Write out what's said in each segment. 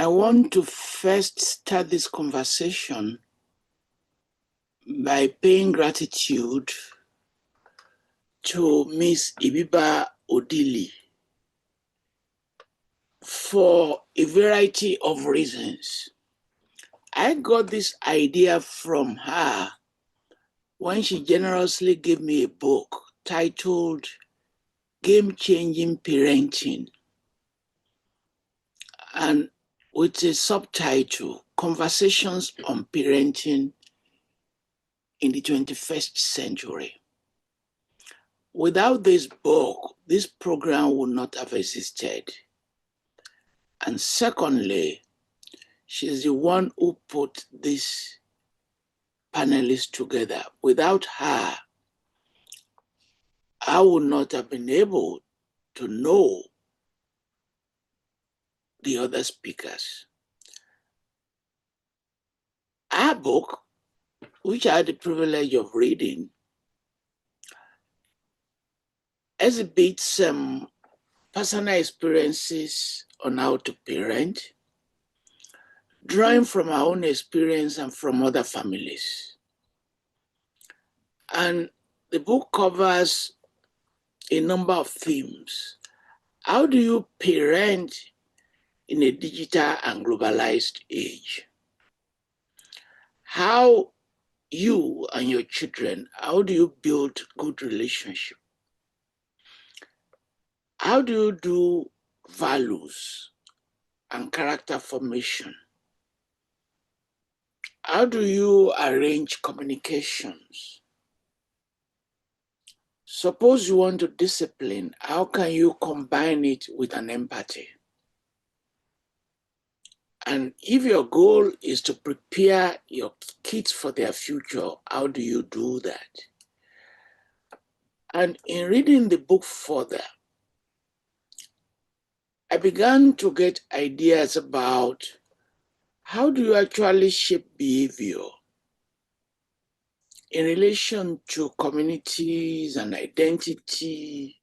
I want to first start this conversation by paying gratitude to Miss Ibiba Odili for a variety of reasons. I got this idea from her when she generously gave me a book titled Game-Changing Parenting, and with a subtitle, Conversations on Parenting in the 21st Century. Without this book, this program would not have existed. And secondly, she's the one who put this panelists together. Without her, I would not have been able to know the other speakers. Our book, which I had the privilege of reading, exhibits some personal experiences on how to parent, drawing from our own experience and from other families. And the book covers a number of themes. How do you parent in a digital and globalized age? How you and your children, how do you build good relationship? How do you do values and character formation? How do you arrange communications? Suppose you want to discipline, how can you combine it with an empathy? And if your goal is to prepare your kids for their future, how do you do that? And in reading the book further, I began to get ideas about how do you actually shape behavior in relation to communities and identity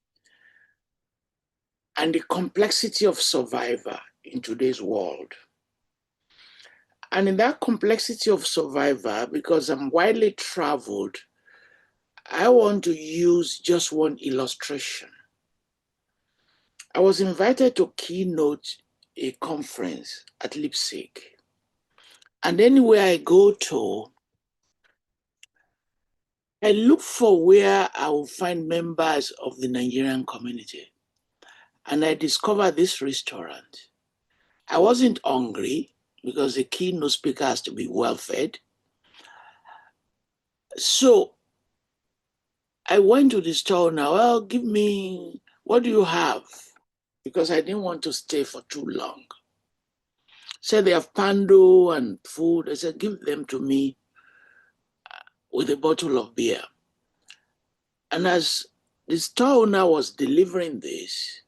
and the complexity of survivor in today's world. And in that complexity of survivor, because I'm widely traveled, I want to use just one illustration. I was invited to keynote a conference at Leipzig. And anywhere I go to, I look for where I will find members of the Nigerian community. And I discovered this restaurant. I wasn't hungry because the keynote speaker has to be well fed. So I went to the store now, well, give me, what do you have? Because I didn't want to stay for too long. Said they have pando and food. I said, give them to me with a bottle of beer. And as the store owner was delivering this,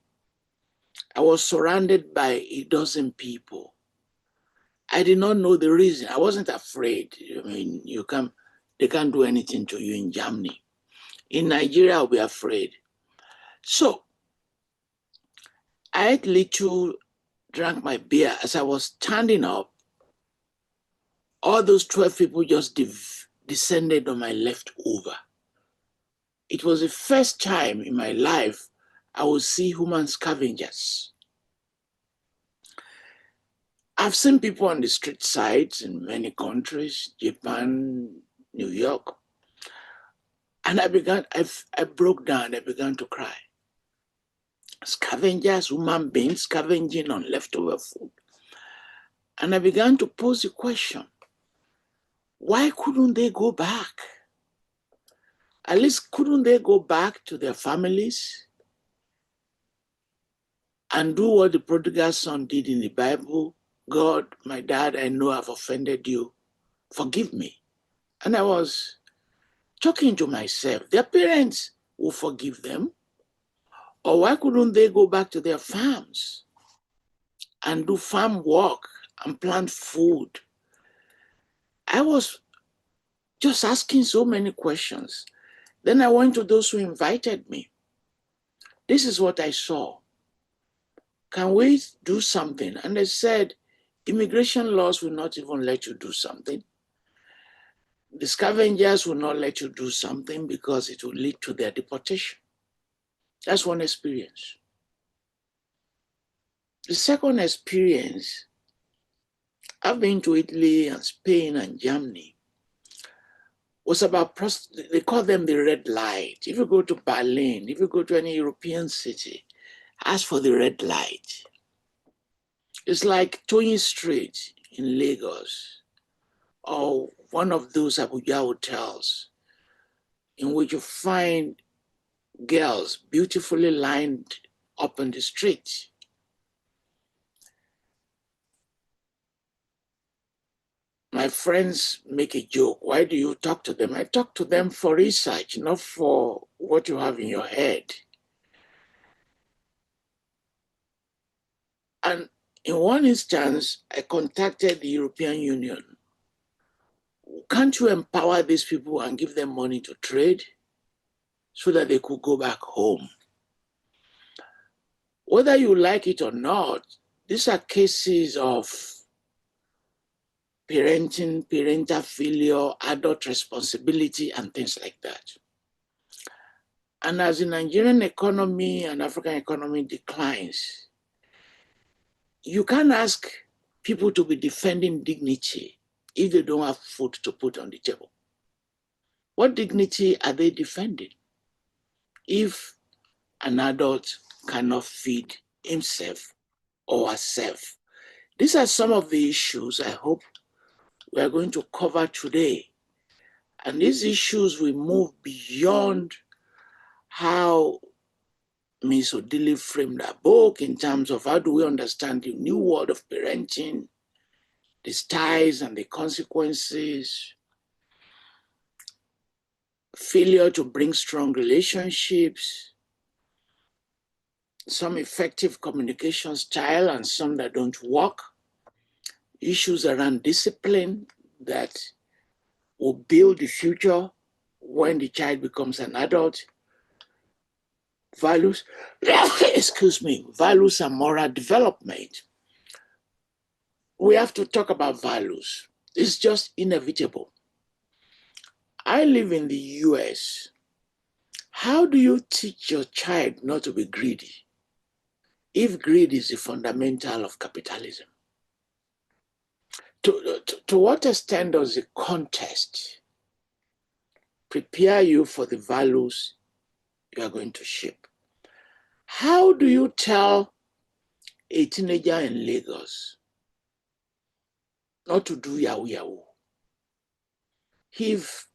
I was surrounded by a dozen people. I did not know the reason. I wasn't afraid. I mean, they can't do anything to you in Germany. In Nigeria, I'll be afraid. So I ate little, drank my beer. As I was standing up, all those 12 people just descended on my leftover. It was the first time in my life I would see human scavengers. I've seen people on the street sides in many countries, Japan, New York. And I broke down, I began to cry. Scavengers, human beings scavenging on leftover food. And I began to pose the question, why couldn't they go back? At least couldn't they go back to their families and do what the prodigal son did in the Bible? God, my dad, I know I've offended you. Forgive me. And I was talking to myself, their parents will forgive them. Or why couldn't they go back to their farms and do farm work and plant food? I was just asking so many questions. Then I went to those who invited me. This is what I saw. Can we do something? And they said, Immigration laws will not even let you do something. The scavengers will not let you do something because it will lead to their deportation. That's one experience. The second experience, I've been to Italy and Spain and Germany, was about, they call them the red light. If you go to Berlin, if you go to any European city, ask for the red light. It's like Toyin Street in Lagos, or one of those Abuja hotels in which you find girls beautifully lined up on the street. My friends make a joke. Why do you talk to them? I talk to them for research, not for what you have in your head. And in one instance, I contacted the European Union. Can't you empower these people and give them money to trade so that they could go back home? Whether you like it or not, these are cases of parenting, parental failure, adult responsibility, and things like that. And as the Nigerian economy and African economy declines, you can't ask people to be defending dignity if they don't have food to put on the table. What dignity are they defending if an adult cannot feed himself or herself? These are some of the issues I hope we are going to cover today. And these issues will move beyond how Ms. Odili framed her book in terms of how do we understand the new world of parenting, the ties and the consequences, failure to bring strong relationships, some effective communication style and some that don't work, issues around discipline that will build the future when the child becomes an adult, values, excuse me, values and moral development. We have to talk about values. It's just inevitable. I live in the US. How do you teach your child not to be greedy if greed is the fundamental of capitalism? To what extent does the context prepare you for the values you are going to shape? How do you tell a teenager in Lagos not to do Yahoo Yahoo if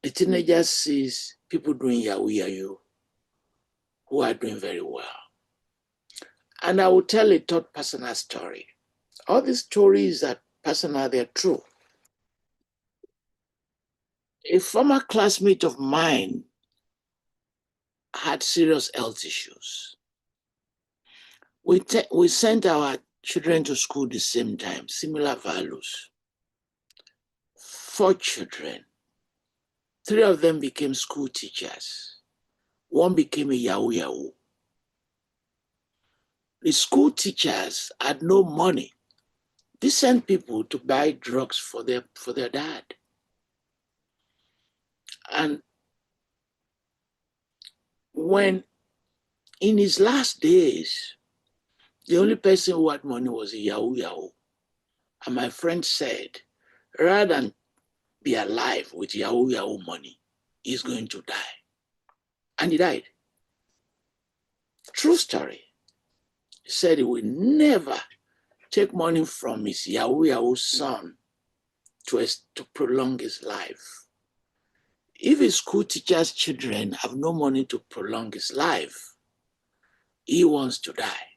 the teenager sees people doing Yahoo Yahoo who are doing very well? And I will tell a third personal story. All these stories are personal, they're true. A former classmate of mine had serious health issues. We sent our children to school the same time, similar values. 4 children. 3 of them became school teachers. 1 became a Yahoo Yahoo. The school teachers had no money. They sent people to buy drugs for their dad. And when in his last days, the only person who had money was a Yahoo Yahoo. And my friend said, rather than be alive with Yahoo Yahoo money, he's going to die. And he died. True story. He said he will never take money from his Yahoo Yahoo son to prolong his life. If a school teacher's children have no money to prolong his life, he wants to die.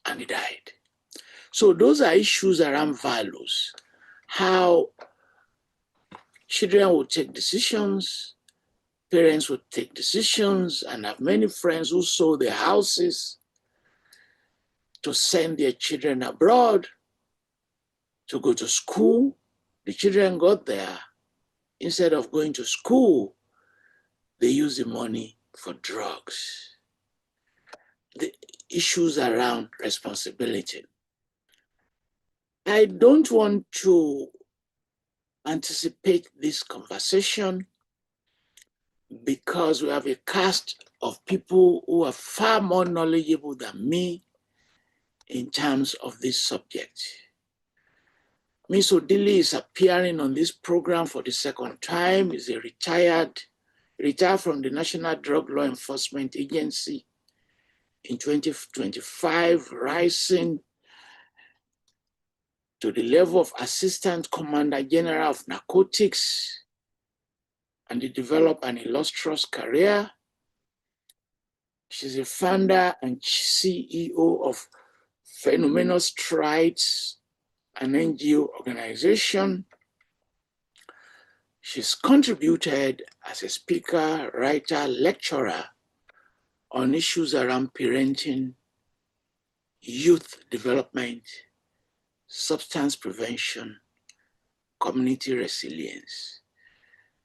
And he died. So those are issues around values. How children will take decisions, parents will take decisions, and have many friends who sold their houses to send their children abroad to go to school. The children got there. Instead of going to school, they use the money for drugs. The issues around responsibility. I don't want to anticipate this conversation because we have a cast of people who are far more knowledgeable than me in terms of this subject. Ms. Odili is appearing on this program for the second time. He's a retired from the National Drug Law Enforcement Agency in 2025, rising to the level of Assistant Commander General of Narcotics, and he developed an illustrious career. She's a founder and CEO of Phenomenal Strides, an NGO organization. She's contributed as a speaker, writer, lecturer on issues around parenting, youth development, substance prevention, community resilience.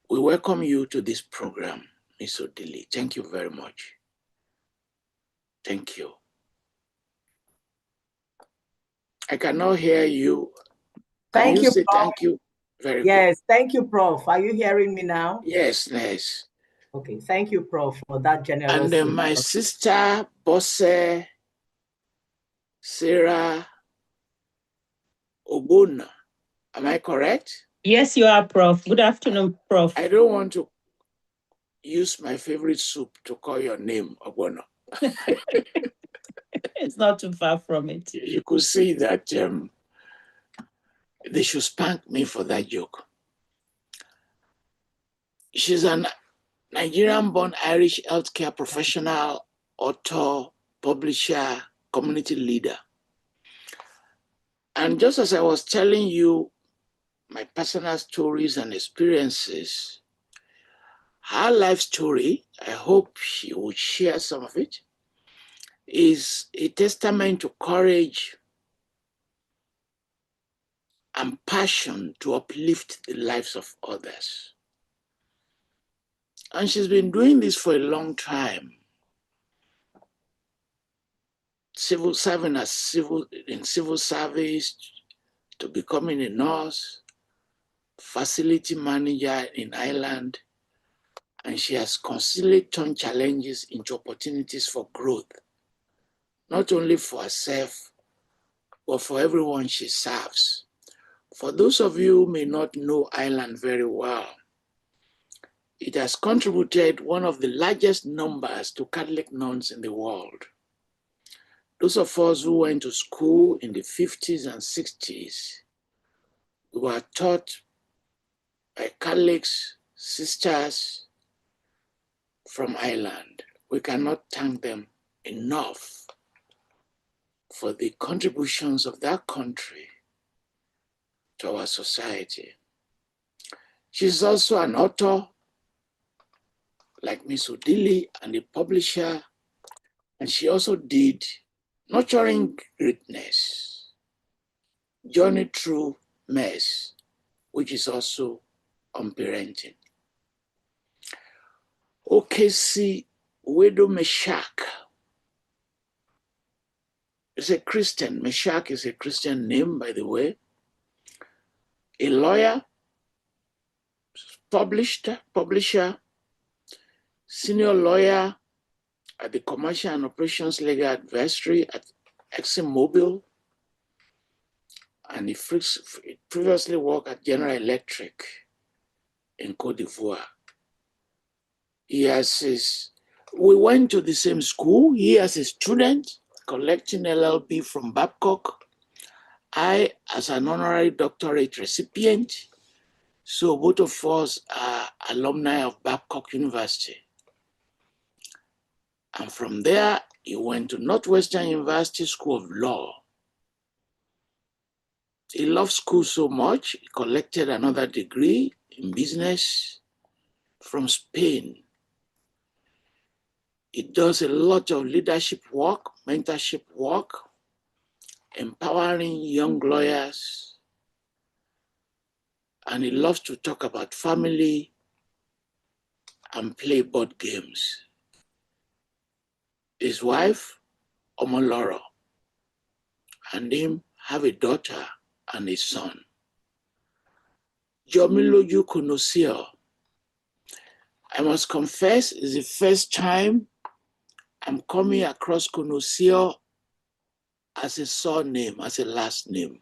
We welcome you to this program, Ms. Odili. Thank you very much. Thank you. I cannot hear you. Thank you, say Prof. Thank you? Very good. Yes, thank you, Prof. Are you hearing me now? Yes, nice. Okay, thank you, Prof, for that generous. And then my sister, Bosse Sarah Obuna. Am I correct? Yes, you are, Prof. Good afternoon, Prof. I don't want to use my favorite soup to call your name, Obuna. It's not too far from it. You could see that they should spank me for that joke. She's an Nigerian-born Irish healthcare professional, author, publisher, community leader. And just as I was telling you my personal stories and experiences, her life story, I hope she would share some of it, is a testament to courage and passion to uplift the lives of others. And she's been doing this for a long time. Serving as in civil service, to becoming a nurse, facility manager in Ireland, and she has constantly turned challenges into opportunities for growth, not only for herself, but for everyone she serves. For those of you who may not know Ireland very well, it has contributed one of the largest numbers to Catholic nuns in the world. Those of us who went to school in the 50s and 60s, we were taught by Catholics, sisters from Ireland. We cannot thank them enough for the contributions of that country to our society. She's also an author, like Ms. Odili, and a publisher, and she also did Nurturing Greatness, Journey Through Mess, which is also on parenting. OKC Widow Meshach is a Christian. Meshach is a Christian name, by the way. A lawyer, publisher, senior lawyer at the Commercial and Operations Legal Advisory at ExxonMobil, and he previously worked at General Electric in Cote d'Ivoire. We went to the same school. He as a student, collecting LLB from Babcock. I as an honorary doctorate recipient. So both of us are alumni of Babcock University. And from there, he went to Northwestern University School of Law. He loved school so much, he collected another degree in business from Spain. He does a lot of leadership work, mentorship work, empowering young lawyers, and he loves to talk about family and play board games. His wife, Omoloro, and him have a daughter, and a son. Jomiloju Konosio. I must confess, it's the first time I'm coming across Konosio as a surname, as a last name.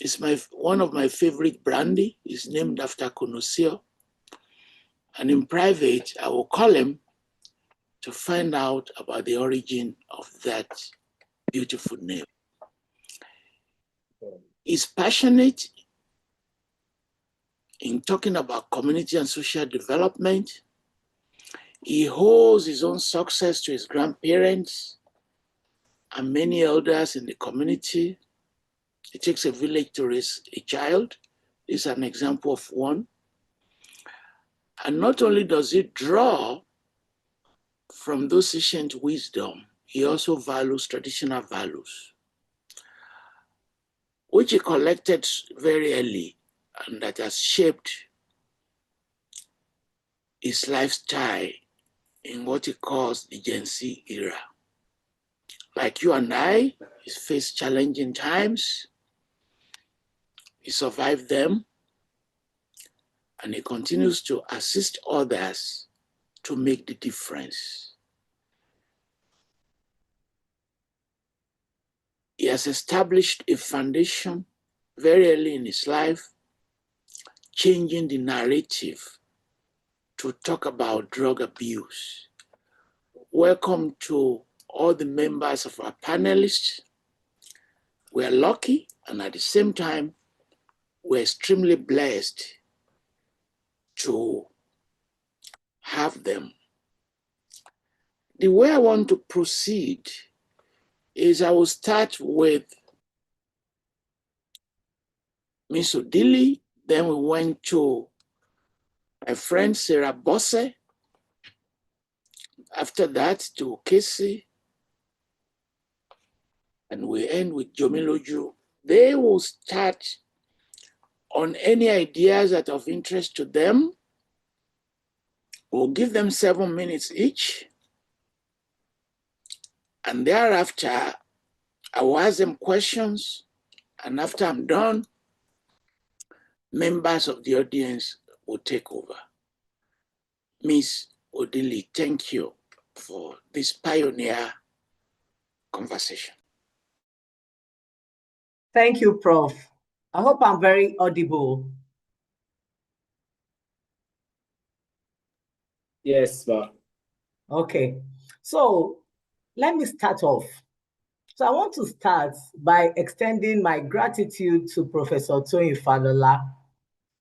It's one of my favorite brandy. It's named after Konosio. And in private, I will call him to find out about the origin of that beautiful name. He's passionate in talking about community and social development. He owes his own success to his grandparents and many elders in the community. It takes a village to raise a child. This is an example of one. And not only does he draw from those ancient wisdom, he also values traditional values, which he collected very early and that has shaped his lifestyle in what he calls the Gen Z era. Like you and I, he faced challenging times, he survived them, and he continues to assist others to make the difference. He has established a foundation very early in his life, changing the narrative to talk about drug abuse. Welcome to all the members of our panelists. We're lucky, and at the same time, we're extremely blessed to have them. The way I want to proceed is I will start with Miss Odili, then we went to my friend Sarah Bosse, after that to Casey, and we end with Jomiloju. They will start on any ideas that are of interest to them. We'll give them 7 minutes each. And thereafter, I will ask them questions. And after I'm done, members of the audience will take over. Miss Odili, thank you for this pioneer conversation. Thank you, Prof. I hope I'm very audible. Yes, ma'am. Okay, so let me start off. So I want to start by extending my gratitude to Professor Toyin Falola,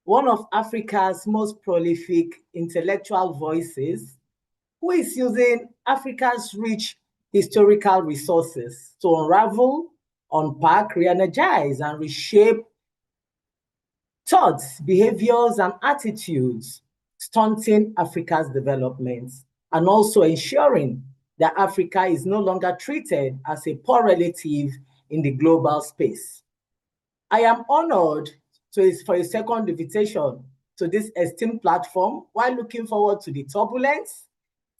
one of Africa's most prolific intellectual voices, who is using Africa's rich historical resources to unravel, unpack, re-energize, and reshape thoughts, behaviors, and attitudes stunting Africa's development, and also ensuring that Africa is no longer treated as a poor relative in the global space. I am honored for a second invitation to this esteemed platform, while looking forward to the turbulence,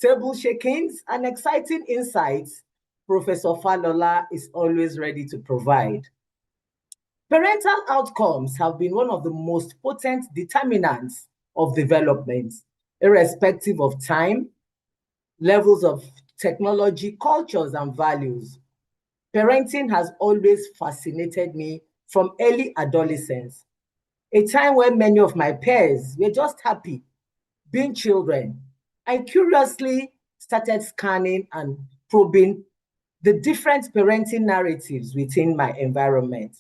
table shakings, and exciting insights Professor Falola is always ready to provide. Parental outcomes have been one of the most potent determinants of development, irrespective of time, levels of technology, cultures, and values. Parenting has always fascinated me from early adolescence, a time when many of my peers were just happy being children. I curiously started scanning and probing the different parenting narratives within my environment.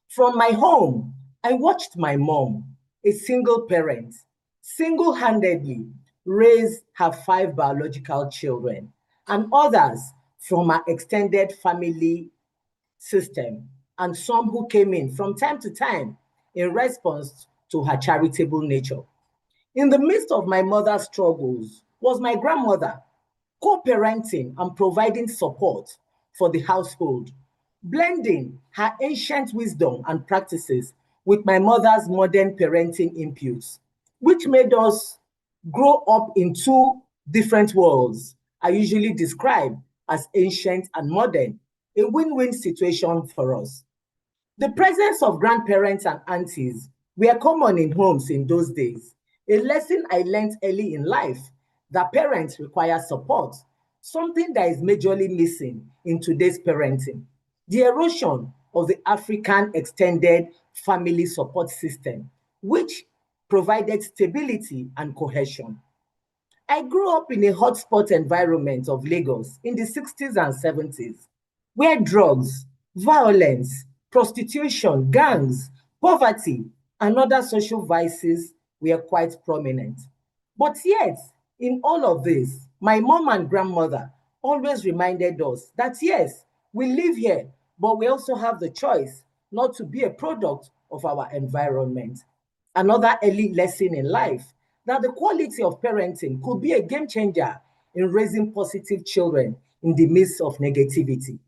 From my home, I watched my mom, a single parent, single-handedly raise her 5 biological children, and others from her extended family system, and some who came in from time to time in response to her charitable nature. In the midst of my mother's struggles was my grandmother, co-parenting and providing support for the household, blending her ancient wisdom and practices with my mother's modern parenting inputs, which made us grow up in 2 different worlds I usually describe as ancient and modern, a win-win situation for us. The presence of grandparents and aunties were common in homes in those days. A lesson I learned early in life that parents require support, something that is majorly missing in today's parenting. The erosion of the African extended family support system, which provided stability and cohesion. I grew up in a hotspot environment of Lagos in the 60s and 70s, where drugs, violence, prostitution, gangs, poverty, and other social vices were quite prominent. But yet, in all of this, my mom and grandmother always reminded us that yes, we live here, but we also have the choice not to be a product of our environment. Another early lesson in life that the quality of parenting could be a game changer in raising positive children in the midst of negativity.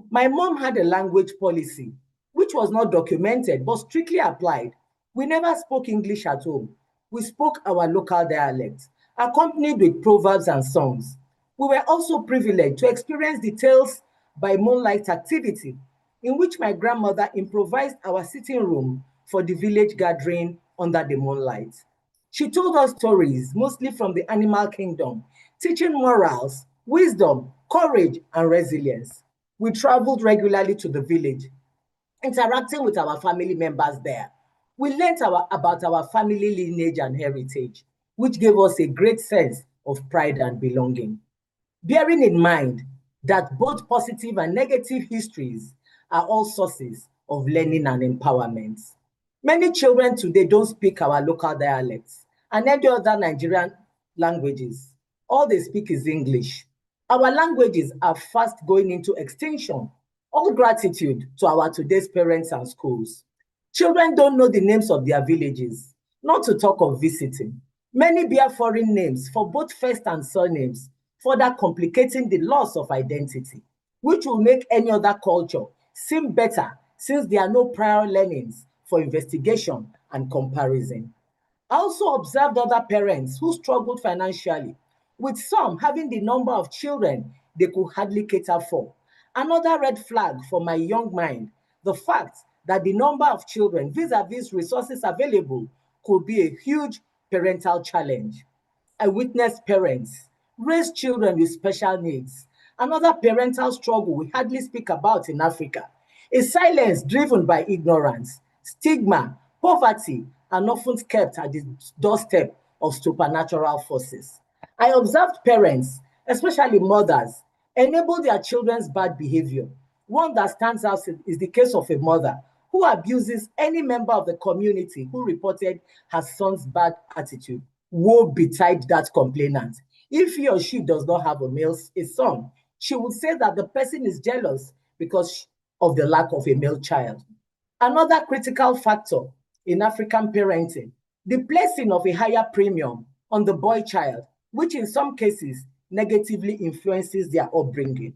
My mom had a language policy which was not documented but strictly applied. We never spoke English at home. We spoke our local dialect, accompanied with proverbs and songs. We were also privileged to experience the Tales by Moonlight activity, in which my grandmother improvised our sitting room for the village gathering under the moonlight. She told us stories, mostly from the animal kingdom, teaching morals, wisdom, courage, and resilience. We traveled regularly to the village, interacting with our family members there. We learned about our family lineage and heritage, which gave us a great sense of pride and belonging. Bearing in mind that both positive and negative histories are all sources of learning and empowerment. Many children today don't speak our local dialects and any other Nigerian languages. All they speak is English. Our languages are fast going into extinction. All gratitude to our today's parents and schools. Children don't know the names of their villages, not to talk of visiting. Many bear foreign names for both first and surnames, further complicating the loss of identity, which will make any other culture seem better since there are no prior learnings for investigation and comparison. I also observed other parents who struggled financially, with some having the number of children they could hardly cater for. Another red flag for my young mind, the fact that the number of children vis-a-vis resources available could be a huge parental challenge. I witnessed parents raise children with special needs. Another parental struggle we hardly speak about in Africa is silence driven by ignorance, stigma, poverty, and often kept at the doorstep of supernatural forces. I observed parents, especially mothers, enable their children's bad behavior. One that stands out is the case of a mother who abuses any member of the community who reported her son's bad attitude. Woe betide that complainant. If he or she does not have a son, she would say that the person is jealous because of the lack of a male child. Another critical factor in African parenting, the placing of a higher premium on the boy child, which in some cases negatively influences their upbringing.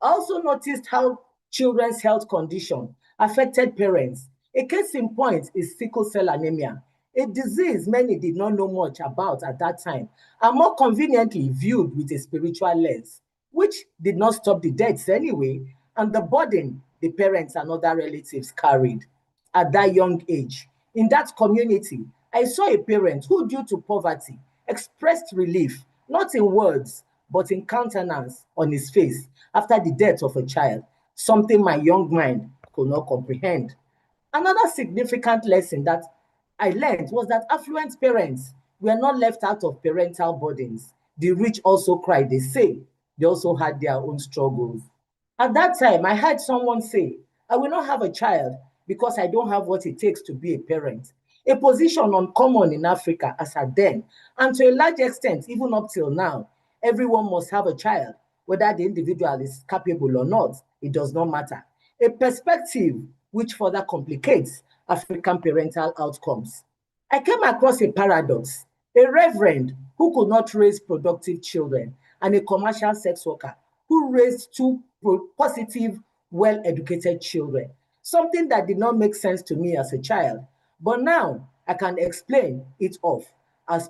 I also noticed how children's health condition affected parents. A case in point is sickle cell anemia, a disease many did not know much about at that time, and more conveniently viewed with a spiritual lens, which did not stop the deaths anyway, and the burden the parents and other relatives carried at that young age. In that community, I saw a parent who, due to poverty, expressed relief, not in words, but in countenance on his face after the death of a child, something my young mind could not comprehend. Another significant lesson that I learned was that affluent parents were not left out of parental burdens. The rich also cry, they say. They also had their own struggles. At that time, I heard someone say, I will not have a child because I don't have what it takes to be a parent. A position uncommon in Africa as at then, and to a large extent, even up till now, everyone must have a child, whether the individual is capable or not, it does not matter. A perspective which further complicates African parental outcomes. I came across a paradox, a reverend who could not raise productive children, and a commercial sex worker who raised two positive, well educated children. Something that did not make sense to me as a child. But now I can explain it off as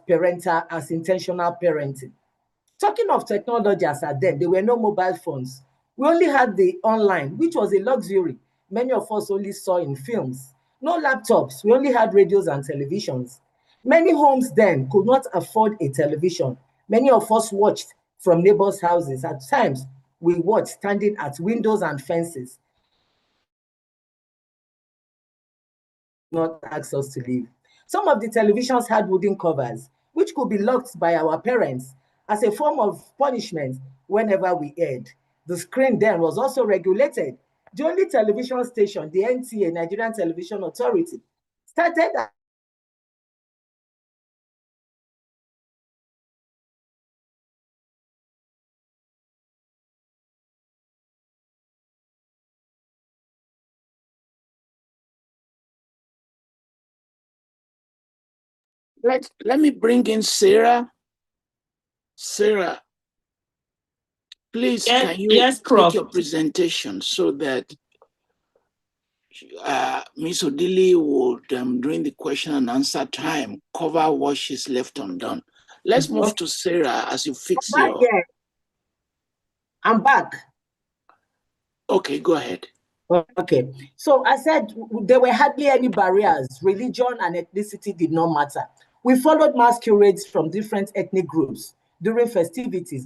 intentional parenting. Talking of technology as at then, there were no mobile phones. We only had the online, which was a luxury many of us only saw in films. No laptops, we only had radios and televisions. Many homes then could not afford a television. Many of us watched from neighbors' houses. At times, we watched standing at windows and fences. Not ask us to leave. Some of the televisions had wooden covers, which could be locked by our parents as a form of punishment whenever we erred. The screen then was also regulated. The only television station, the NTA, Nigerian Television Authority, started Let me bring in Sarah. Sarah, please, can you Yes, make Prof. your presentation so that Ms. Odili would, during the question and answer time, cover what she's left undone. Let's move to Sarah as you fix your... Yeah, I'm back. Okay, go ahead. Okay, so I said there were hardly any barriers. Religion and ethnicity did not matter. We followed masquerades from different ethnic groups. During festivities,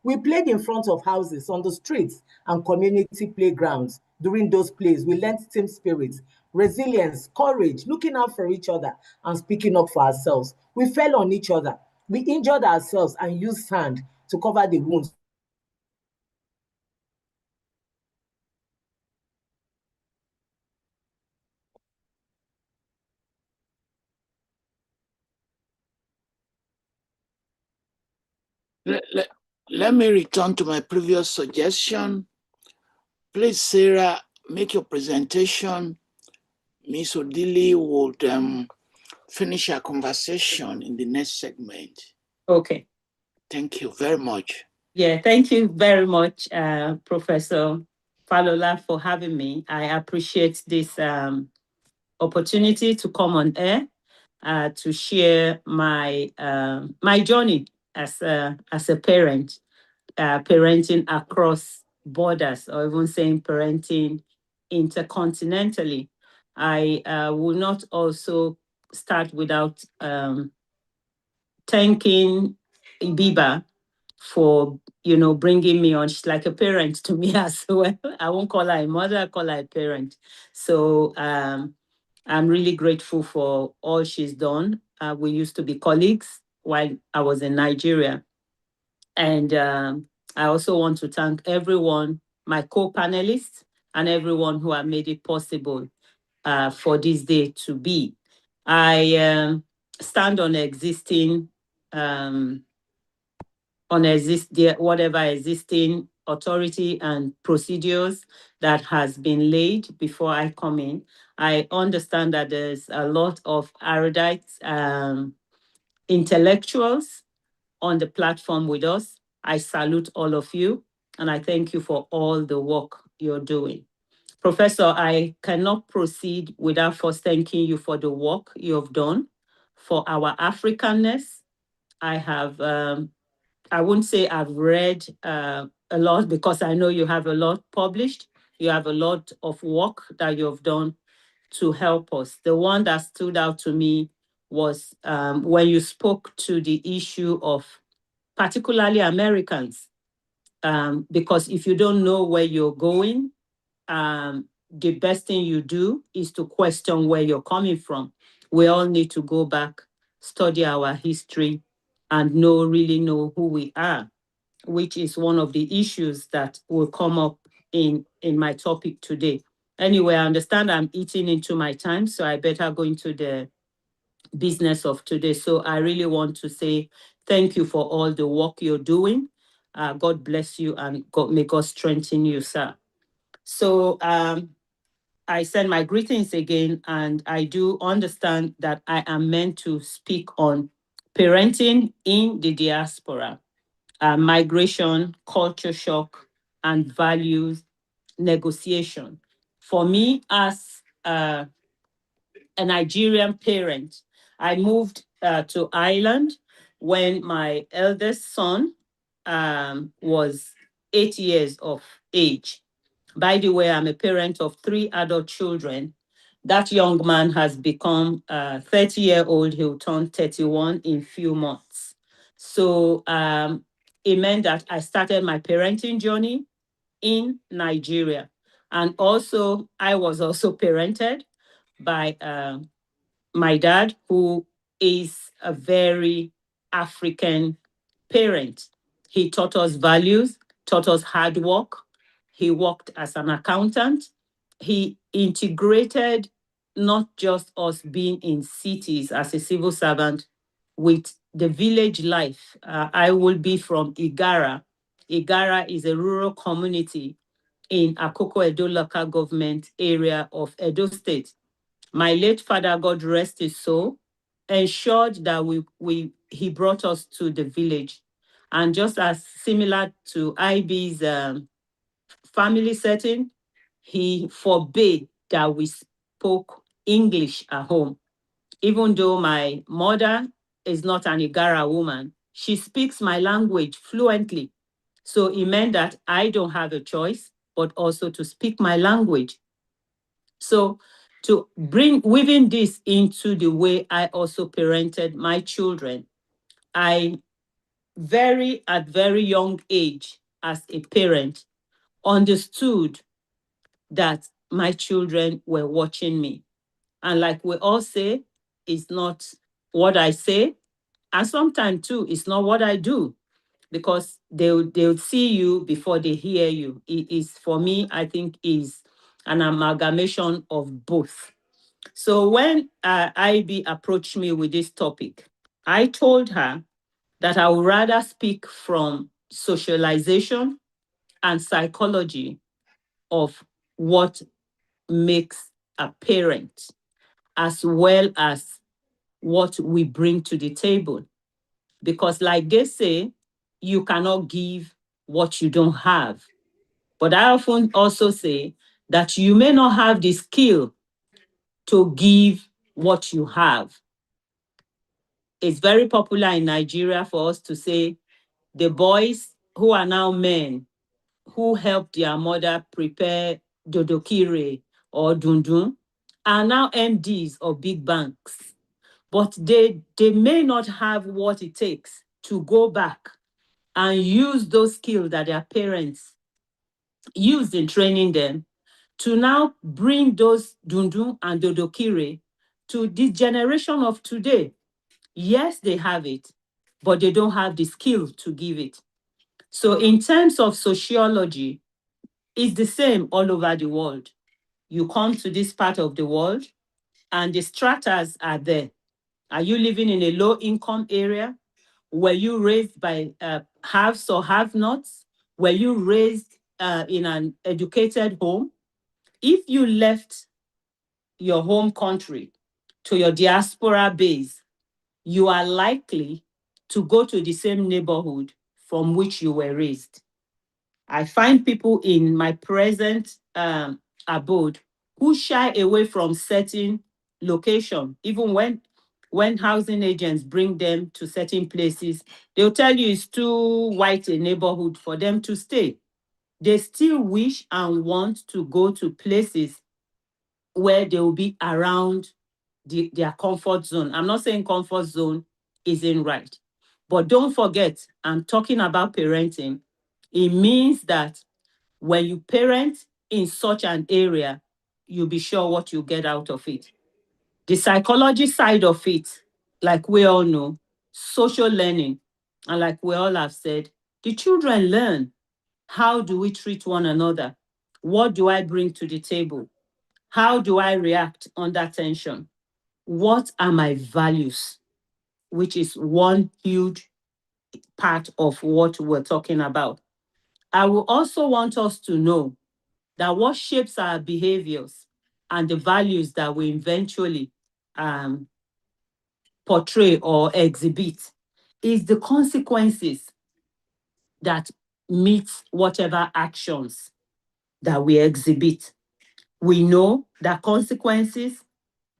we played in front of houses, on the streets, and community playgrounds. During those plays, we learned team spirit, resilience, courage, looking out for each other, and speaking up for ourselves. We fell on each other. We injured ourselves and used sand to cover the wounds. Let me return to my previous suggestion. Please, Sarah, make your presentation. Ms. Odili would finish our conversation in the next segment. Okay. Thank you very much. Yeah, thank you very much, Professor Falola, for having me. I appreciate this opportunity to come on air to share my my journey as a parent, parenting across borders, or even saying parenting intercontinentally. I will not also start without thanking Ibiba for bringing me on. She's like a parent to me as well. I won't call her a mother, I call her a parent. So I'm really grateful for all she's done. We used to be colleagues while I was in Nigeria. And I also want to thank everyone, my co-panelists, and everyone who have made it possible for this day to be. I stand on existing whatever existing authority and procedures that has been laid before I come in. I understand that there's a lot of erudite intellectuals on the platform with us. I salute all of you, and I thank you for all the work you're doing. Professor, I cannot proceed without first thanking you for the work you have done for our Africanness. I have I wouldn't say I've read a lot, because I know you have a lot published. You have a lot of work that you've done to help us. The one that stood out to me was when you spoke to the issue of particularly Americans, because if you don't know where you're going, the best thing you do is to question where you're coming from. We all need to go back, study our history, and really know who we are, which is one of the issues that will come up in my topic today. Anyway, I understand I'm eating into my time, so I better go into the business of today. So I really want to say thank you for all the work you're doing. God bless you, and may God strengthen you, sir. So I send my greetings again, and I do understand that I am meant to speak on parenting in the diaspora, migration, culture shock, and values negotiation. For me, as a Nigerian parent, I moved to Ireland when my eldest son was 8 years of age. By the way, I'm a parent of 3 adult children. That young man has become 30-year-old. He'll turn 31 in few months. So it meant that I started my parenting journey in Nigeria. And also, I was also parented by my dad, who is a very African parent. He taught us values, taught us hard work. He worked as an accountant. He integrated not just us being in cities as a civil servant with the village life. I will be from Igara. Igara is a rural community in Akoko Edo local government area of Edo State. My late father, God rest his soul, ensured that he brought us to the village. And just as similar to IB's family setting, he forbade that we spoke English at home. Even though my mother is not an Igara woman, she speaks my language fluently. So it meant that I don't have a choice, but also to speak my language. So to bring weaving this into the way I also parented my children, I at very young age as a parent understood that my children were watching me. And like we all say, it's not what I say. And sometimes too, it's not what I do, because they'll see you before they hear you. It is, for me, I think, is an amalgamation of both. So when IB approached me with this topic, I told her that I would rather speak from socialization and psychology of what makes a parent, as well as what we bring to the table. Because like they say, you cannot give what you don't have. But I often also say that you may not have the skill to give what you have. It's very popular in Nigeria for us to say the boys who are now men, who helped their mother prepare dodokire or dundun, are now MDs of big banks. But they may not have what it takes to go back and use those skills that their parents used in training them to now bring those dundun and dodokire to the generation of today. Yes, they have it, but they don't have the skill to give it. So in terms of sociology, it's the same all over the world. You come to this part of the world and the stratas are there. Are you living in a low income area? Were you raised by haves or have-nots? Were you raised in an educated home? If you left your home country to your diaspora base, you are likely to go to the same neighborhood from which you were raised. I find people in my present abode who shy away from certain location, even when housing agents bring them to certain places, they'll tell you it's too white a neighborhood for them to stay. They still wish and want to go to places where they will be around their comfort zone. I'm not saying comfort zone isn't right, but don't forget, I'm talking about parenting. It means that when you parent in such an area, you'll be sure what you get out of it. The psychology side of it, like we all know, social learning, and like we all have said, the children learn. How do we treat one another? What do I bring to the table? How do I react under tension? What are my values? Which is one huge part of what we're talking about. I will also want us to know that what shapes our behaviors and the values that we eventually portray or exhibit is the consequences that meet whatever actions that we exhibit. We know that consequences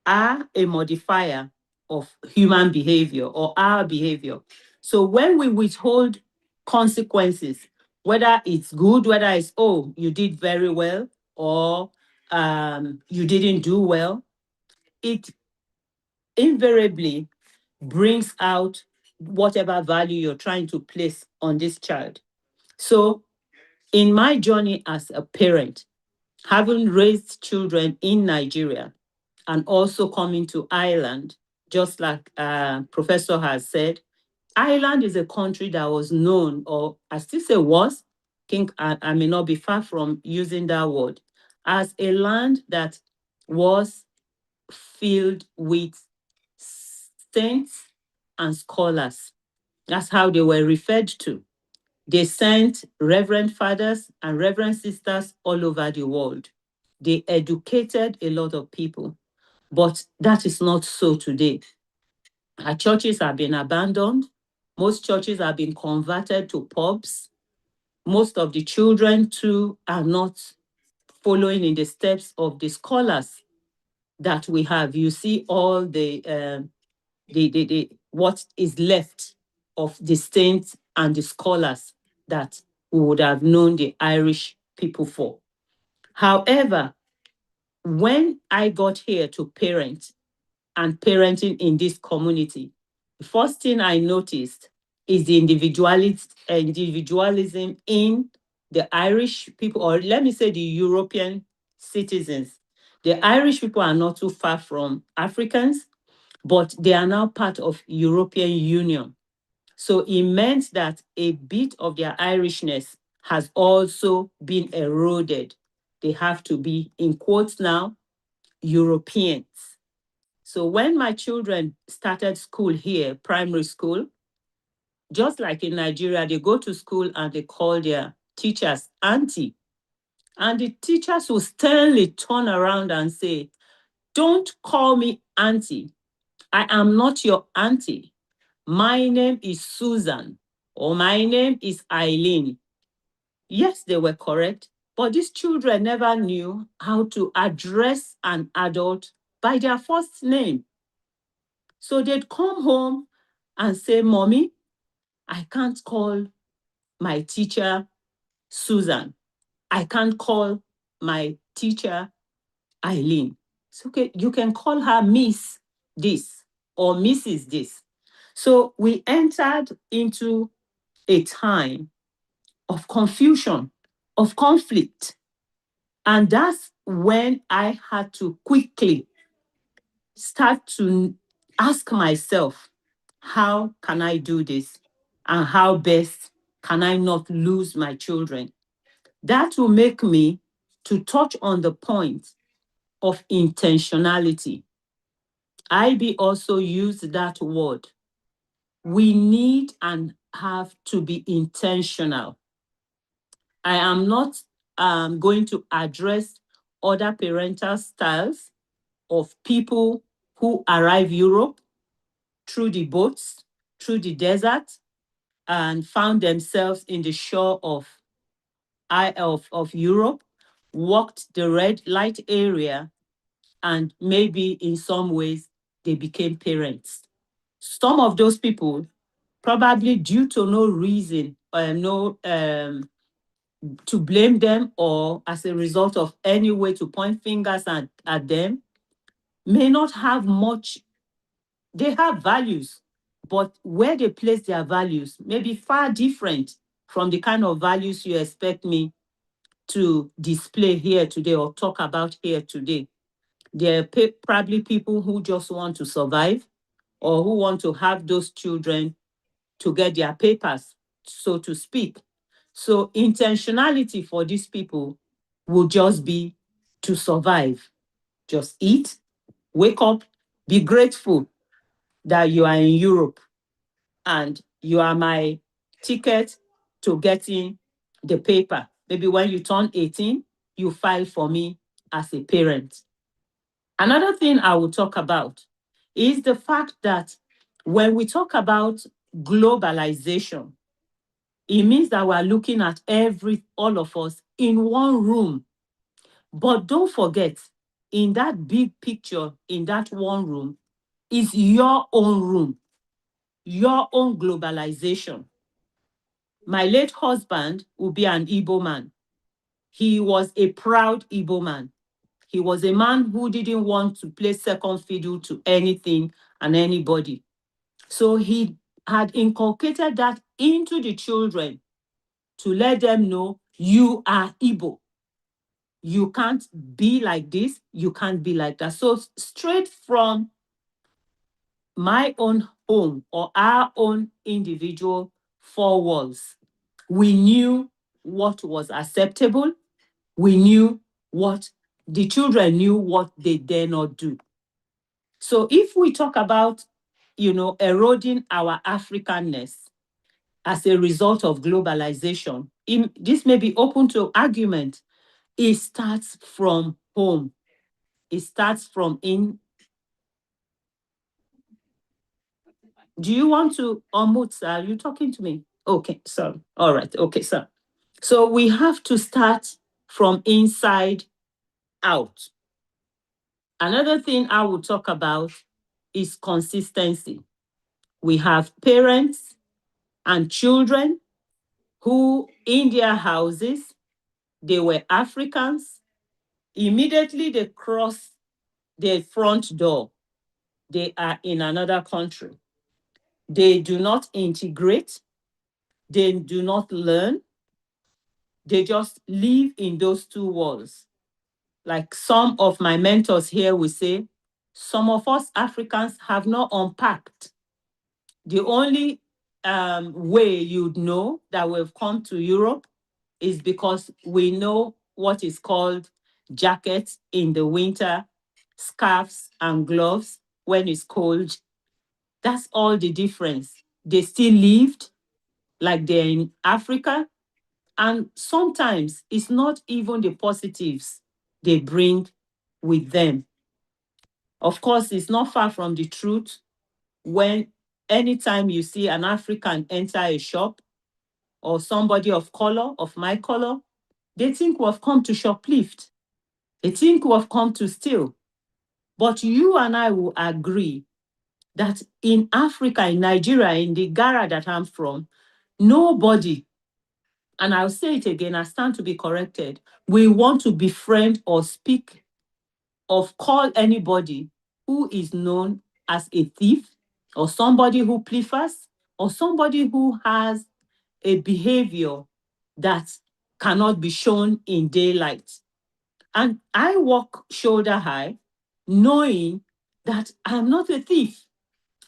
are a modifier of human behavior or our behavior. So when we withhold consequences, Whether it's good, whether it's, oh, you did very well, or you didn't do well, it invariably brings out whatever value you're trying to place on this child. So in my journey as a parent, having raised children in Nigeria and also coming to Ireland, just like Professor has said, Ireland is a country that was known, or I still say was, think I may not be far from using that word, as a land that was filled with saints and scholars. That's how they were referred to. They sent reverend fathers and reverend sisters all over the world. They educated a lot of people, but that is not so today. Our churches have been abandoned. Most churches have been converted to pubs. Most of the children, too, are not following in the steps of the scholars that we have. You see all the what is left of the saints and the scholars that we would have known the Irish people for. However, when I got here to parent and parenting in this community, the first thing I noticed is the individualism in the Irish people, or let me say the European citizens. The Irish people are not too far from Africans, but they are now part of European Union. So it meant that a bit of their Irishness has also been eroded. They have to be, in quotes now, Europeans. So when my children started school here, primary school, just like in Nigeria, they go to school and they call their teachers auntie. And the teachers will sternly turn around and say, don't call me auntie. I am not your auntie. My name is Susan, or my name is Eileen. Yes, they were correct, but these children never knew how to address an adult by their first name. So they'd come home and say, Mommy, I can't call my teacher Susan. I can't call my teacher Eileen. It's okay, you can call her Miss this or Mrs. this. So we entered into a time of confusion, of conflict. And that's when I had to quickly start to ask myself, how can I do this? And how best can I not lose my children? That will make me to touch on the point of intentionality. IB also used that word. We need and have to be intentional. I am not going to address other parental styles of people who arrive Europe through the boats, through the desert, and found themselves in the shore of Europe, walked the red light area, and maybe in some ways they became parents. Some of those people, probably due to no reason, no to blame them, or as a result of any way to point fingers at them, may not have much. They have values, but where they place their values may be far different from the kind of values you expect me to display here today or talk about here today. There are probably people who just want to survive, or who want to have those children to get their papers, so to speak. So intentionality for these people will just be to survive. Just eat, wake up, be grateful that you are in Europe and you are my ticket to getting the paper. Maybe when you turn 18, you file for me as a parent. Another thing I will talk about is the fact that when we talk about globalization, it means that we're looking at all of us in one room. But don't forget, in that big picture, in that one room, is your own room, your own globalization. My late husband will be an Igbo man. He was a proud Igbo man. He was a man who didn't want to play second fiddle to anything and anybody. So he had inculcated that into the children to let them know, you are Igbo. You can't be like this. You can't be like that. So straight from my own home or our own individual four walls, we knew what was acceptable. We knew what the children knew what they dare not do. So if we talk about, eroding our Africanness as a result of globalization, this may be open to argument. It starts from home. It starts from in. Do you want to unmute, sir? Are you talking to me? Okay, sorry. All right. Okay, sir. So we have to start from inside out. Another thing I will talk about is consistency. We have parents and children who, in their houses, they were Africans. Immediately they cross their front door, they are in another country. They do not integrate. They do not learn. They just live in those two walls. Like some of my mentors here will say, some of us Africans have not unpacked. The only way you'd know that we've come to Europe is because we know what is called jackets in the winter, scarves and gloves when it's cold. That's all the difference. They still lived like they're in Africa. And sometimes it's not even the positives they bring with them. Of course, it's not far from the truth when anytime you see an African enter a shop or somebody of color, of my color, they think we have come to shoplift. They think we have come to steal. But you and I will agree that in Africa, in Nigeria, in the Gara that I'm from, nobody, and I'll say it again, I stand to be corrected, we want to befriend or speak or call anybody who is known as a thief or somebody who plifers or somebody who has a behavior that cannot be shown in daylight. And I walk shoulder high, knowing that I'm not a thief.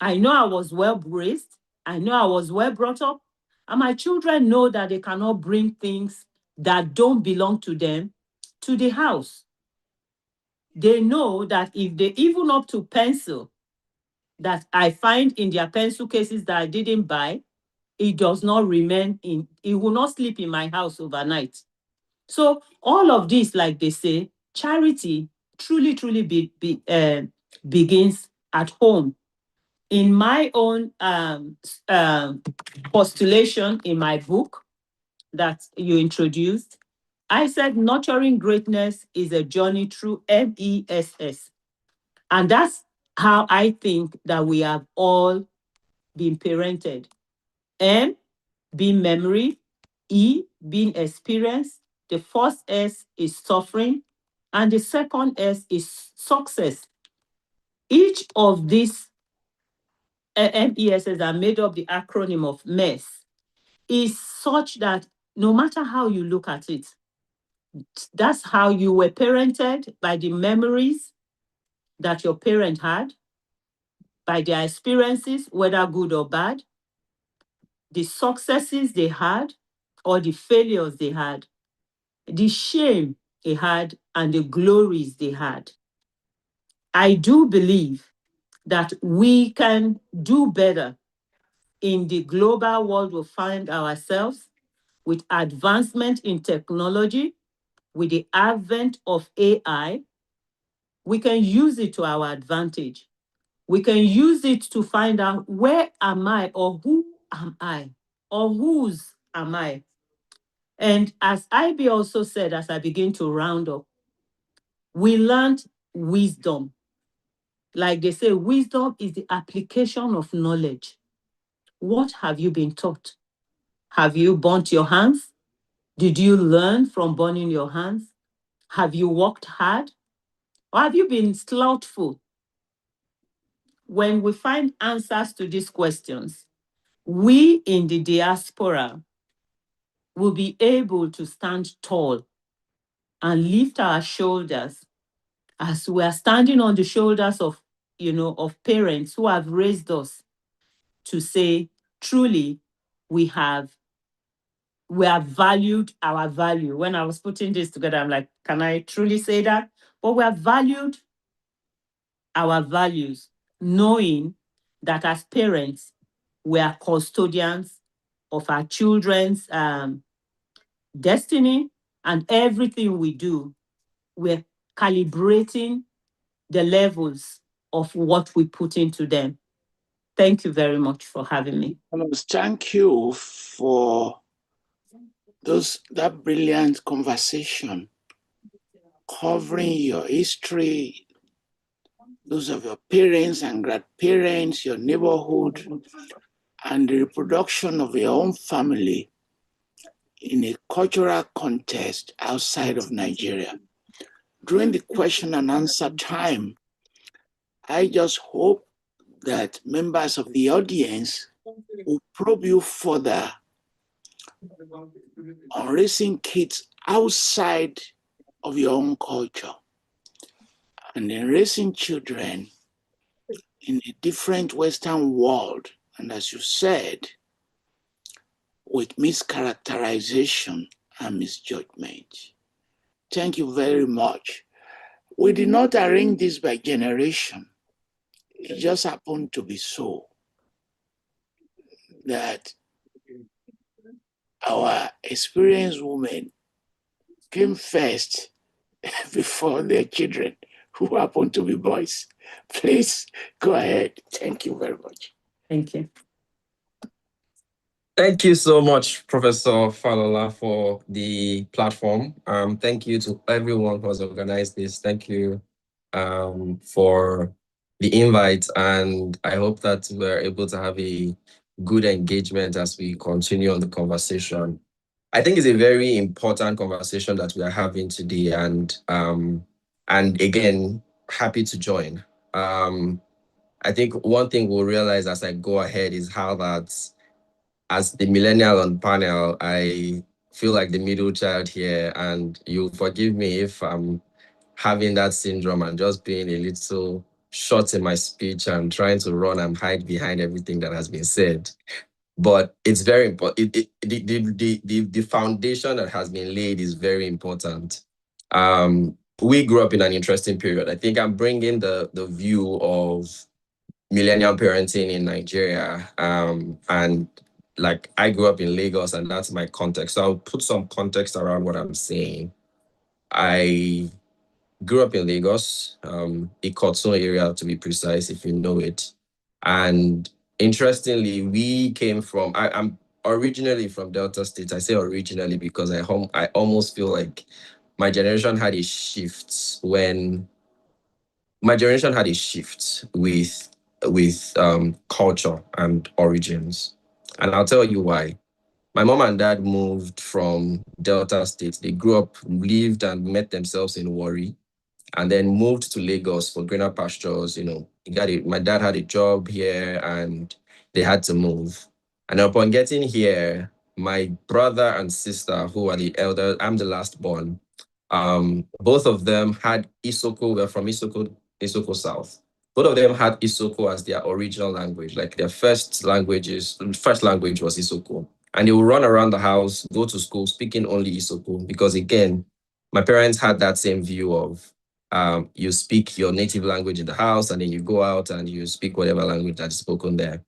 I know I was well raised. I know I was well brought up. And my children know that they cannot bring things that don't belong to them to the house. They know that if they even up to pencil that I find in their pencil cases that I didn't buy, it does not remain in, it will not sleep in my house overnight. So all of this, like they say, charity truly, truly begins at home. In my own postulation in my book that you introduced, I said nurturing greatness is a journey through MESS. And that's how I think that we have all been parented. M, being memory. E, being experience. The first S is suffering. And the second S is success. Each of these MESs are made up the acronym of MES, is such that no matter how you look at it, that's how you were parented, by the memories that your parent had, by their experiences, whether good or bad, the successes they had or the failures they had, the shame they had and the glories they had. I do believe that we can do better in the global world we find ourselves with advancement in technology, with the advent of AI. We can use it to our advantage. We can use it to find out where am I or who am I or whose am I. And as IB also said, as I begin to round up, we learned wisdom. Like they say, wisdom is the application of knowledge. What have you been taught? Have you burnt your hands? Did you learn from burning your hands? Have you worked hard? Or have you been slothful? When we find answers to these questions, we in the diaspora will be able to stand tall and lift our shoulders as we are standing on the shoulders of, of parents who have raised us to say, truly, we have valued our value. When I was putting this together, I'm like, can I truly say that? But we have valued our values, knowing that as parents, we are custodians of our children's destiny, and everything we do, we're calibrating the levels of what we put into them. Thank you very much for having me. Thank you for that brilliant conversation covering your history, those of your parents and grandparents, your neighborhood, and the reproduction of your own family in a cultural context outside of Nigeria. During the question and answer time, I just hope that members of the audience will probe you further on raising kids outside of your own culture and then raising children in a different Western world. And as you said, with mischaracterization and misjudgment. Thank you very much. We did not arrange this by generation. It just happened to be so that our experienced women came first before their children, who happen to be boys. Please go ahead. Thank you very much. Thank you. Thank you so much, Professor Falola, for the platform. Thank you to everyone who has organized this. Thank you for the invite, and I hope that we're able to have a good engagement as we continue on the conversation. I think it's a very important conversation that we are having today, and again, happy to join. I think one thing we'll realize as I go ahead is how that as the millennial on panel, I feel like the middle child here, and you'll forgive me if I'm having that syndrome and just being a little short in my speech and trying to run and hide behind everything that has been said. But it's very important. The foundation that has been laid is very important. We grew up in an interesting period. I think I'm bringing the view of millennial parenting in Nigeria, and like I grew up in Lagos, and that's my context. So I'll put some context around what I'm saying. I grew up in Lagos, Ikotun area to be precise, if you know it. And interestingly, we came from, I'm originally from Delta State. I say originally because I almost feel like my generation had a shift with culture and origins. And I'll tell you why. My mom and dad moved from Delta State. They grew up, lived and met themselves in Warri, and then moved to Lagos for greener pastures. My dad had a job here and they had to move. And upon getting here, my brother and sister, who are the elder, I'm the last born, both of them had Isoko. We're from Isoko South. Both of them had Isoko as their original language, like their first language was Isoko. And they would run around the house, go to school, speaking only Isoko, because again, my parents had that same view of you speak your native language in the house, and then you go out and you speak whatever language that is spoken there.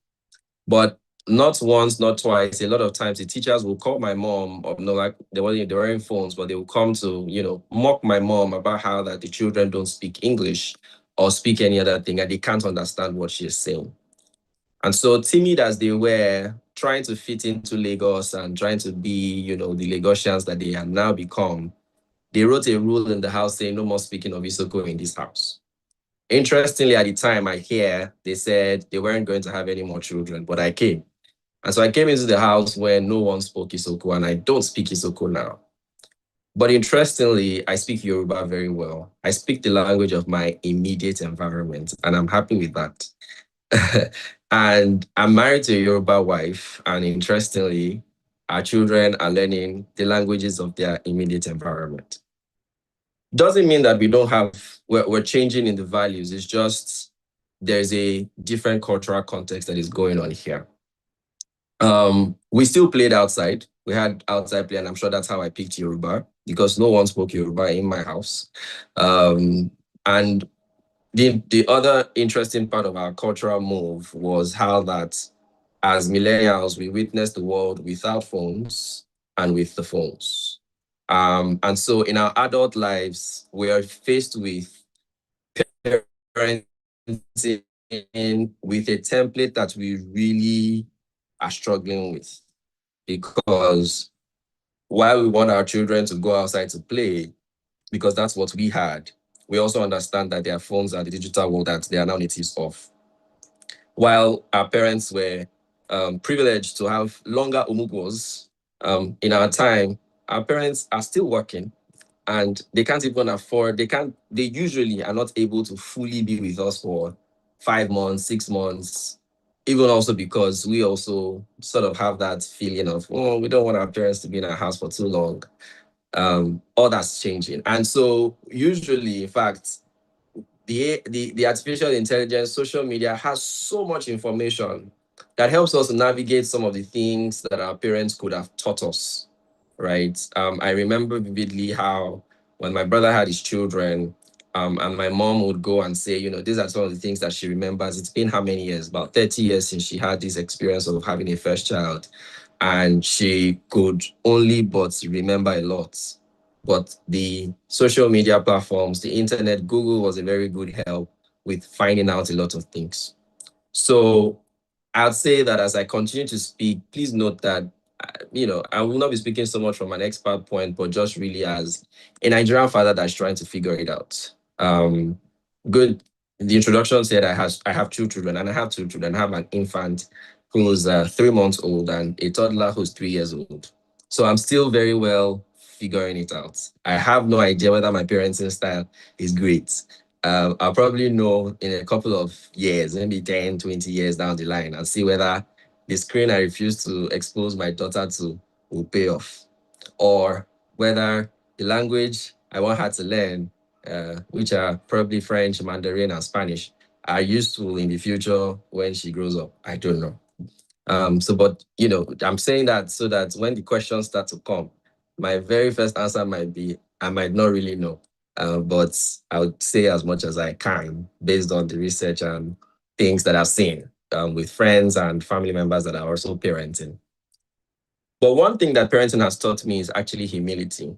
But not once, not twice. A lot of times the teachers will call my mom, or like they were in phones, but they will come to, mock my mom about how that the children don't speak English or speak any other thing, and they can't understand what she is saying. And so timid as they were, trying to fit into Lagos and trying to be, the Lagosians that they have now become, they wrote a rule in the house saying no more speaking of Isoko in this house. Interestingly, at the time I hear, they said they weren't going to have any more children, but I came. And so I came into the house where no one spoke Isoko, and I don't speak Isoko now. But interestingly, I speak Yoruba very well. I speak the language of my immediate environment, and I'm happy with that. And I'm married to a Yoruba wife, and interestingly, our children are learning the languages of their immediate environment. Doesn't mean that we don't have, we're changing in the values. It's just there's a different cultural context that is going on here. We still played outside. We had outside play, and I'm sure that's how I picked Yoruba, because no one spoke Yoruba in my house. And the other interesting part of our cultural move was how that as millennials, we witnessed the world without phones and with the phones. And so in our adult lives, we are faced with parenting with a template that we really are struggling with, because while we want our children to go outside to play, because that's what we had, we also understand that their phones are the digital world that they are now natives of. While our parents were privileged to have longer umugwos, in our time, our parents are still working, and they can't even afford, they usually are not able to fully be with us for 5 months, 6 months, even also because we also sort of have that feeling of, oh, we don't want our parents to be in our house for too long. All that's changing. And so usually, in fact, the artificial intelligence, social media has so much information that helps us navigate some of the things that our parents could have taught us, right? I remember vividly how when my brother had his children, and my mom would go and say, you know, these are some of the things that she remembers. It's been how many years? About 30 years since she had this experience of having a first child. And she could only but remember a lot. But the social media platforms, the internet, Google was a very good help with finding out a lot of things. So I'd say that as I continue to speak, please note that, you know, I will not be speaking so much from an expert point, but just really as a Nigerian father that's trying to figure it out. Good. The introduction said I have 2 children, and I have 2 children. I have an infant who's 3 months old and a toddler who's 3 years old. So I'm still very well figuring it out. I have no idea whether my parenting style is great. I'll probably know in a couple of years, maybe 10, 20 years down the line, and see whether the screen I refuse to expose my daughter to will pay off, or whether the language I want her to learn, which are probably French, Mandarin, and Spanish, are useful in the future when she grows up. I don't know. But you know, I'm saying that so that when the questions start to come, my very first answer might be, I might not really know. But I would say as much as I can based on the research and things that I've seen with friends and family members that are also parenting. But one thing that parenting has taught me is actually humility.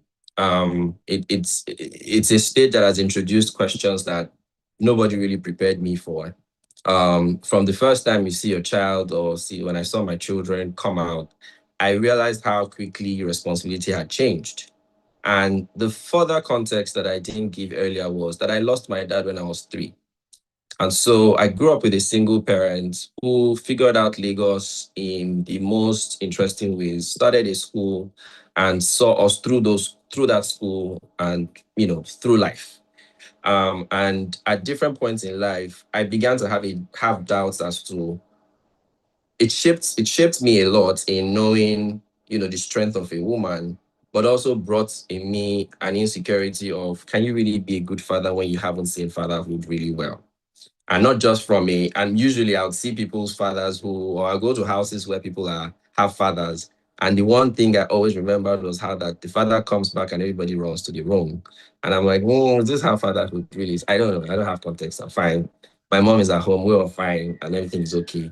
It's a state that has introduced questions that nobody really prepared me for. From the first time you see your child, or see when I saw my children come out, I realized how quickly responsibility had changed. And the further context that I didn't give earlier was that I lost my dad when I was 3. And so I grew up with a single parent who figured out Lagos in the most interesting ways, started a school and saw us through that school and, you know, through life. And at different points in life, I began to have doubts as to, it shaped me a lot in knowing, you know, the strength of a woman, but also brought in me an insecurity of, can you really be a good father when you haven't seen fatherhood really well? And not just from me. And usually I would see people's fathers or I go to houses where people have fathers. And the one thing I always remembered was how that the father comes back and everybody runs to the room. And I'm like, oh, is this how fatherhood really is? I don't know. I don't have context. I'm fine. My mom is at home. We're all fine and everything is okay.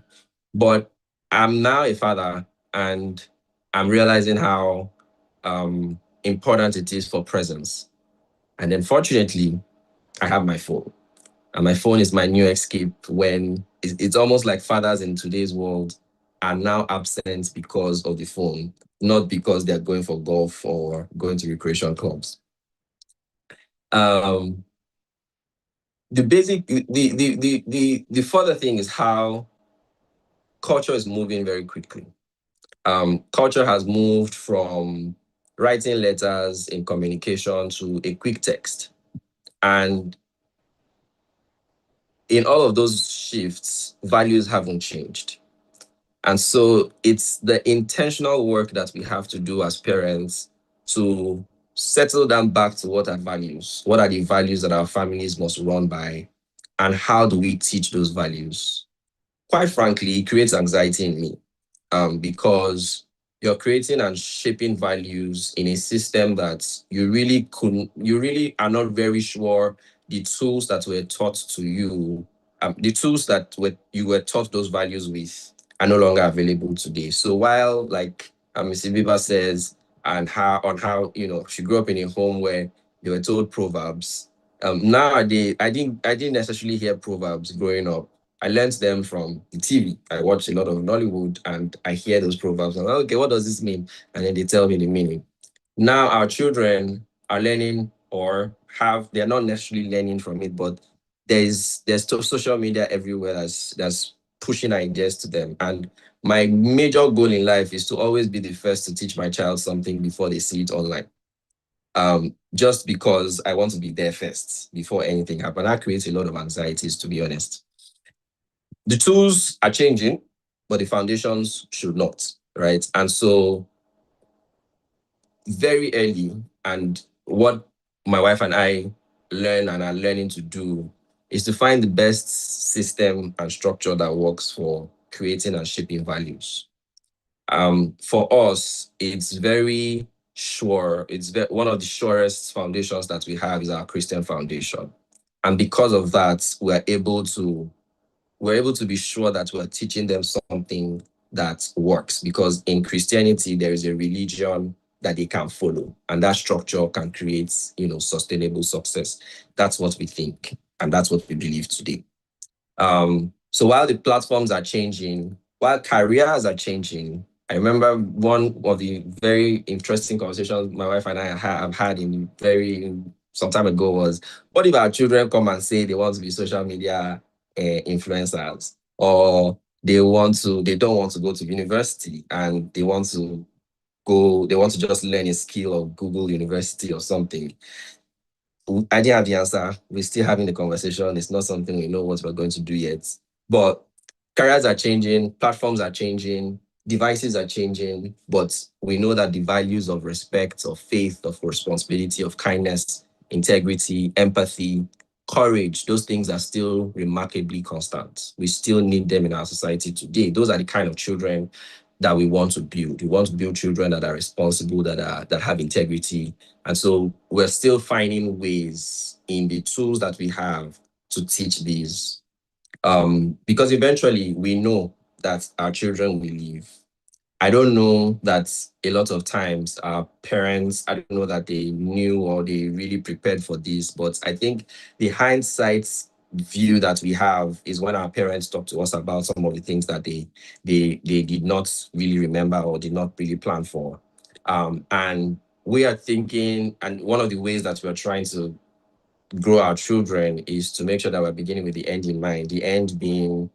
But I'm now a father and I'm realizing how important it is for presence. And unfortunately, I have my phone. And my phone is my new escape when it's almost like fathers in today's world are now absent because of the phone, not because they're going for golf or going to recreation clubs. The further thing is how culture is moving very quickly. Culture has moved from writing letters in communication to a quick text. And in all of those shifts, values haven't changed. And so it's the intentional work that we have to do as parents to settle down back to what are values? What are the values that our families must run by? And how do we teach those values? Quite frankly, it creates anxiety in me, because you're creating and shaping values in a system that you really are not very sure the tools that were taught to you, the tools that you were taught those values with are no longer available today. So while, like Mrs. Bieber says, and how she grew up in a home where they were told proverbs. Nowadays, I didn't necessarily hear proverbs growing up. I learned them from the TV. I watch a lot of Nollywood and I hear those proverbs. I'm like, okay, what does this mean? And then they tell me the meaning. Now our children are learning, they're not necessarily learning from it, but there's social media everywhere that's pushing ideas to them. And my major goal in life is to always be the first to teach my child something before they see it online. Just because I want to be there first before anything happens. That creates a lot of anxieties, to be honest. The tools are changing, but the foundations should not, right? And so very early, and what my wife and I learn and are learning to do is to find the best system and structure that works for creating and shaping values. For us, it's very sure. One of the surest foundations that we have is our Christian foundation. And because of that, we're able to be sure that we're teaching them something that works, because in Christianity, there is a religion that they can follow, and that structure can create, sustainable success. That's what we think, and that's what we believe today. So while the platforms are changing, while careers are changing, I remember one of the very interesting conversations my wife and I have had some time ago was, what if our children come and say they want to be social media influencers, or they don't want to go to university and they want to just learn a skill of Google University or something? I didn't have the answer. We're still having the conversation. It's not something we know what we're going to do yet. But careers are changing, platforms are changing, devices are changing, but we know that the values of respect, of faith, of responsibility, of kindness, integrity, empathy, courage, those things are still remarkably constant. We still need them in our society today. Those are the kind of children that we want to build. We want to build children that are responsible, that have integrity. And so we're still finding ways in the tools that we have to teach these. Because eventually we know that our children will leave. I don't know that a lot of times our parents, I don't know that they knew or they really prepared for this, but I think the hindsight view that we have is when our parents talk to us about some of the things that they did not really remember or did not really plan for. And we are thinking, and one of the ways that we're trying to grow our children is to make sure that we're beginning with the end in mind, the end being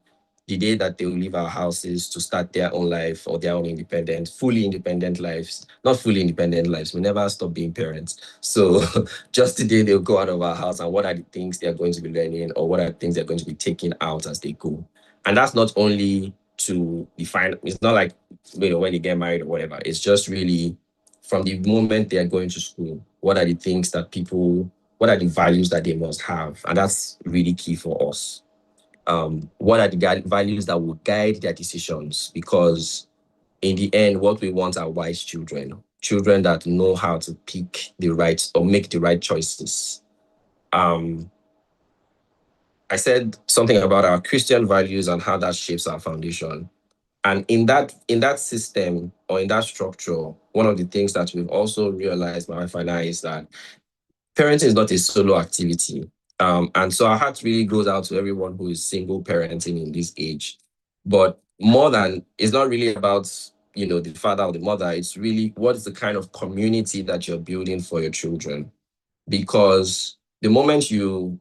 the day that they will leave our houses to start their own life or their own fully independent lives. Not fully independent lives. We never stop being parents. So just the day they'll go out of our house, and what are the things they're going to be learning, or what are the things they're going to be taking out as they go. And that's not only to define, it's not like, when they get married or whatever. It's just really from the moment they are going to school, what are the values that they must have? And that's really key for us. What are the values that will guide their decisions? Because in the end, what we want are wise children that know how to pick the right or make the right choices. I said something about our Christian values and how that shapes our foundation. And in that system or in that structure, one of the things that we've also realized, my wife and I, is that parenting is not a solo activity. And so our heart really goes out to everyone who is single parenting in this age. But it's not really about, the father or the mother. It's really, what is the kind of community that you're building for your children? Because the moment you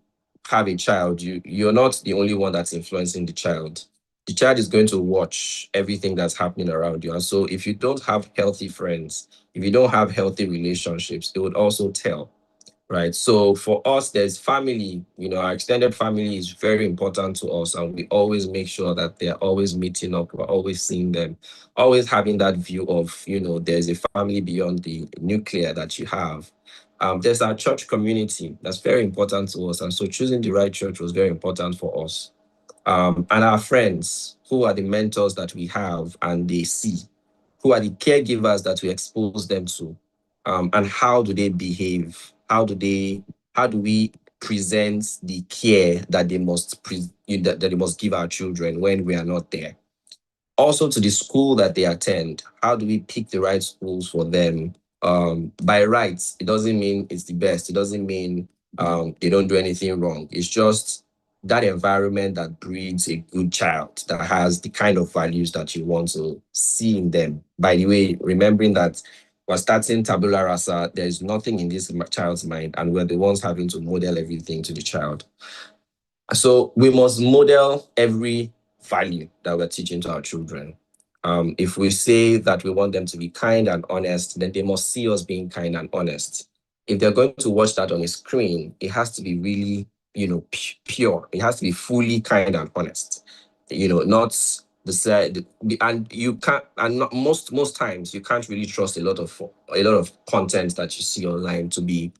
have a child, you're not the only one that's influencing the child. the child is going to watch everything that's happening around you. And so if you don't have healthy friends, if you don't have healthy relationships, it would also tell, right? So for us, there's family, our extended family is very important to us. And we always make sure that they're always meeting up. We're always seeing them, always having that view of, there's a family beyond the nuclear that you have. There's our church community that's very important to us. And so choosing the right church was very important for us. And our friends, who are the mentors that we have and they see, who are the caregivers that we expose them to, and how do they behave? How do we present the care that they must that they must give our children when we are not there? Also to the school that they attend, how do we pick the right schools for them? By rights, it doesn't mean it's the best. It doesn't mean they don't do anything wrong. It's just that environment that breeds a good child that has the kind of values that you want to see in them. By the way, remembering that we're starting tabula rasa, there's nothing in this child's mind, and we're the ones having to model everything to the child. So we must model every value that we're teaching to our children. If we say that we want them to be kind and honest, then they must see us being kind and honest. If they're going to watch that on a screen, it has to be really, pure. It has to be fully kind and honest. Not the side. And you can't. And not, most times you can't really trust a lot of content that you see online to be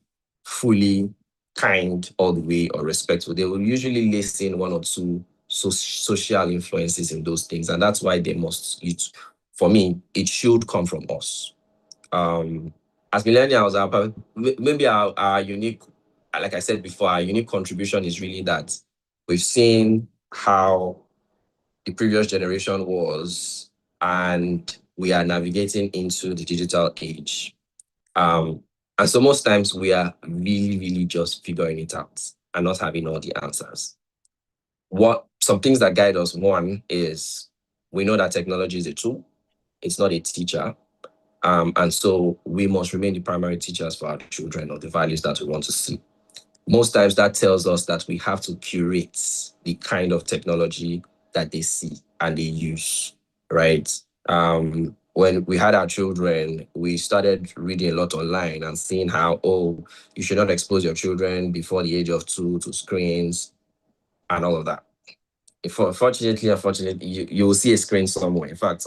fully kind all the way or respectful. They will usually listen one or two social influences in those things, and that's why they must. For me, it should come from us. As millennials, maybe our unique, like I said before, our unique contribution is really that we've seen how the previous generation was, and we are navigating into the digital age. And so most times we are really, really just figuring it out and not having all the answers. Some things that guide us, one is we know that technology is a tool, it's not a teacher. And so we must remain the primary teachers for our children of the values that we want to see. Most times that tells us that we have to curate the kind of technology that they see and they use, right? When we had our children, we started reading a lot online and seeing how, you should not expose your children before the age of 2 to screens and all of that. Unfortunately, you will see a screen somewhere. In fact,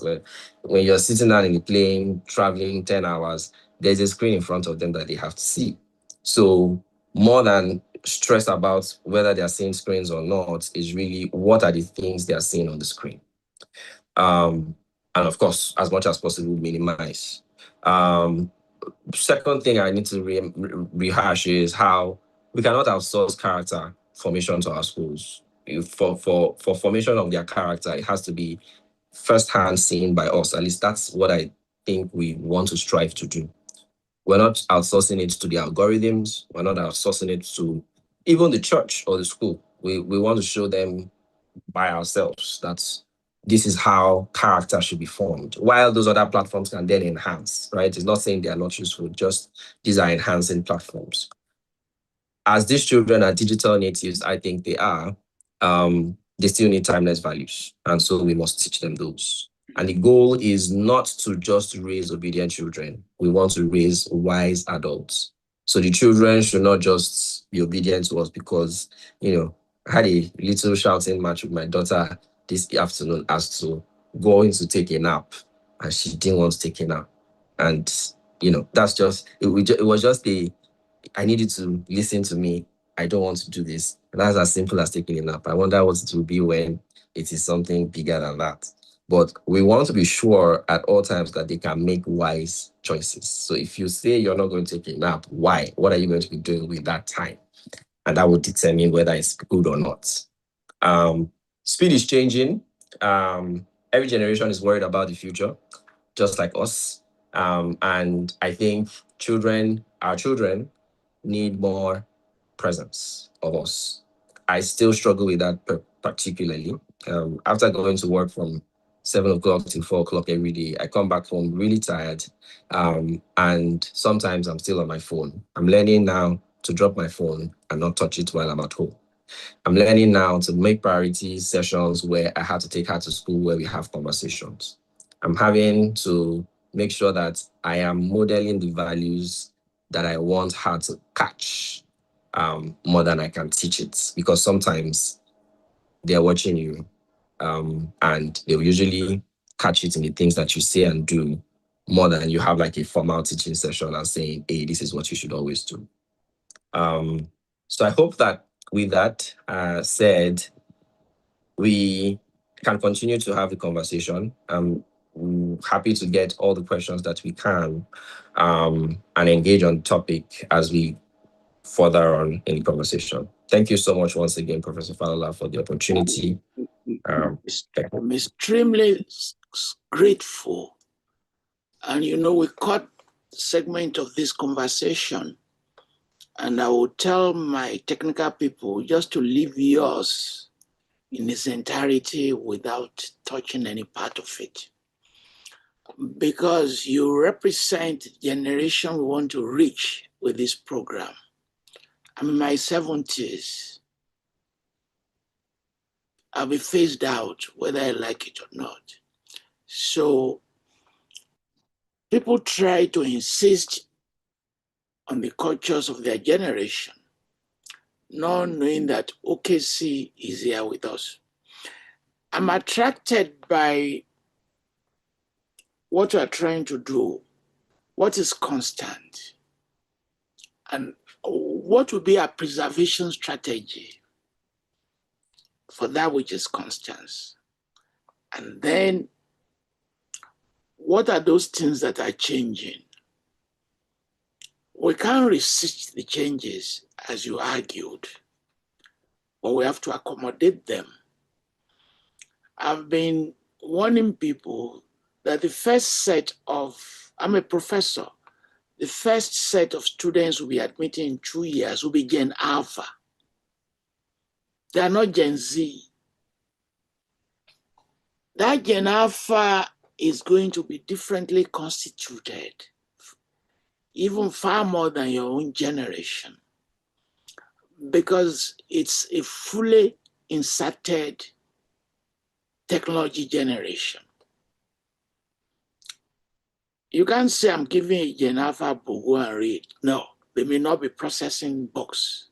when you're sitting down in the plane, traveling 10 hours, there's a screen in front of them that they have to see. So more than stress about whether they're seeing screens or not is really what are the things they are seeing on the screen. And of course, as much as possible, minimize. Second thing I need to rehash is how we cannot outsource character formation to our schools. For formation of their character, it has to be firsthand seen by us. At least that's what I think we want to strive to do. We're not outsourcing it to the algorithms. We're not outsourcing it to even the church or the school. We want to show them by ourselves that this is how character should be formed, while those other platforms can then enhance, right? It's not saying they are not useful, just these are enhancing platforms. As these children are digital natives, I think they are, they still need timeless values. And so we must teach them those. And the goal is not to just raise obedient children. We want to raise wise adults. So the children should not just be obedient to us because, I had a little shouting match with my daughter this afternoon as to going to take a nap, and she didn't want to take a nap. And, that's just, it was just I need you to listen to me. I don't want to do this. And that's as simple as taking a nap. I wonder what it will be when it is something bigger than that. But we want to be sure at all times that they can make wise choices. So if you say you're not going to take a nap, why? What are you going to be doing with that time? And that will determine whether it's good or not. Speed is changing. Every generation is worried about the future, just like us. And I think our children need more presence of us. I still struggle with that particularly. After going to work from 7 o'clock to 4 o'clock every day, I come back home really tired. And sometimes I'm still on my phone. I'm learning now to drop my phone and not touch it while I'm at home. I'm learning now to make priority sessions where I have to take her to school where we have conversations. I'm having to make sure that I am modeling the values that I want her to catch more than I can teach it, because sometimes they're watching you and they'll usually catch it in the things that you say and do more than you have like a formal teaching session and saying, hey, this is what you should always do. So I hope that with that said, we can continue to have the conversation. I'm happy to get all the questions that we can and engage on topic as we further on in the conversation. Thank you so much once again, Professor Falola, for the opportunity. I'm extremely grateful. And you know, we caught segment of this conversation, and I will tell my technical people just to leave yours in its entirety without touching any part of it. Because you represent the generation we want to reach with this program. I'm in my 70s. I'll be phased out whether I like it or not. So people try to insist on the cultures of their generation, not knowing that OKC is here with us. I'm attracted by what we are trying to do, what is constant, and what will be our preservation strategy for that which is constant. And then what are those things that are changing? We can't resist the changes, as you argued, but we have to accommodate them. I've been warning people that the first set of, I'm a professor, the first set of students will be admitted in 2 years will be Gen Alpha. They are not Gen Z. That Gen Alpha is going to be differently constituted, even far more than your own generation, because it's a fully inserted technology generation. You can't say I'm giving a Gen Alpha book, go and read. No, they may not be processing books.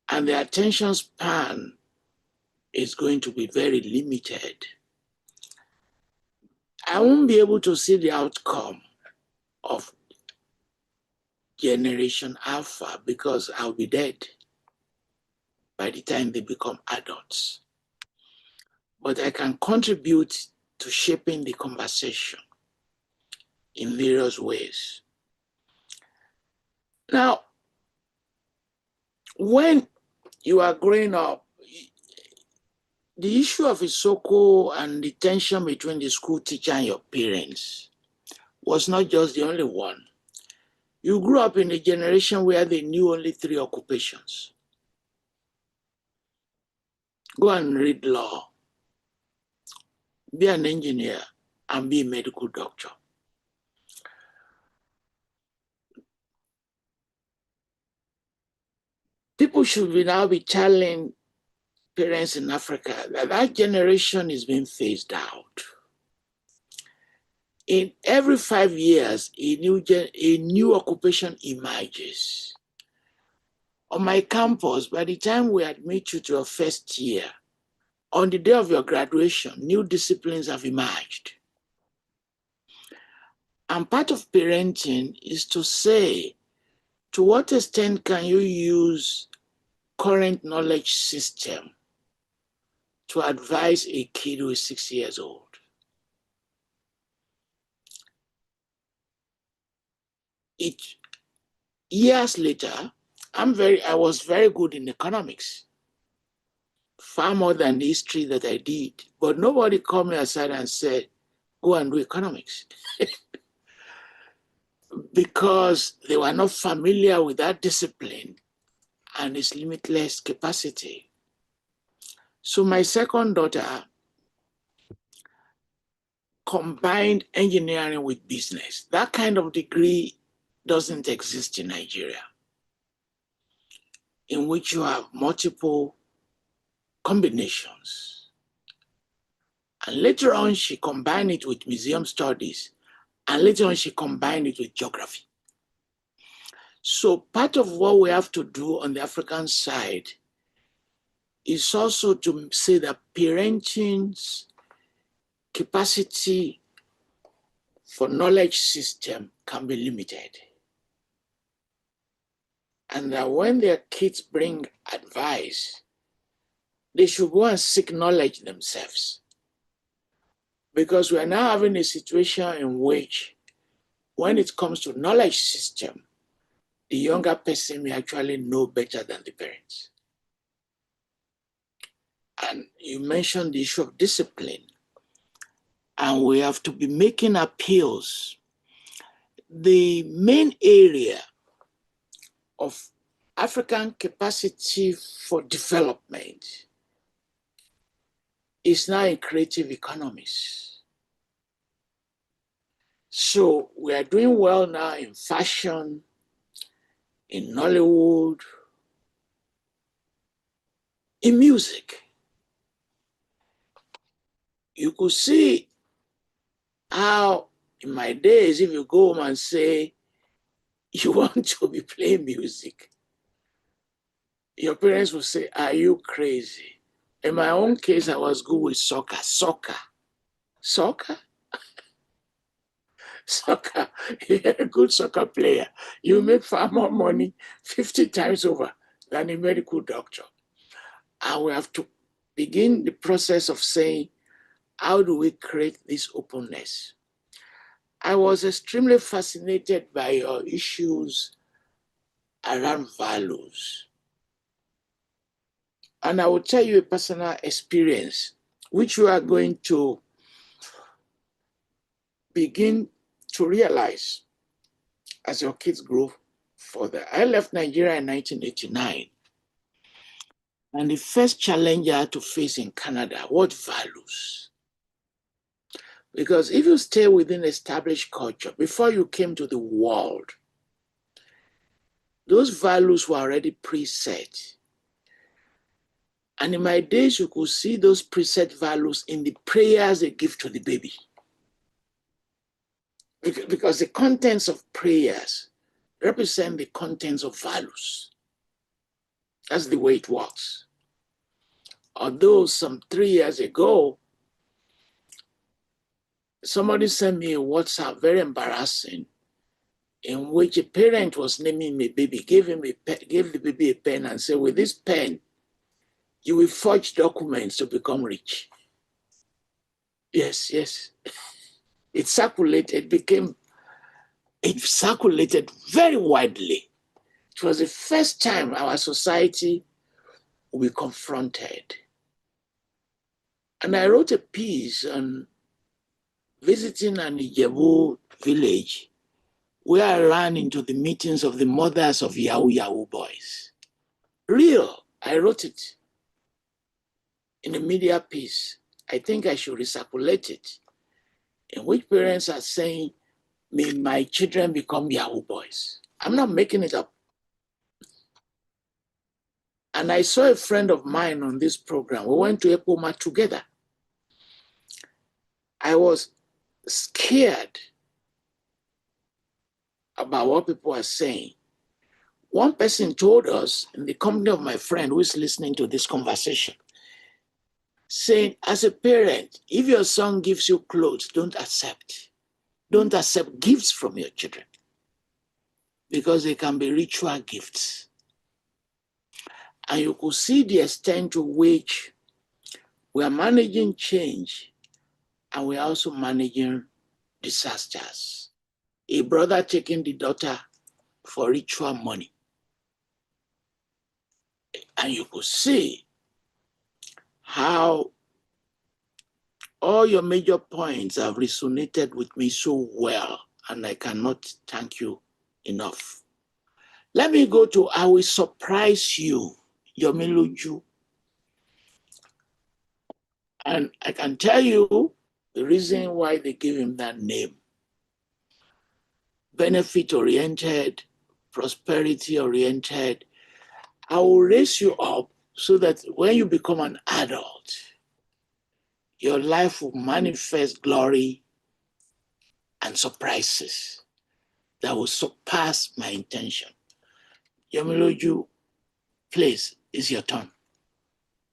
And the attention span is going to be very limited. I won't be able to see the outcome of Generation Alpha because I'll be dead by the time they become adults. But I can contribute to shaping the conversation in various ways. Now, when you are growing up, the issue of Isoko and the tension between the school teacher and your parents was not just the only one. You grew up in a generation where they knew only 3 occupations. Go and read law, be an engineer, and be a medical doctor. People should now be telling parents in Africa that that generation is being phased out. In every 5 years, a new occupation emerges. On my campus, by the time we admit you to your first year, on the day of your graduation, new disciplines have emerged. And part of parenting is to say, to what extent can you use current knowledge system to advise a kid who is 6 years old? Years later, I was very good in economics, far more than the history that I did. But nobody called me aside and said, go and do economics. Because they were not familiar with that discipline and its limitless capacity. So my second daughter combined engineering with business. That kind of degree doesn't exist in Nigeria. in which you have multiple combinations. And later on, she combined it with museum studies. And later on, she combined it with geography. So part of what we have to do on the African side is also to say that parenting's capacity for knowledge system can be limited. And that when their kids bring advice, they should go and seek knowledge themselves. Because we are now having a situation in which, when it comes to knowledge system, the younger person may actually know better than the parents. And you mentioned the issue of discipline. And we have to be making appeals. The main area of African capacity for development is now in creative economies. So we are doing well now in fashion, in Nollywood, in music. You could see how in my days, if you go home and say you want to be playing music, your parents will say, are you crazy? In my own case, I was good with soccer. Soccer? You're a good soccer player. You make far more money 50 times over than a medical doctor. And we have to begin the process of saying, how do we create this openness? I was extremely fascinated by your issues around values. And I will tell you a personal experience, which you are going to begin to realize as your kids grow further. I left Nigeria in 1989. And the first challenge I had to face in Canada, what values? Because if you stay within established culture, before you came to the world, those values were already preset. And in my days, you could see those preset values in the prayers they give to the baby. Because the contents of prayers represent the contents of values. That's the way it works. Although some 3 years ago, somebody sent me a WhatsApp, very embarrassing, in which a parent was naming a baby, gave the baby a pen and said, with this pen, you will forge documents to become rich. Yes. It circulated very widely. It was the first time our society will be confronted. And I wrote a piece on visiting an Ijebu village where I ran into the meetings of the mothers of Yahoo boys. Real, I wrote it in a media piece. I think I should recirculate it, in which parents are saying, may my children become Yahoo boys. I'm not making it up. And I saw a friend of mine on this program. We went to Epoma together. I was scared about what people are saying. One person told us, in the company of my friend who is listening to this conversation, saying, as a parent, if your son gives you clothes, don't accept. Don't accept gifts from your children, because they can be ritual gifts. And you could see the extent to which we are managing change and we are also managing disasters. A brother taking the daughter for ritual money. And you could see how all your major points have resonated with me so well, and I cannot thank you enough. Let me go to I Will Surprise You, Yomiluju. And I can tell you the reason why they gave him that name. Benefit-oriented, prosperity-oriented, I will raise you up so that when you become an adult, your life will manifest glory and surprises that will surpass my intention. Yamiloju, please, it's your turn.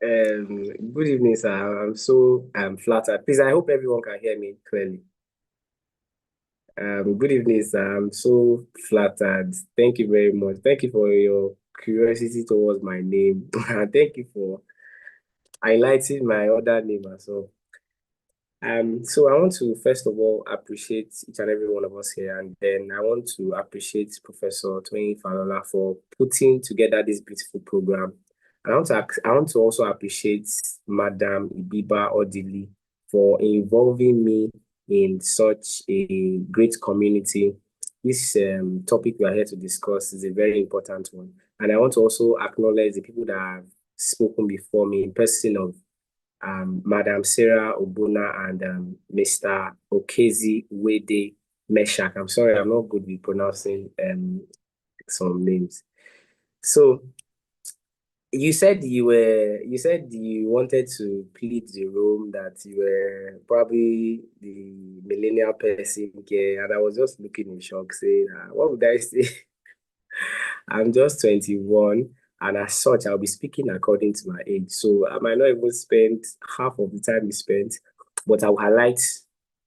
Good evening, sir. I'm so flattered. Please, I hope everyone can hear me clearly. Good evening, sir. I'm so flattered. Thank you very much. Thank you for your curiosity towards my name. And thank you for highlighting my other name as well. So I want to first of all appreciate each and every one of us here, and then I want to appreciate Professor Toyin Falola for putting together this beautiful program. I want to also appreciate Madam Ibiba Odili for involving me in such a great community. This topic we are here to discuss is a very important one. And I want to also acknowledge the people that have spoken before me in person of Madam Sarah Obuna and Mr. Okezi Wede Meshak. I'm sorry, I'm not good with pronouncing some names. So you said you wanted to plead the role that you were probably the millennial person here, and I was just looking in shock, saying, what would I say? I'm just 21, and as such, I'll be speaking according to my age. So I might not even spend half of the time you spent, but I'll highlight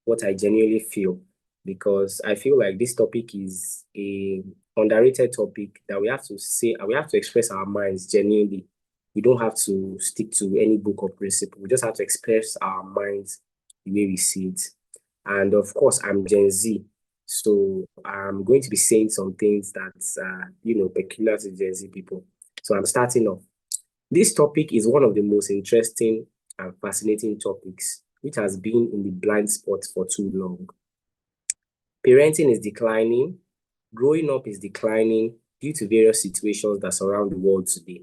what I genuinely feel, because I feel like this topic is a underrated topic that we have to say, and we have to express our minds genuinely. We don't have to stick to any book or principle. We just have to express our minds the way we see it. And of course, I'm Gen Z. So I'm going to be saying some things that's, peculiar to Gen Z people. So I'm starting off. This topic is one of the most interesting and fascinating topics, which has been in the blind spot for too long. Parenting is declining. Growing up is declining due to various situations that surround the world today,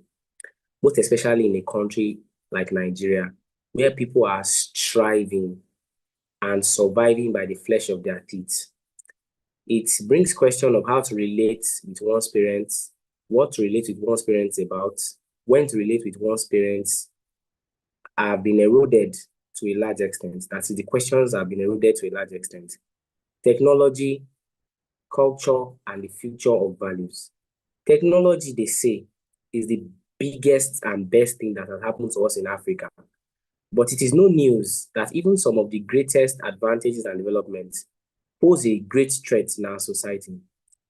most especially in a country like Nigeria, where people are striving and surviving by the flesh of their teeth. It brings question of how to relate with one's parents, what to relate with one's parents about, when to relate with one's parents have been eroded to a large extent. That is, the questions have been eroded to a large extent. Technology, culture, and the future of values. Technology, they say, is the biggest and best thing that has happened to us in Africa. But it is no news that even some of the greatest advantages and developments pose a great threat in our society.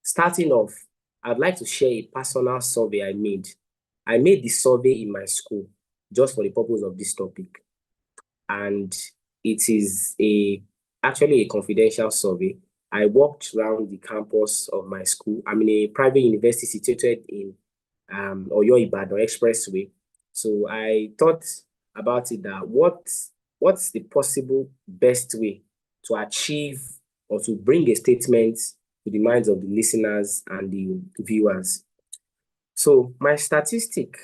Starting off, I'd like to share a personal survey I made. I made the survey in my school just for the purpose of this topic. And it is actually a confidential survey. I walked around the campus of my school. I'm in a private university situated in Oyo Ibadan Expressway. So I thought about it that what's the possible best way to achieve or to bring a statement to the minds of the listeners and the viewers. So my statistic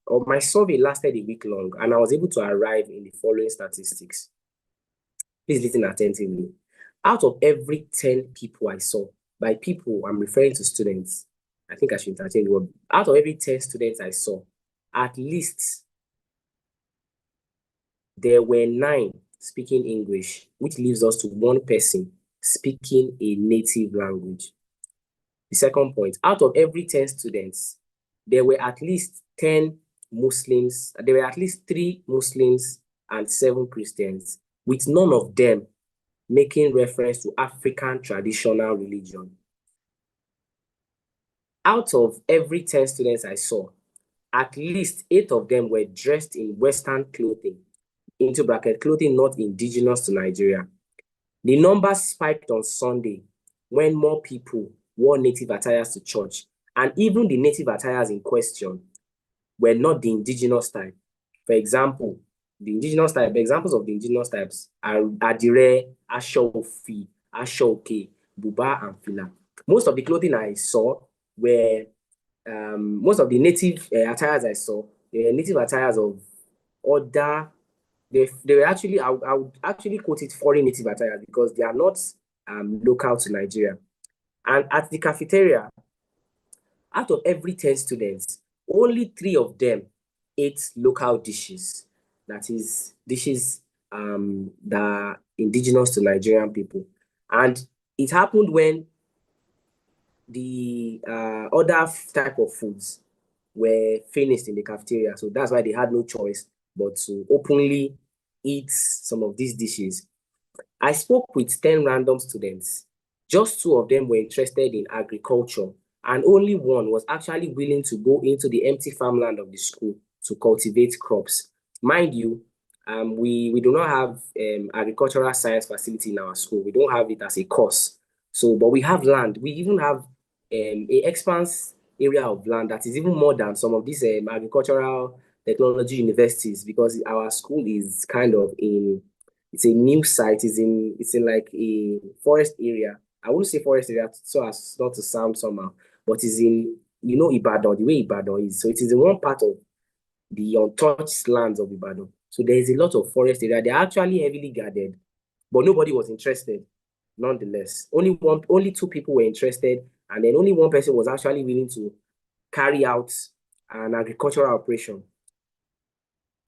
or my survey lasted a week long, and I was able to arrive in the following statistics. Please listen attentively. Out of every 10 people I saw, by people, I'm referring to students. I think I should interchange the word. Out of every 10 students I saw, at least there were 9 speaking English, which leaves us to 1 person speaking a native language. The second point, out of every 10 students, there were at least 10 Muslims, there were at least 3 Muslims and 7 Christians, with none of them making reference to African traditional religion. Out of every 10 students I saw, at least 8 of them were dressed in Western clothing, into bracket, clothing not indigenous to Nigeria. The numbers spiked on Sunday when more people wore native attires to church, and even the native attires in question were not the indigenous type. For example, examples of the indigenous types are Adire, Ashofi, Ashoke, Buba, and Fila. Most of the clothing I saw were, most of the native attires I saw, they were native attires of other, they were actually, I would actually quote it foreign native attires because they are not local to Nigeria. And at the cafeteria, out of every 10 students, only 3 of them ate local dishes. That is dishes that are indigenous to Nigerian people. And it happened when the other type of foods were finished in the cafeteria. So that's why they had no choice but to openly eat some of these dishes. I spoke with 10 random students. Just 2 of them were interested in agriculture, and only one was actually willing to go into the empty farmland of the school to cultivate crops. Mind you, we do not have agricultural science facility in our school. We don't have it as a course. So, but we have land. We even have a expanse area of land that is even more than some of these agricultural technology universities, because our school is kind of in, it's a new site. It's in like a forest area. I wouldn't say forest area so as not to sound somehow, but it's in, Ibadan, the way Ibadan is. So it is in one part of the untouched lands of Ibadan. So there is a lot of forest area. They are actually heavily guarded, but nobody was interested. Nonetheless, only 2 people were interested, and then only one person was actually willing to carry out an agricultural operation.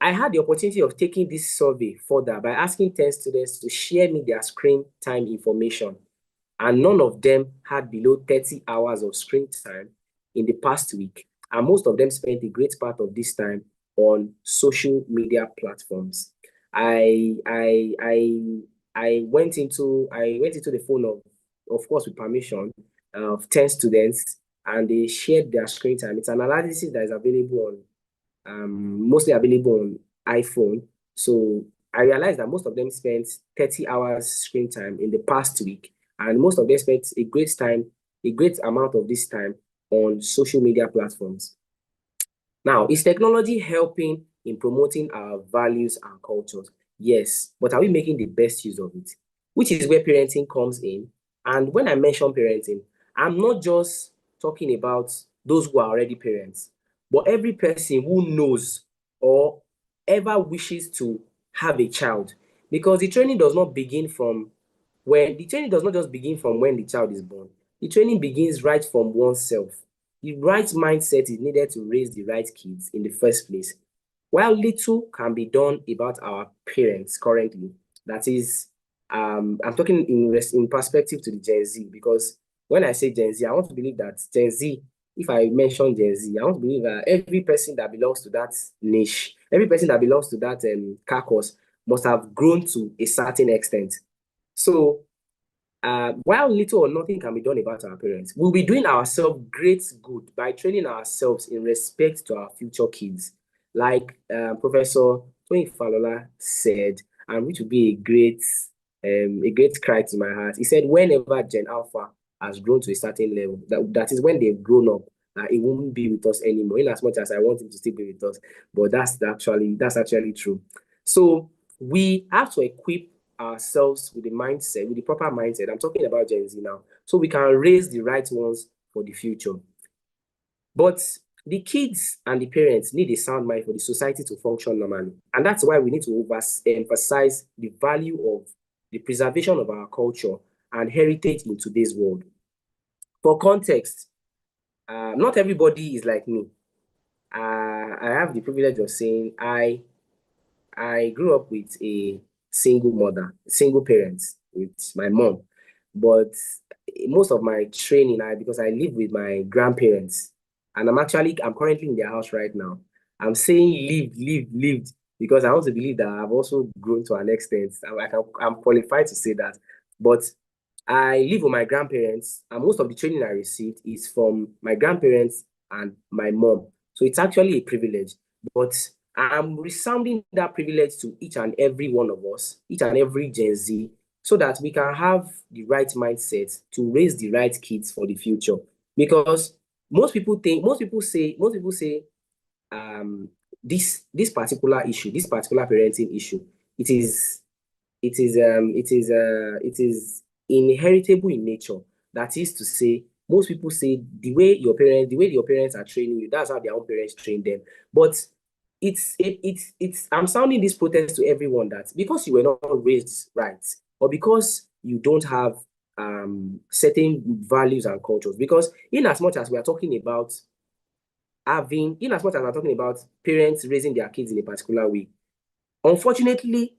I had the opportunity of taking this survey further by asking 10 students to share me their screen time information, and none of them had below 30 hours of screen time in the past week, and most of them spent a great part of this time on social media platforms. I went into the phone of course, with permission of 10 students, and they shared their screen time. It's an analysis that is available on mostly available on iPhone. So I realized that most of them spent 30 hours screen time in the past week, and most of them spent a great amount of this time on social media platforms. Now, is technology helping in promoting our values and cultures? Yes, but are we making the best use of it? Which is where parenting comes in. And when I mention parenting, I'm not just talking about those who are already parents, but every person who knows or ever wishes to have a child. Because the training does not just begin from when the child is born. The training begins right from oneself. The right mindset is needed to raise the right kids in the first place. While little can be done about our parents currently, that is, I'm talking in perspective to the Gen Z, because when I say Gen Z, I want to believe that Gen Z, if I mention Gen Z, I want to believe that every person that belongs to that niche, every person that belongs to that carcass must have grown to a certain extent. So while little or nothing can be done about our parents, we'll be doing ourselves great good by training ourselves in respect to our future kids. Like Professor Toyin Falola said, and which would be a great cry to my heart. He said, whenever Gen Alpha has grown to a certain level, that is when they've grown up, it won't be with us anymore, in as much as I want him to still be with us. But that's actually true. So we have to equip ourselves with the proper mindset. I'm talking about Gen Z now, so we can raise the right ones for the future. But the kids and the parents need a sound mind for the society to function normally. And that's why we need to emphasize the value of the preservation of our culture and heritage in today's world. For context, not everybody is like me. I have the privilege of saying I grew up with a single mother, single parents with my mom. But most of my training, because I live with my grandparents, and I'm currently in their house right now. I'm saying lived, because I want to believe that I've also grown to an extent. I'm qualified to say that. But I live with my grandparents, and most of the training I received is from my grandparents and my mom. So it's actually a privilege. But I'm resounding that privilege to each and every one of us, each and every Gen Z, so that we can have the right mindset to raise the right kids for the future. Because most people say this particular issue, this particular parenting issue, it is it is inheritable in nature. That is to say, most people say the way your parents are training you, that's how their own parents train them. But I'm sounding this protest to everyone that because you were not raised right, or because you don't have certain values and cultures, because in as much as we are talking about having, in as much as I'm talking about parents raising their kids in a particular way, unfortunately,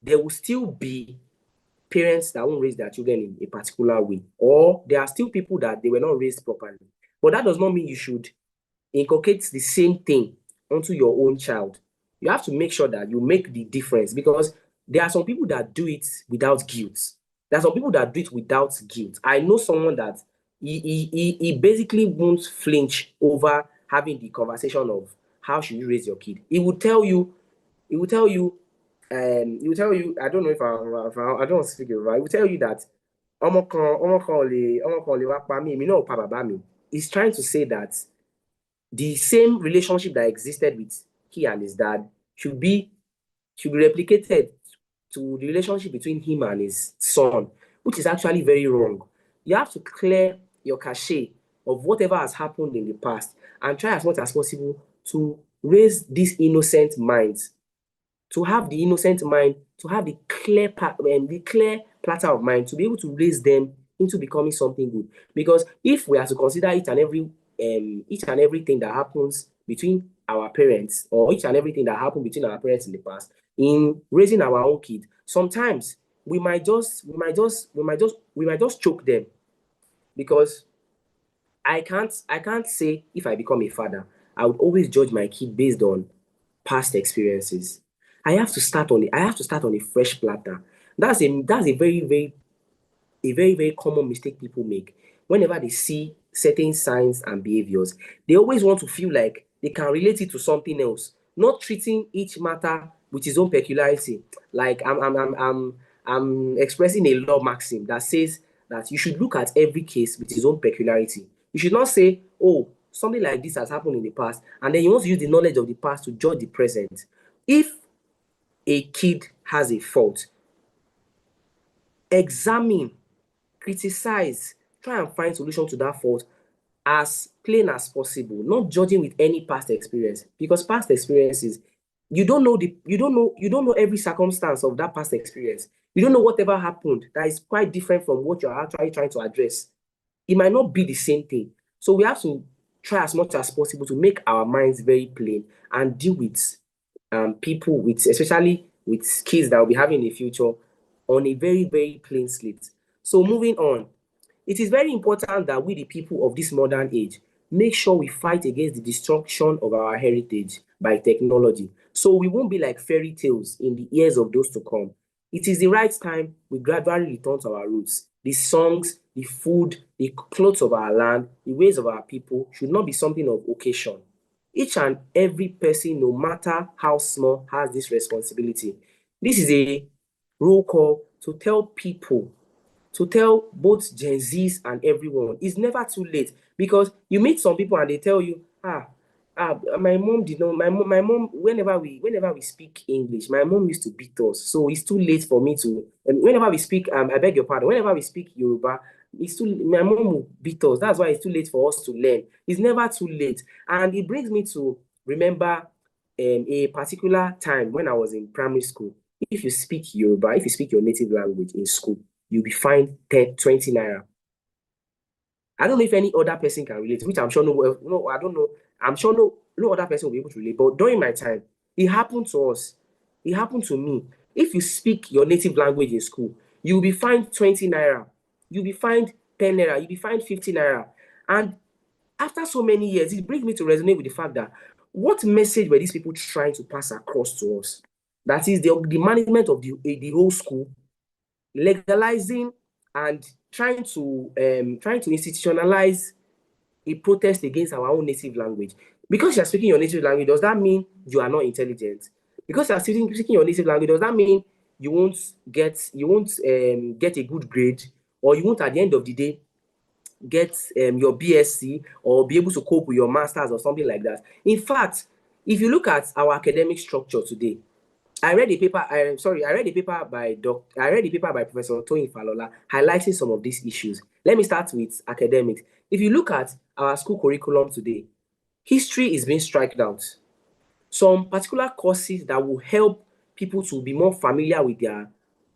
there will still be parents that won't raise their children in a particular way, or there are still people that they were not raised properly. But that does not mean you should inculcate the same thing onto your own child. You have to make sure that you make the difference, because there are some people that do it without guilt. There are some people that do it without guilt. I know someone that he basically won't flinch over having the conversation of how should you raise your kid. He will tell you, he will tell you, I don't know if I don't speak it right. He will tell you that he's trying to say that the same relationship that existed with he and his dad should be replicated to the relationship between him and his son, which is actually very wrong. You have to clear your cachet of whatever has happened in the past and try as much as possible to raise these innocent minds, to have the innocent mind, to have the clear platter of mind, to be able to raise them into becoming something good. Because if we are to consider each and everything that happens between our parents, or each and everything that happened between our parents in the past, in raising our own kid, sometimes we might just choke them. Because I can't say if I become a father, I would always judge my kid based on past experiences. I have to start on a fresh platter. That's a very common mistake people make. Whenever they see certain signs and behaviors, they always want to feel like they can relate it to something else, not treating each matter with its own peculiarity. Like I'm expressing a law maxim that says that you should look at every case with its own peculiarity. You should not say, oh, something like this has happened in the past, and then you want to use the knowledge of the past to judge the present. If a kid has a fault, examine, criticize, try and find solution to that fault as plain as possible, not judging with any past experience, because past experiences, you don't know every circumstance of that past experience. You don't know whatever happened that is quite different from what you're actually trying to address. It might not be the same thing. So we have to try as much as possible to make our minds very plain and deal with people, with especially with kids that will be having a future, on a very plain slate. So moving on, it is very important that we, the people of this modern age, make sure we fight against the destruction of our heritage by technology, so we won't be like fairy tales in the ears of those to come. It is the right time we gradually return to our roots. The songs, the food, the clothes of our land, the ways of our people should not be something of occasion. Each and every person, no matter how small, has this responsibility. This is a roll call to tell people, to tell both Gen Zs and everyone, it's never too late. Because you meet some people and they tell you, my mom did not, my mom, whenever we speak English, my mom used to beat us. So it's too late for me to, and whenever we speak, I beg your pardon, whenever we speak Yoruba, my mom will beat us. That's why it's too late for us to learn. It's never too late. And it brings me to remember a particular time when I was in primary school. If you speak Yoruba, if you speak your native language in school, you'll be fined 10, 20 naira. I don't know if any other person can relate, which I'm sure I don't know. I'm sure no other person will be able to relate. But during my time, it happened to us. It happened to me. If you speak your native language in school, you'll be fined 20 naira. You'll be fined 10 naira. You'll be fined 50 naira. And after so many years, it brings me to resonate with the fact that what message were these people trying to pass across to us? That is the management of the whole school legalizing and trying to institutionalize a protest against our own native language. Because you're speaking your native language, does that mean you are not intelligent? Because you're speaking your native language, does that mean you won't get a good grade, or you won't at the end of the day get your BSc or be able to cope with your masters or something like that? In fact, if you look at our academic structure today, I read a paper by Professor Toyin Falola highlighting some of these issues. Let me start with academics. If you look at our school curriculum today, history is being struck out. Some particular courses that will help people to be more familiar with their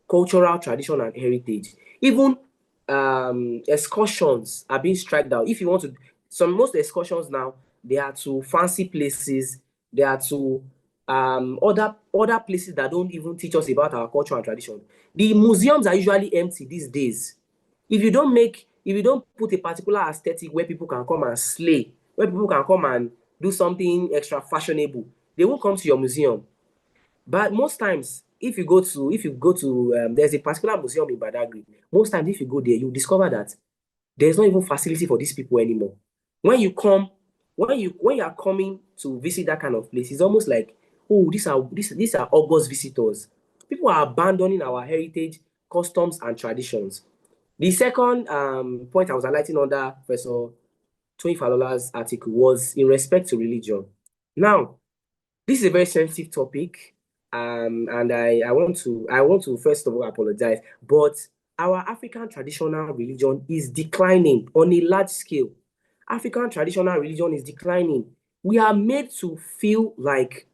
cultural tradition and heritage. Even excursions are being struck out. If you want to, most excursions now, they are to fancy places, they are to other places that don't even teach us about our culture and tradition. The museums are usually empty these days. If you don't put a particular aesthetic where people can come and slay, where people can come and do something extra fashionable, they won't come to your museum. But most times, if you go to there's a particular museum in Badagry. Most times, if you go there, you discover that there's not even facility for these people anymore. When you are coming to visit that kind of place, it's almost like, oh, these are August visitors. People are abandoning our heritage, customs, and traditions. The second point I was highlighting under Professor Toyin Falola's article was in respect to religion. Now, this is a very sensitive topic, and I want to first of all apologize, but our African traditional religion is declining on a large scale. African traditional religion is declining. We are made to feel like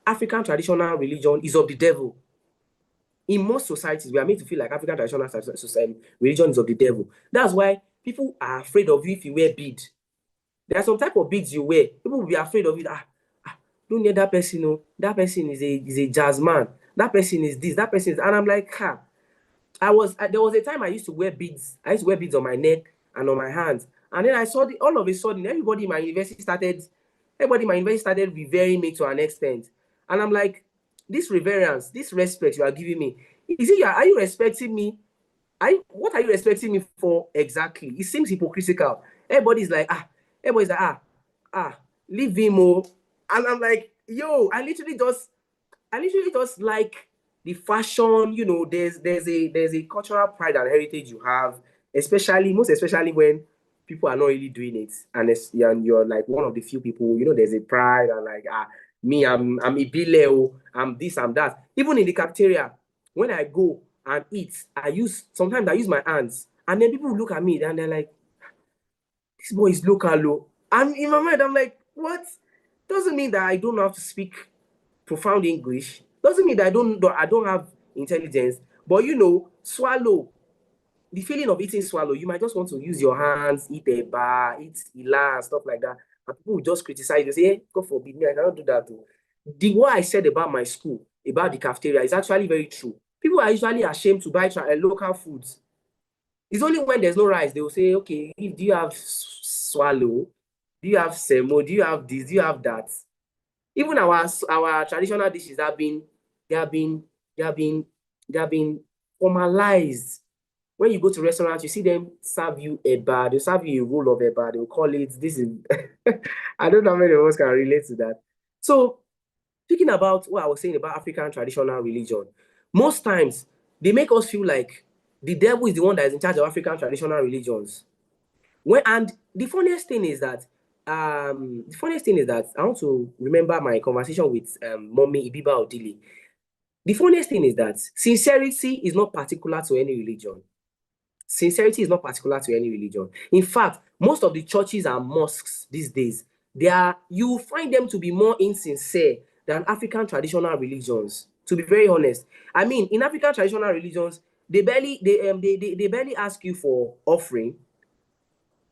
African traditional religion is of the devil. In most societies, we are made to feel like African traditional religion is of the devil. That's why people are afraid of you if you wear bead. There are some type of beads you wear. People will be afraid of it. Don't near that person. No, that person is a jazz man. That person is this. That person is, and I'm like, there was a time I used to wear beads. I used to wear beads on my neck and on my hands, and then I saw all of a sudden everybody in my university started revering me to an extent, and I'm like, this reverence, this respect you are giving me, are you respecting me? What are you respecting me for exactly? It seems hypocritical. Everybody's like, leave him, oh. And I'm like, yo, I literally just like the fashion, there's a cultural pride and heritage you have, most especially when people are not really doing it, and you're like one of the few people, there's a pride, and like, me, I'm Ibileo, I'm this, I'm that. Even in the cafeteria, when I go and eat, sometimes I use my hands, and then people look at me and they're like, this boy is local. And in my mind, I'm like, what? Doesn't mean that I don't have to speak profound English. Doesn't mean that I don't have intelligence. But swallow. The feeling of eating swallow, you might just want to use your hands, eat a bar, eat ila, and stuff like that. And people will just criticize you, say, hey, God forbid me, I cannot do that too. What I said about my school, about the cafeteria, is actually very true. People are usually ashamed to buy local foods. It's only when there's no rice, they will say, okay, do you have swallow? Do you have semo? Do you have this? Do you have that? Even our traditional dishes have been formalized. When you go to restaurants, you see them serve you eba, they serve you a roll of eba, they'll call it, this is, I don't know how many of us can relate to that. So, speaking about what I was saying about African traditional religion, most times, they make us feel like the devil is the one that is in charge of African traditional religions. And the funniest thing is that I want to remember my conversation with Mommy Ibiba Odili. The funniest thing is that sincerity is not particular to any religion. Sincerity is not particular to any religion. In fact, most of the churches and mosques these days, you find them to be more insincere than African traditional religions. To be very honest, I mean, in African traditional religions, they barely ask you for offering.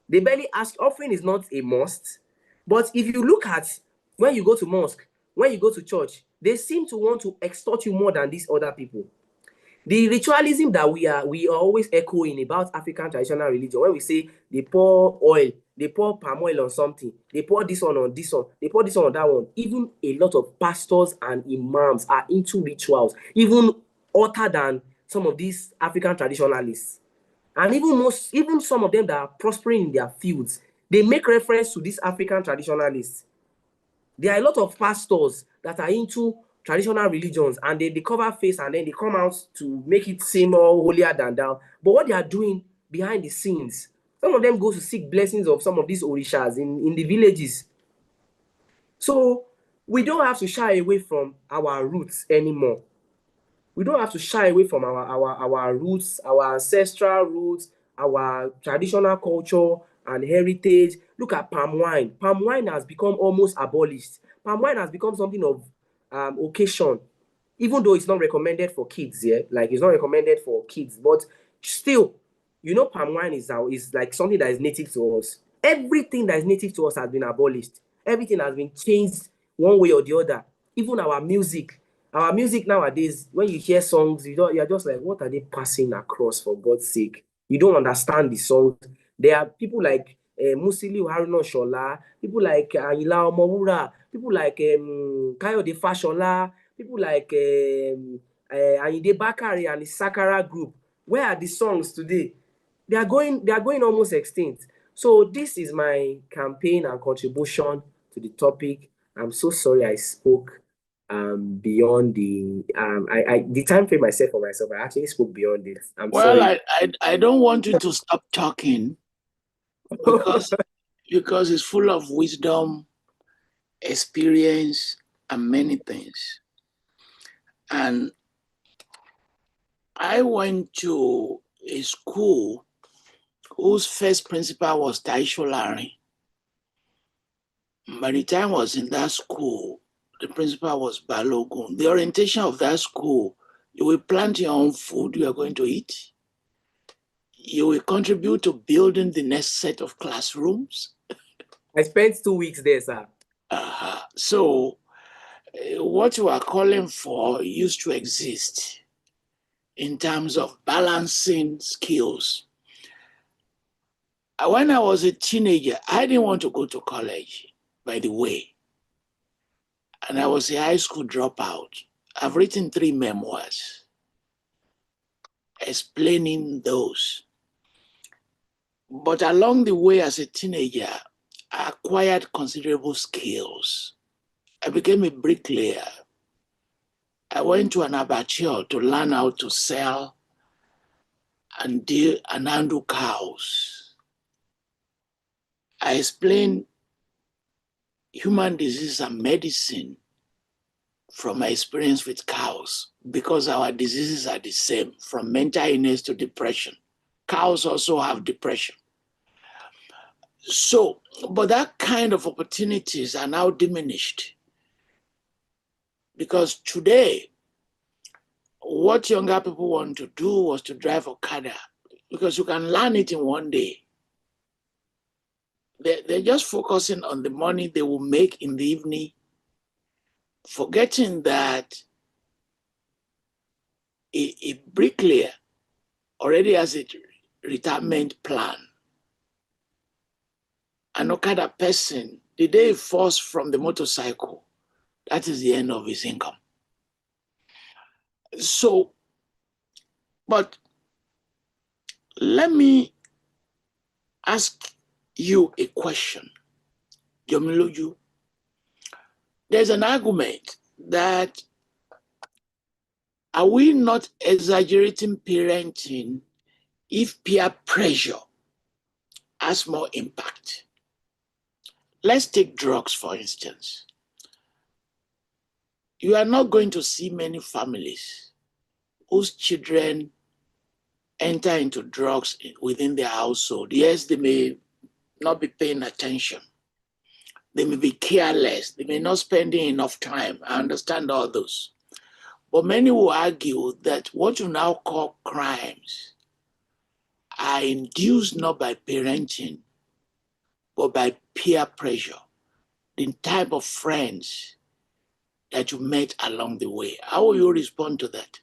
They barely ask. Offering is not a must. But if you look at when you go to mosque, when you go to church, they seem to want to extort you more than these other people. The ritualism that we are always echoing about African traditional religion, when we say they pour oil, they pour palm oil on something, they pour this one on this one, they pour this one on that one. Even a lot of pastors and imams are into rituals, even other than some of these African traditionalists. And even some of them that are prospering in their fields, they make reference to these African traditionalists. There are a lot of pastors that are into traditional religions, and they cover face and then they come out to make it seem more holier than thou. But what they are doing behind the scenes, some of them go to seek blessings of some of these orishas in the villages. So we don't have to shy away from our roots anymore. We don't have to shy away from our roots, our ancestral roots, our traditional culture and heritage. Look at palm wine. Palm wine has become almost abolished. Palm wine has become something of occasion, even though it's not recommended for kids. Yeah, like it's not recommended for kids, but still, palm wine is like something that is native to us. Everything that is native to us has been abolished. Everything has been changed one way or the other. Even our music. Our music nowadays, when you hear songs, you're just like, what are they passing across, for God's sake? You don't understand the songs. There are people like Musiliu Haruna Shola, people like Ayinla Omowura, people like Kayode Fashola, people like Ayinde Bakari and the Sakara group. Where are the songs today? They are going almost extinct. So this is my campaign and contribution to the topic. I'm so sorry I spoke beyond the time frame I set for myself. I actually spoke beyond this. I'm Well, sorry. I don't want you to stop talking because it's full of wisdom, experience, and many things. And I went to a school whose first principal was Taisho Larry. By the time I was in that school, the principal was Balogun. The orientation of that school, you will plant your own food you are going to eat. You will contribute to building the next set of classrooms. I spent 2 weeks there, sir. So what you are calling for used to exist in terms of balancing skills. When I was a teenager, I didn't want to go to college, by the way. And I was a high school dropout. I've written 3 memoirs explaining those. But along the way as a teenager, I acquired considerable skills. I became a bricklayer. I went to an abattoir to learn how to sell and deal and handle cows. I explained human disease and medicine from my experience with cows, because our diseases are the same, from mental illness to depression. Cows also have depression. So, but that kind of opportunities are now diminished, because today, what younger people want to do was to drive Okada, because you can learn it in one day. They're just focusing on the money they will make in the evening, forgetting that a bricklayer already has a retirement plan. An Okada person, the day he falls from the motorcycle, that is the end of his income. So, but let me ask you a question, Jomiloju. There's an argument that are we not exaggerating parenting if peer pressure has more impact? Let's take drugs, for instance. You are not going to see many families whose children enter into drugs within their household. Yes, they may not be paying attention. They may be careless. They may not spending enough time. I understand all those. But many will argue that what you now call crimes are induced not by parenting, but by peer pressure, the type of friends that you met along the way. How will you respond to that?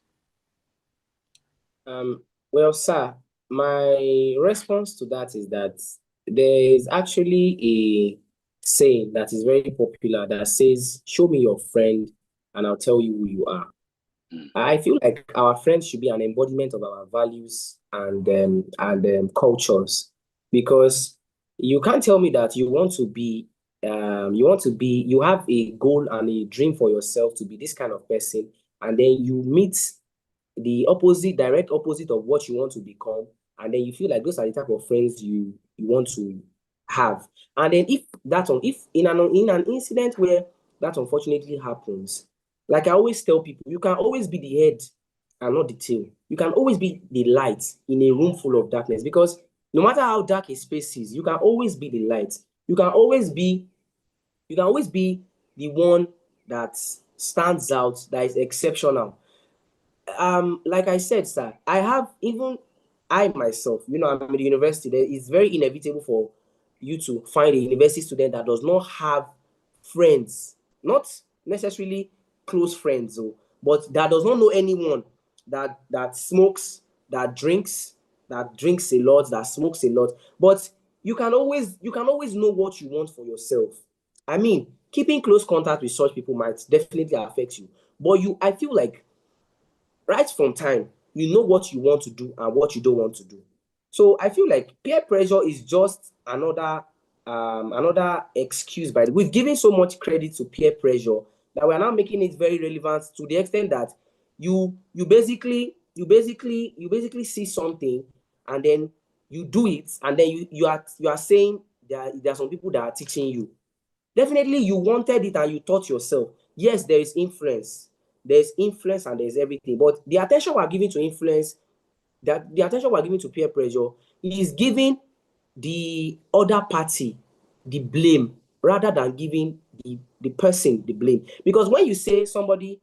Well, sir, my response to that is that there is actually a saying that is very popular that says, "Show me your friend, and I'll tell you who you are." I feel like our friends should be an embodiment of our values and cultures, because you can't tell me that you have a goal and a dream for yourself to be this kind of person, and then you meet the direct opposite of what you want to become, and then you feel like those are the type of friends you want to have. And then if in an incident where that unfortunately happens, like I always tell people, you can always be the head and not the tail. You can always be the light in a room full of darkness, because no matter how dark a space is, you can always be the light. You can always be the one that stands out, that is exceptional. Like I said, sir, I myself, I'm in the university. It's very inevitable for you to find a university student that does not have friends, not necessarily close friends, but that does not know anyone that smokes, that drinks a lot, that smokes a lot. But you can always know what you want for yourself. I mean, keeping close contact with such people might definitely affect you, but I feel like right from time, you know what you want to do and what you don't want to do. So I feel like peer pressure is just another excuse. By we've given so much credit to peer pressure that we are now making it very relevant to the extent that you basically see something and then you do it, and then you are saying there are some people that are teaching you. Definitely you wanted it and you taught yourself. Yes, there is influence. There's influence and there's everything. But the attention we're giving to influence, that the attention we're giving to peer pressure is giving the other party the blame rather than giving the person the blame. Because when you say somebody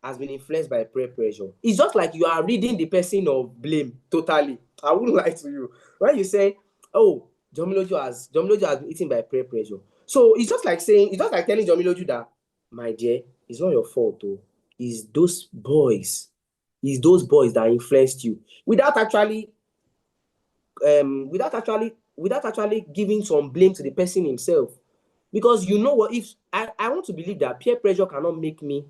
has been influenced by peer pressure, it's just like you are reading the person of blame totally. I wouldn't lie to you. When you say, oh, Jomiloju has been eaten by peer pressure. So it's just like telling Jomiloju that, my dear, it's not your fault, though. It's those boys. It's those boys that influenced you. Without actually giving some blame to the person himself. Because you know what, if I want to believe that peer pressure cannot make me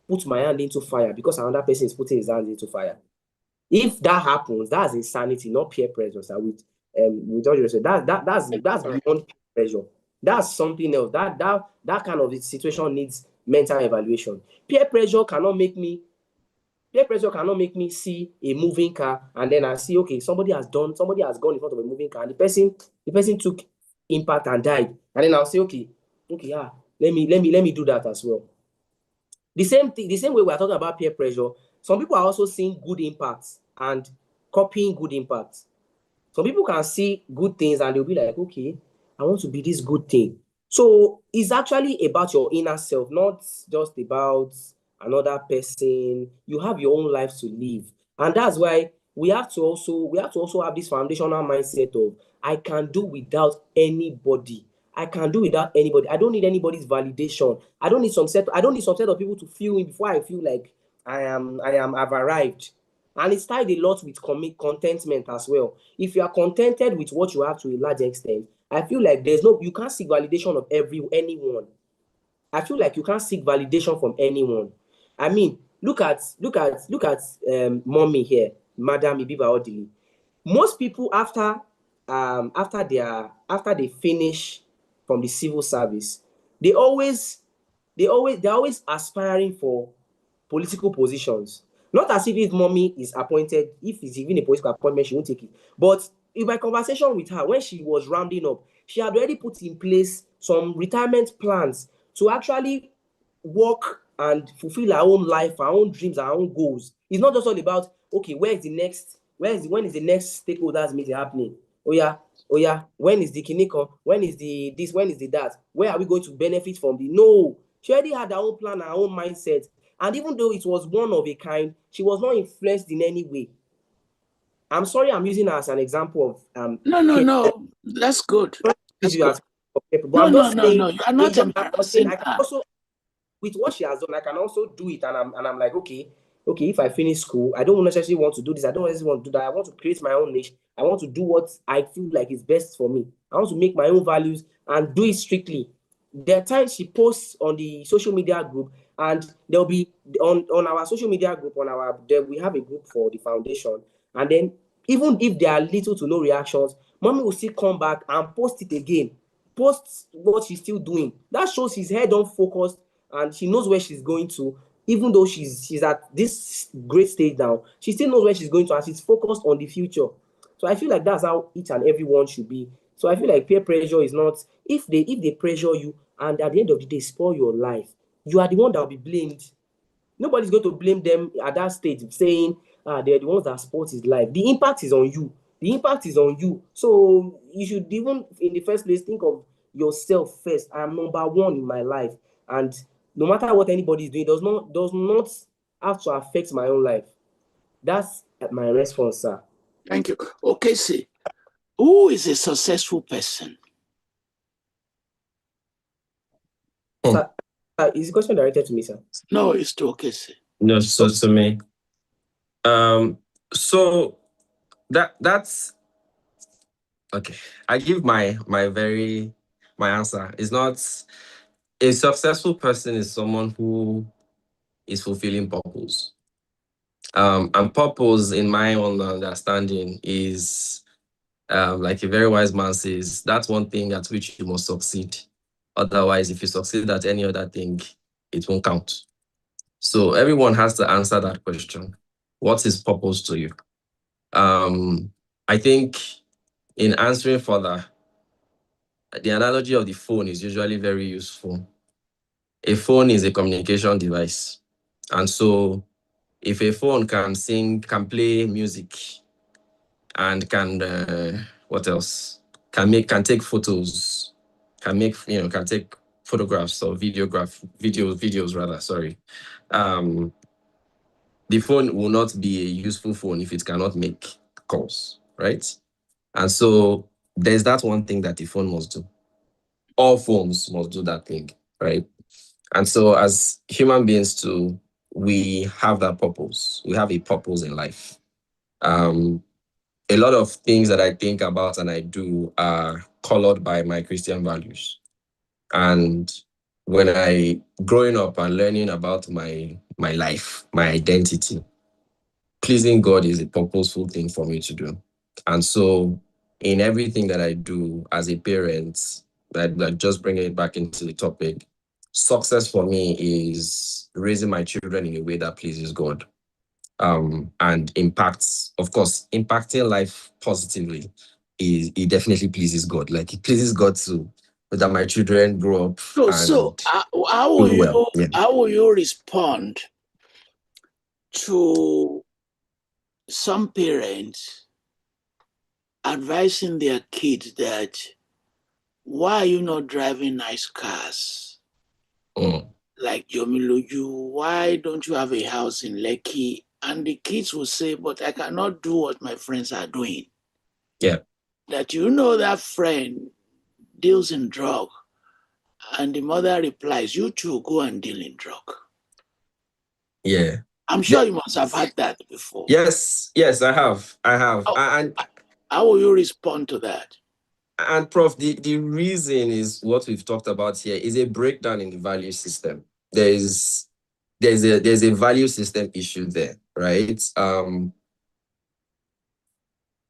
put my hand into fire because another person is putting his hand into fire. If that happens, that's insanity, not peer pressure. So with all due respect, that's beyond peer pressure. That's something else. That kind of situation needs mental evaluation. Peer pressure cannot make me see a moving car and then I see, okay, somebody has gone in front of a moving car and the person took impact and died, and then I'll say, okay, yeah, let me do that as well. The same way we are talking about peer pressure, some people are also seeing good impacts and copying good impacts. Some people can see good things and they'll be like, okay, I want to be this good thing. So it's actually about your inner self, not just about another person. You have your own life to live. And that's why we have to also have this foundational mindset of, I can do without anybody. I can do without anybody. I don't need anybody's validation. I don't need some set of people to feel me before I feel like I've arrived. And it's tied a lot with contentment as well. If you are contented with what you have to a large extent, I feel like you can't seek validation of anyone. I feel like you can't seek validation from anyone. I mean, look at mommy here, Madam Ibiba Odili. Most people after they finish from the civil service, they're always aspiring for political positions. Not as if mommy is appointed, if it's even a political appointment, she won't take it. But in my conversation with her, when she was rounding up, she had already put in place some retirement plans to actually work and fulfill her own life, her own dreams, her own goals. It's not just all about, okay, when is the next stakeholders meeting happening? Oh yeah, when is the Kiniko? When is the this? When is the that? Where are we going to benefit from the? No, she already had her own plan, her own mindset. And even though it was one of a kind, she was not influenced in any way. I'm sorry, I'm using her as an example of No, that's good. That's good. No, you are not embarrassing I can her. also, with what she has done, I can also do it, and I'm like, okay, if I finish school, I don't necessarily want to do this, I don't necessarily want to do that. I want to create my own niche. I want to do what I feel like is best for me. I want to make my own values and do it strictly. There are times she posts on the social media group, and there'll be on our social media group, we have a group for the foundation, and then even if there are little to no reactions, mommy will still come back and post it again, post what she's still doing. That shows she's head on focused and she knows where she's going to. Even though she's at this great stage now, she still knows where she's going to and she's focused on the future. So I feel like that's how each and everyone should be. So I feel like peer pressure is not, if they pressure you and at the end of the day spoil your life, you are the one that will be blamed. Nobody's going to blame them at that stage saying they're the ones that spoiled his life. The impact is on you. So you should, even in the first place, think of yourself first. I am number one in my life, and no matter what anybody is doing, does not have to affect my own life. That's my response, sir. Thank you. Okay, see, who is a successful person? Sir, is the question directed to me, sir? No, it's to Okese. No, so to me. So that's okay. I give my answer. It's not a successful person is someone who is fulfilling purpose. And purpose, in my own understanding, is like a very wise man says, that's one thing at which you must succeed. Otherwise, if you succeed at any other thing, it won't count. So everyone has to answer that question. What is purpose to you? I think in answering further, the analogy of the phone is usually very useful. A phone is a communication device. And so if a phone can sing, can play music, and can what else? Can take photos, can take photographs or videos rather, sorry. The phone will not be a useful phone if it cannot make calls, right? And so there's that one thing that the phone must do. All phones must do that thing, right? And so as human beings too, we have that purpose. We have a purpose in life. A lot of things that I think about and I do are colored by my Christian values. And when I growing up and learning about my life, my identity, pleasing God is a purposeful thing for me to do. And so in everything that I do as a parent, that just bringing it back into the topic, success for me is raising my children in a way that pleases God. And impacts, of course, impacting life positively it definitely pleases God. Like it pleases God too, that my children grow up So and how will do well. you how will you respond to some parents advising their kids that why are you not driving nice cars like Jomiloju? Why don't you have a house in Lekki? And the kids will say, but I cannot do what my friends are doing. Yeah. That that friend deals in drug. And the mother replies, you too go and deal in drug. Yeah. I'm sure you must have had that before. Yes, I have. And how will you respond to that? And Prof, the reason is what we've talked about here is a breakdown in the value system. There's a value system issue there, right?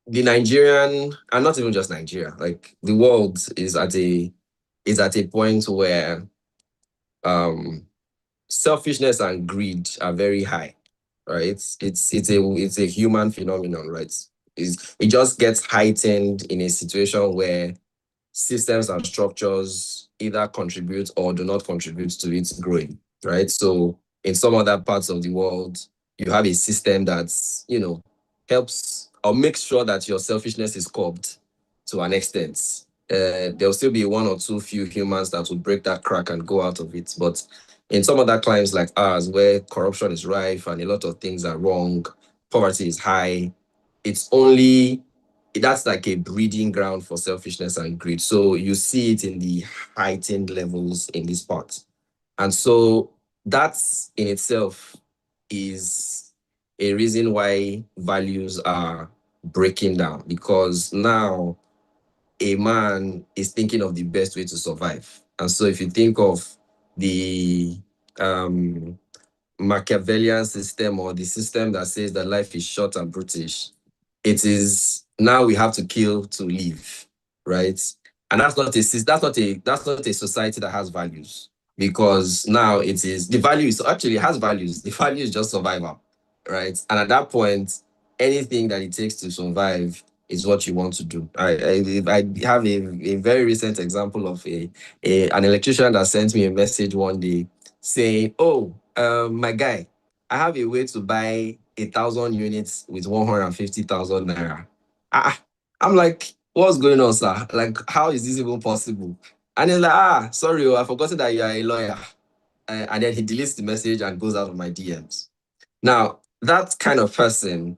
The Nigerian, and not even just Nigeria, like the world is at a point where selfishness and greed are very high, right? It's a human phenomenon, right? It just gets heightened in a situation where systems and structures either contribute or do not contribute to its growing, right? So in some other parts of the world, you have a system that's, helps or makes sure that your selfishness is curbed to an extent. There'll still be one or two few humans that will break that crack and go out of it. But in some other climes like ours, where corruption is rife and a lot of things are wrong, poverty is high, that's like a breeding ground for selfishness and greed. So you see it in the heightened levels in this part. And so that's in itself is a reason why values are breaking down, because now a man is thinking of the best way to survive. And so if you think of the Machiavellian system, or the system that says that life is short and brutish, it is now we have to kill to live, right? And that's not a society that has values, because now the value is actually it has values. The value is just survival, right? And at that point, anything that it takes to survive is what you want to do. I have a very recent example of an electrician that sent me a message one day saying, "Oh, my guy, I have a way to buy 1,000 units with 150,000 naira." I'm like, what's going on, sir? Like, how is this even possible? And he's like, sorry, I forgot that you are a lawyer. And then he deletes the message and goes out of my DMs. Now, that kind of person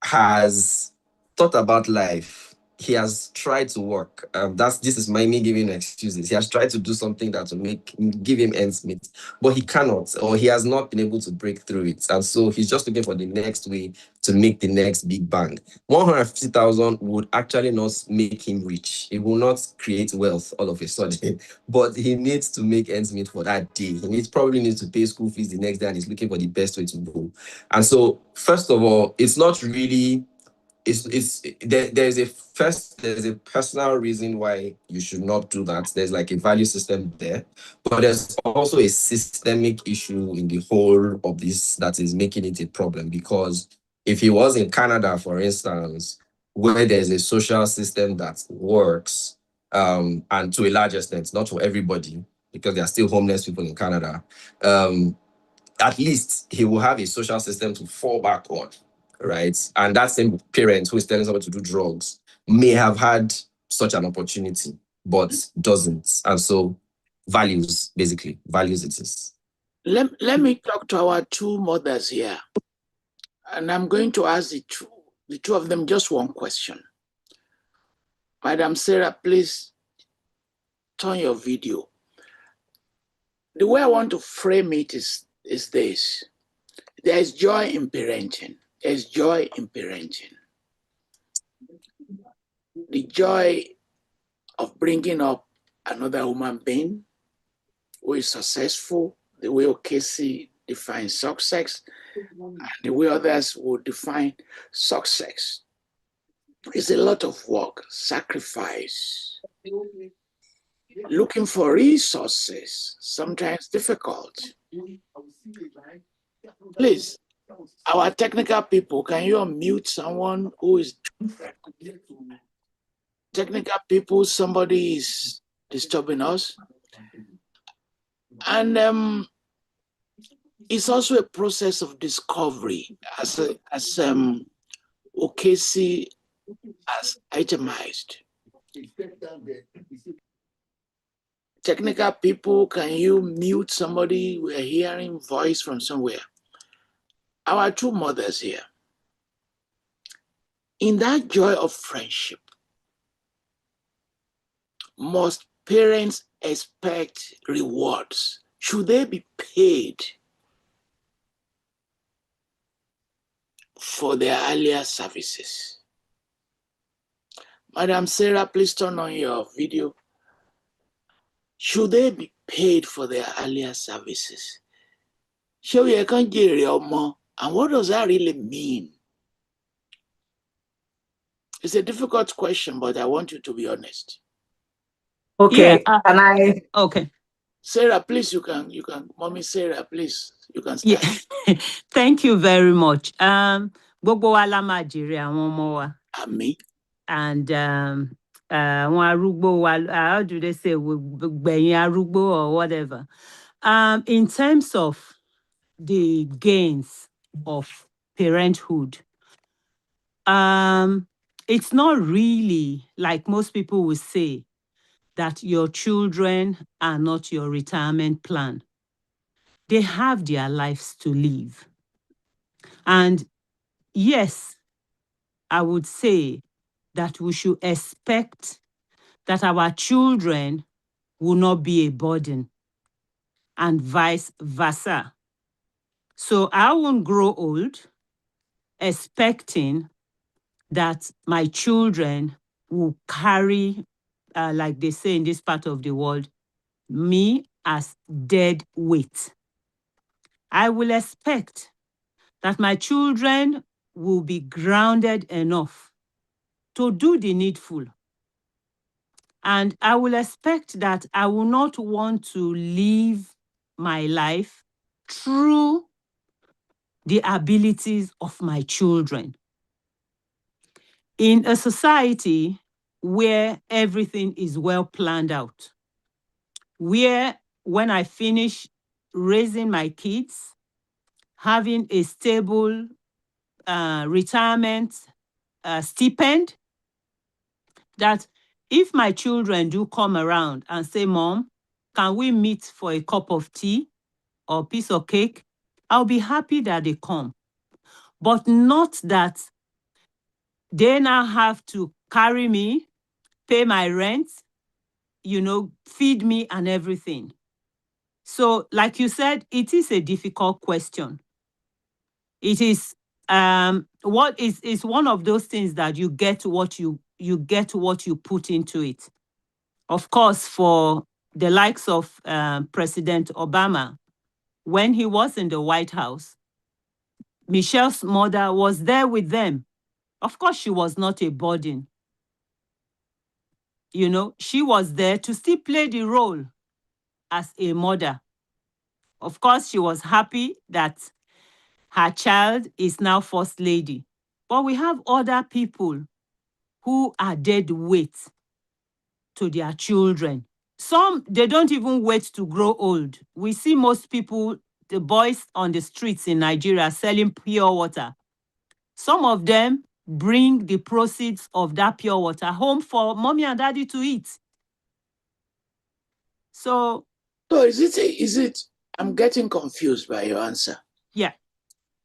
has thought about life he has tried to work. This is me giving excuses. He has tried to do something that will give him ends meet, but he cannot, or he has not been able to break through it. And so he's just looking for the next way to make the next big bang. 150,000 would actually not make him rich. It will not create wealth all of a sudden, but he needs to make ends meet for that day. He probably needs to pay school fees the next day, and he's looking for the best way to go. And so, first of all, it's not really there's a personal reason why you should not do that. There's like a value system there, but there's also a systemic issue in the whole of this that is making it a problem. Because if he was in Canada, for instance, where there's a social system that works, and to a large extent, not for everybody, because there are still homeless people in Canada, at least he will have a social system to fall back on, right? And that same parent who is telling someone to do drugs may have had such an opportunity, but doesn't. And so values it is. Let me talk to our two mothers here. And I'm going to ask the two of them just one question. Madam Sarah, please turn your video. The way I want to frame it is this. There is joy in parenting. There's joy in parenting. The joy of bringing up another human being who is successful, the way Okesi defines success, and the way others will define success. It's a lot of work, sacrifice, looking for resources, sometimes difficult. Please, our technical people, can you unmute someone who is technical people? Somebody is disturbing us. And it's also a process of discovery, as Okesi has itemized. Technical people, can you mute somebody? We're hearing voice from somewhere. Our two mothers here. In that joy of friendship, must parents expect rewards? Should they be paid for their earlier services? Madam Sarah, please turn on your video. Should they be paid for their earlier services? And what does that really mean? It's a difficult question, but I want you to be honest. Okay, Yeah, can I? Okay. Sarah, please, you can, Mommy Sarah, please, you can start. Yeah. Thank you very much. Gbogbo wa la máa jèrè àwọn ọmọ wa. Ami. And àwọn arúgbó wa, how do they say, gbẹ̀yìn arúgbó or whatever. In terms of the gains of parenthood, it's not really like most people will say that your children are not your retirement plan. They have their lives to live. And yes, I would say that we should expect that our children will not be a burden and vice versa. So I won't grow old expecting that my children will carry, like they say in this part of the world, me as dead weight. I will expect that my children will be grounded enough to do the needful. And I will expect that I will not want to live my life through the abilities of my children. In a society where everything is well planned out, where when I finish raising my kids, having a stable retirement stipend, that if my children do come around and say, Mom, can we meet for a cup of tea or a piece of cake? I'll be happy that they come. But not that they now have to carry me, pay my rent, feed me and everything. So, like you said, it is a difficult question. It is what is one of those things that you get what you put into it. Of course, for the likes of President Obama, when he was in the White House, Michelle's mother was there with them. Of course, she was not a burden. She was there to still play the role as a mother. Of course, she was happy that her child is now first lady. But we have other people who are dead weight to their children. Some, they don't even wait to grow old. We see most people, the boys on the streets in Nigeria selling pure water. Some of them bring the proceeds of that pure water home for mommy and daddy to eat. So is it, I'm getting confused by your answer. Yeah.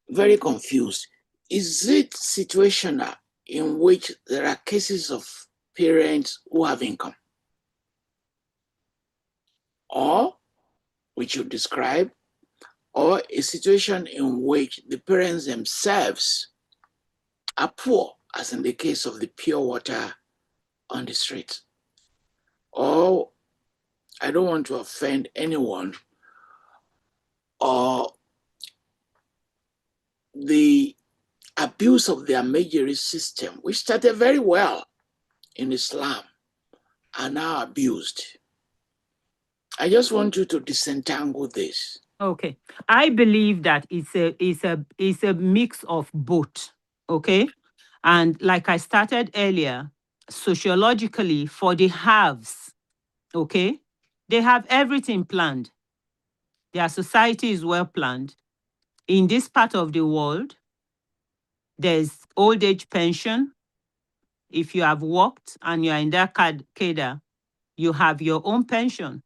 Very confused. Is it situational in which there are cases of parents who have income? Or, which you describe, or a situation in which the parents themselves are poor, as in the case of the pure water on the street? Or, I don't want to offend anyone, or the abuse of the Amejiri system, which started very well in Islam, are now abused. I just want you to disentangle this. Okay. I believe that it's a mix of both. Okay. And like I started earlier, sociologically, for the haves, okay, they have everything planned. Their society is well planned. In this part of the world, there's old age pension. If you have worked and you are in that cadre, you have your own pension.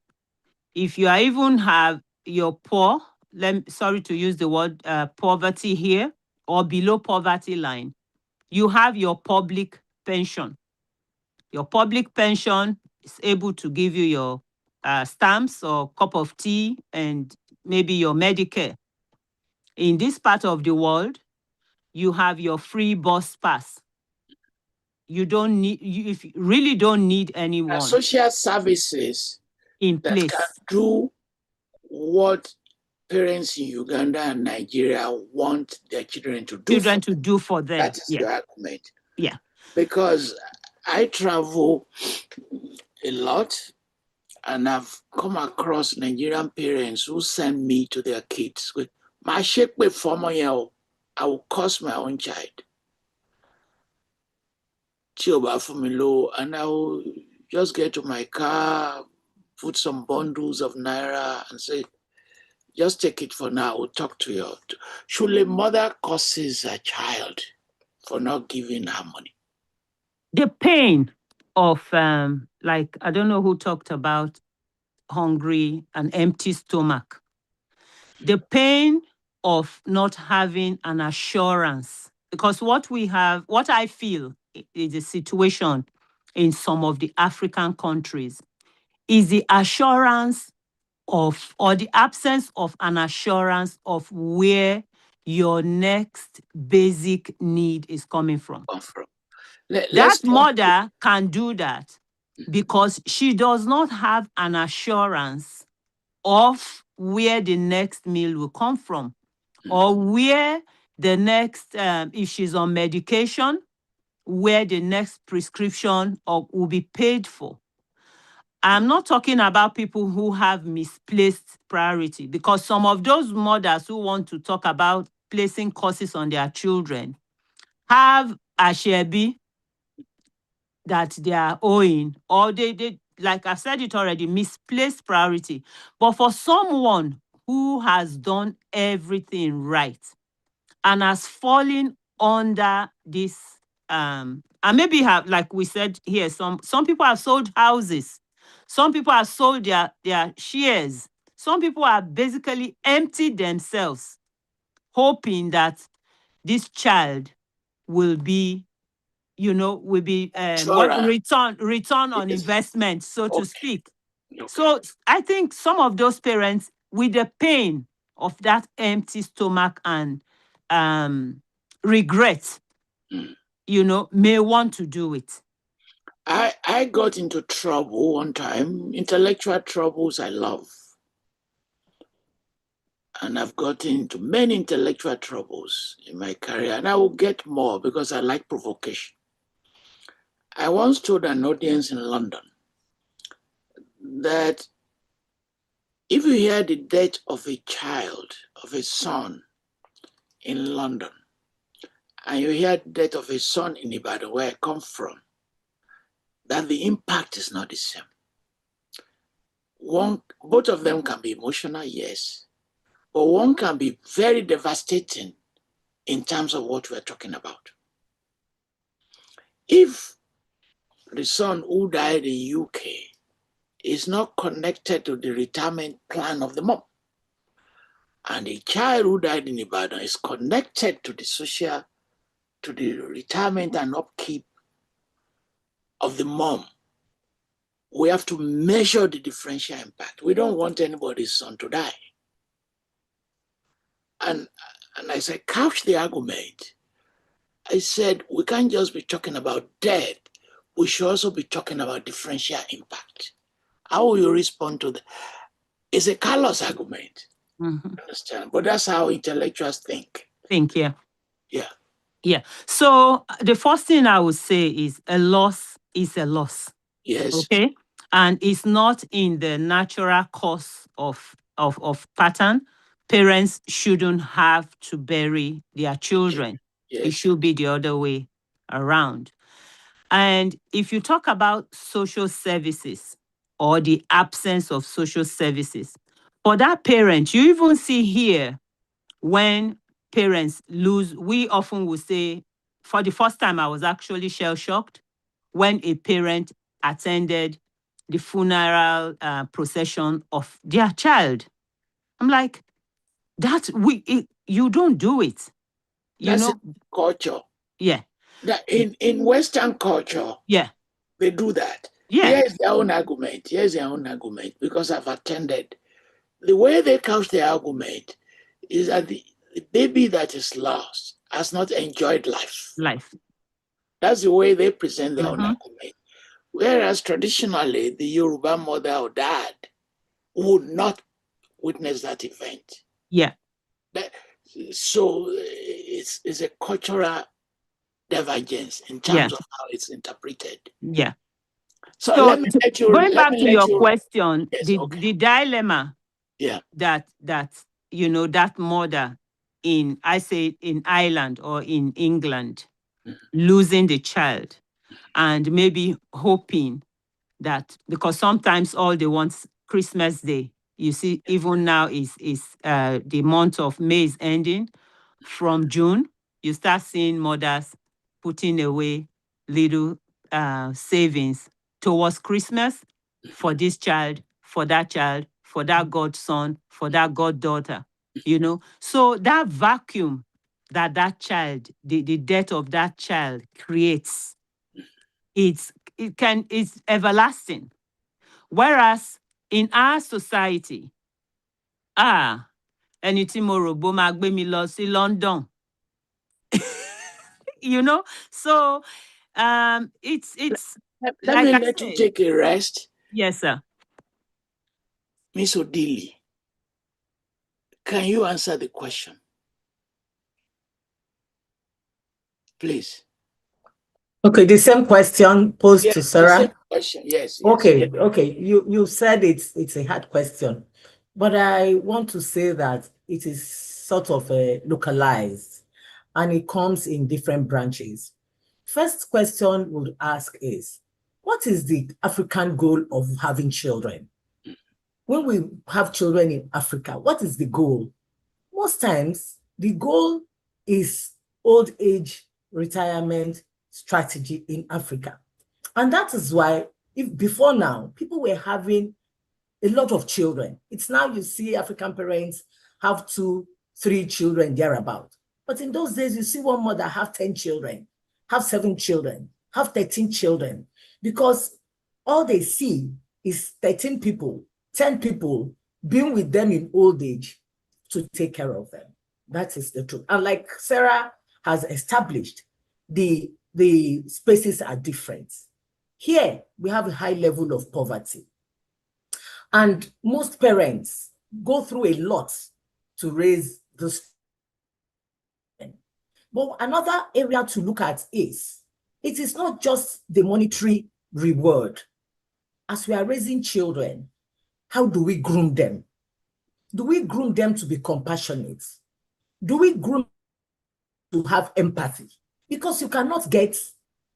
If you are even have your poor, sorry to use the word poverty here, or below poverty line, you have your public pension. Your public pension is able to give you your stamps or cup of tea and maybe your Medicare. In this part of the world, you have your free bus pass. You don't need, if you really don't need anyone. Social services in that place can do what parents in Uganda and Nigeria want their children to do. Children to do for them. That is Yeah. your argument. Yeah. Because I travel a lot and I've come across Nigerian parents who send me to their kids with my shake for my I will cost my own child. And I will just get to my car, put some bundles of naira and say, just take it for now, we'll talk to you. Should a mother curses a child for not giving her money? The pain of, like, I don't know who talked about hungry and empty stomach. The pain of not having an assurance. Because what I feel is a situation in some of the African countries is the assurance of, or the absence of an assurance of where your next basic need is coming from. That mother can do that because she does not have an assurance of where the next meal will come from, or where the next, if she's on medication, where the next prescription will be paid for. I'm not talking about people who have misplaced priority, because some of those mothers who want to talk about placing curses on their children have a shebi that they are owing, or they like I said it already, misplaced priority. But for someone who has done everything right and has fallen under this, and maybe have, like we said here, some people have sold houses, some people have sold their shares, some people have basically emptied themselves, hoping that this child will be will be Sure. return on Yes. investment, so to Okay. speak. Okay. So I think some of those parents, with the pain of that empty stomach and regret, may want to do it. I got into trouble one time. Intellectual troubles I love. And I've gotten into many intellectual troubles in my career, and I will get more because I like provocation. I once told an audience in London that if you hear the death of a child, of a son in London, and you hear the death of a son in Ibadan, where I come from, that the impact is not the same. Both of them can be emotional, yes, but one can be very devastating in terms of what we're talking about. If the son who died in UK is not connected to the retirement plan of the mom, and the child who died in Ibadan is connected to the retirement and upkeep of the mom, we have to measure the differential impact. We don't want anybody's son to die. And as I couched the argument, I said, we can't just be talking about death. We should also be talking about differential impact. How will you respond to that? It's a callous argument. Understand? But that's how intellectuals think. Yeah. Yeah. Yeah. So the first thing I would say is a loss is a loss. Yes. Okay. And it's not in the natural course of pattern. Parents shouldn't have to bury their children. Yes. It should be the other way around. And if you talk about social services or the absence of social services, for that parent, you even see here when parents lose, we often will say, for the first time, I was actually shell-shocked when a parent attended the funeral procession of their child. I'm like, you don't do it. That's culture. Yeah. That in Western culture, yeah, they do that. Yeah. Here's their own argument. Because I've attended. The way they couch their argument is that the baby that is lost has not enjoyed life. That's the way they present their own argument. Whereas traditionally, the Yoruba mother or dad would not witness that event. Yeah. So it's a cultural divergence in terms of how it's interpreted. Yeah. So let me let you. Going back to your question, yes, the dilemma. Yeah. That that mother in Ireland or in England losing the child and maybe hoping that, because sometimes all they want Christmas Day. You see, even now is the month of May is ending. From June, you start seeing mothers putting away little savings towards Christmas for this child, for that godson, for that goddaughter. So that vacuum that child, the death of that child creates, it's everlasting. Whereas in our society, ẹni tí mo rò bó máa gbé mi lọ sí London. So it's let me let you take a rest. Yes, sir. Miss Odili, can you answer the question? Please. Okay, the same question posed to Sarah. The same question. Yes. Okay. You said it's a hard question, but I want to say that it is sort of localized, and it comes in different branches. First question we'll ask is, what is the African goal of having children? When we have children in Africa, what is the goal? Most times, the goal is old age retirement strategy in Africa. And that is why, if before now, people were having a lot of children. It's now you see African parents have 2, 3 children thereabout. But in those days, you see one mother have 10 children. have 7 children, have 13 children, because all they see is 13 people, 10 people being with them in old age to take care of them. That is the truth. And like Sarah has established, the spaces are different. Here, we have a high level of poverty. And most parents go through a lot to raise this. But another area to look at is, it is not just the monetary reward. As we are raising children, how do we groom them? Do we groom them to be compassionate? Do we groom to have empathy? Because you cannot get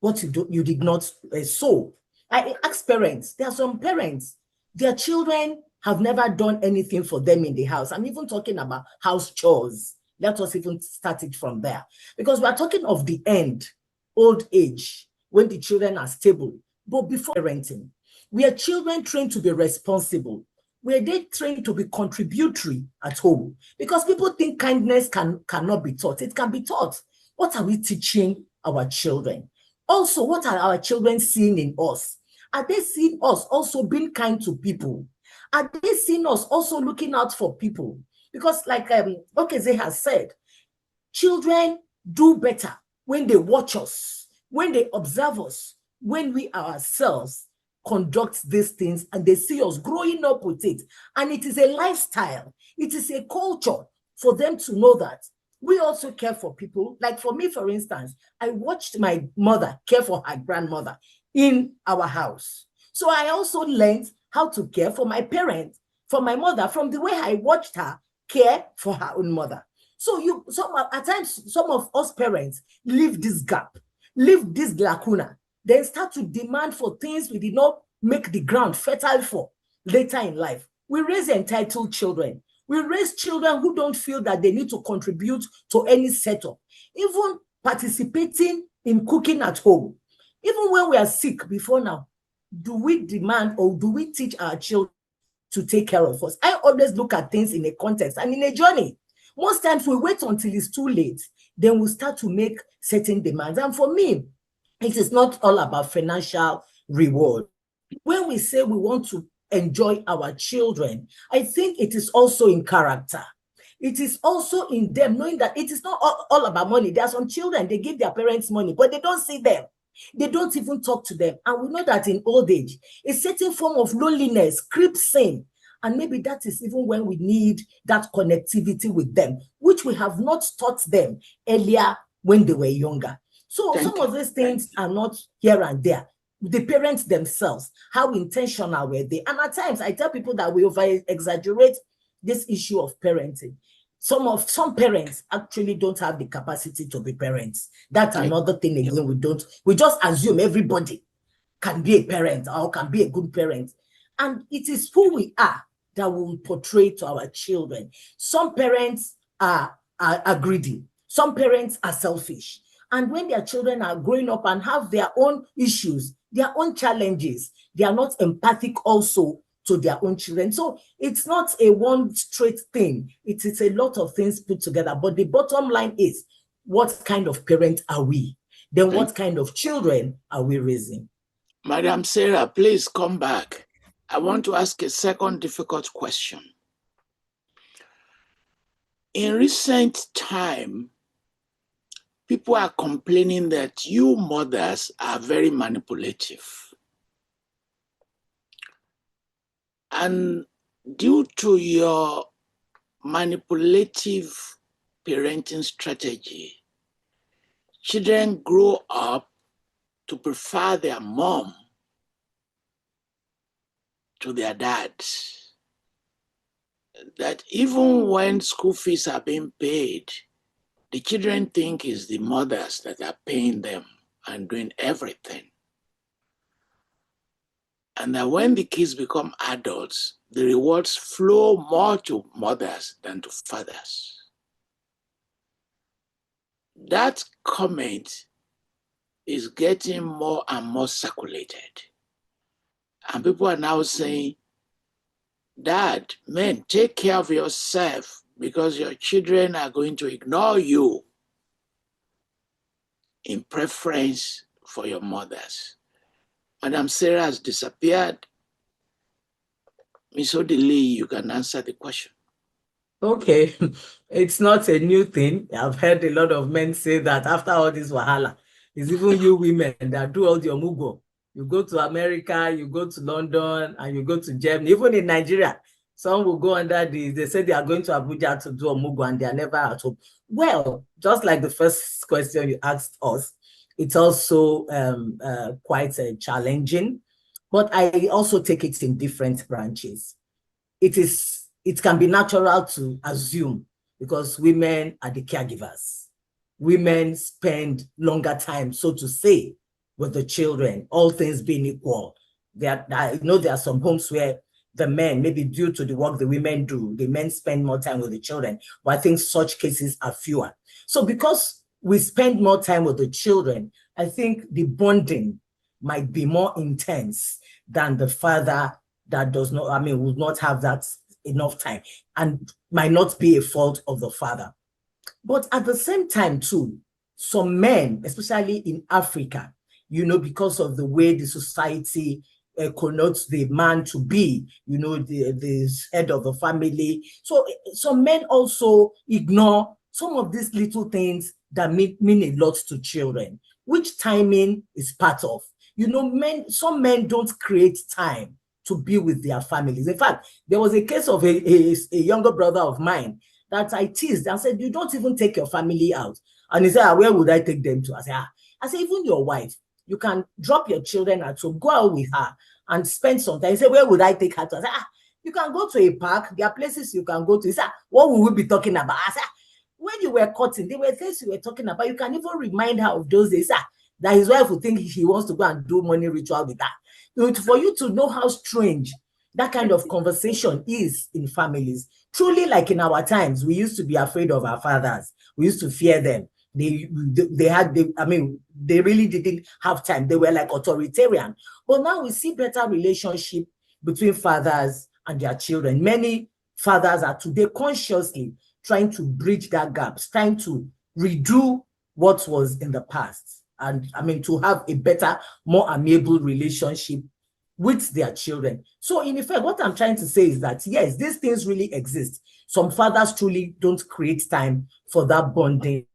what you did not sow. I ask parents, there are some parents, their children have never done anything for them in the house. I'm even talking about house chores. Let us even start it from there. Because we're talking of the end, old age, when the children are stable. But before parenting, we are children trained to be responsible. Were they trained to be contributory at home? Because people think kindness cannot be taught. It can be taught. What are we teaching our children? Also, what are our children seeing in us? Are they seeing us also being kind to people? Are they seeing us also looking out for people? Because like Okeze has said, children do better when they watch us, when they observe us, when we ourselves conduct these things and they see us growing up with it. And it is a lifestyle. It is a culture for them to know that we also care for people. Like for me, for instance, I watched my mother care for her grandmother in our house. So I also learned how to care for my parents, for my mother, from the way I watched her care for her own mother. So at times, some of us parents leave this gap, leave this lacuna, then start to demand for things we did not make the ground fertile for later in life. We raise entitled children. We raise children who don't feel that they need to contribute to any setup, even participating in cooking at home. Even when we are sick before now, do we demand or do we teach our children to take care of us? I always look at things in a context and in a journey. Most times we wait until it's too late, then we start to make certain demands. And for me, it is not all about financial reward. When we say we want to enjoy our children, I think it is also in character. It is also in them knowing that it is not all about money. There are some children, they give their parents money, but they don't see them. They don't even talk to them. And we know that in old age, a certain form of loneliness creeps in. And maybe that is even when we need that connectivity with them, which we have not taught them earlier when they were younger. So some of these things are not here and there. The parents themselves, how intentional were they? And at times, I tell people that we over-exaggerate this issue of parenting. Some parents actually don't have the capacity to be parents. That's another thing again. We just assume everybody can be a parent or can be a good parent. And it is who we are that we will portray to our children. Some parents are greedy. Some parents are selfish. And when their children are growing up and have their own issues, their own challenges, they are not empathic also to their own children. So it's not a one straight thing. It is a lot of things put together. But the bottom line is, what kind of parent are we? Then what kind of children are we raising? Madam Sarah, please come back. I want to ask a second difficult question. In recent time, people are complaining that you mothers are very manipulative. And due to your manipulative parenting strategy, children grow up to prefer their mom to their dad. That even when school fees are being paid, the children think it's the mothers that are paying them and doing everything. And that when the kids become adults, the rewards flow more to mothers than to fathers. That comment is getting more and more circulated. And people are now saying, Dad, men, take care of yourself because your children are going to ignore you. in preference for your mothers? Madam Sarah has disappeared. Ms. Odili, you can answer the question. Okay, it's not a new thing. I've heard a lot of men say that after all this wahala, it's even you women that do all your mugo. You go to America, you go to London, and you go to Germany. Even in Nigeria, some will go under they say they are going to Abuja to do a mugo and they are never at home. Well, just like the first question you asked us, it's also quite challenging, but I also take it in different branches. It can be natural to assume because women are the caregivers. Women spend longer time, so to say, with the children, all things being equal. I know there are some homes where the men, maybe due to the work the women do, the men spend more time with the children, but I think such cases are fewer. So because we spend more time with the children, I think the bonding might be more intense than the father that does not, would not have that enough time and might not be a fault of the father. But at the same time too, some men, especially in Africa, because of the way the society connotes the man to be, the head of the family. So some men also ignore some of these little things that mean a lot to children, which timing is part of. Some men don't create time to be with their families. In fact, there was a case of a younger brother of mine that I teased and said, you don't even take your family out. And he said, where would I take them to? I said, even your wife, you can drop your children at home, go out with her and spend some time. He said, where would I take her to? I said, you can go to a park. There are places you can go to. He said, what will we be talking about? I said, when you were cutting, there were things you were talking about. You can even remind her of those days. That his wife would think he wants to go and do money ritual with her. For you to know how strange that kind of conversation is in families. Truly, like in our times, we used to be afraid of our fathers. We used to fear them. They really didn't have time. They were like authoritarian. But now we see better relationship between fathers and their children. Many fathers are today consciously trying to bridge that gap, trying to redo what was in the past. And to have a better, more amiable relationship with their children. So in effect, what I'm trying to say is that, yes, these things really exist. Some fathers truly don't create time for that bonding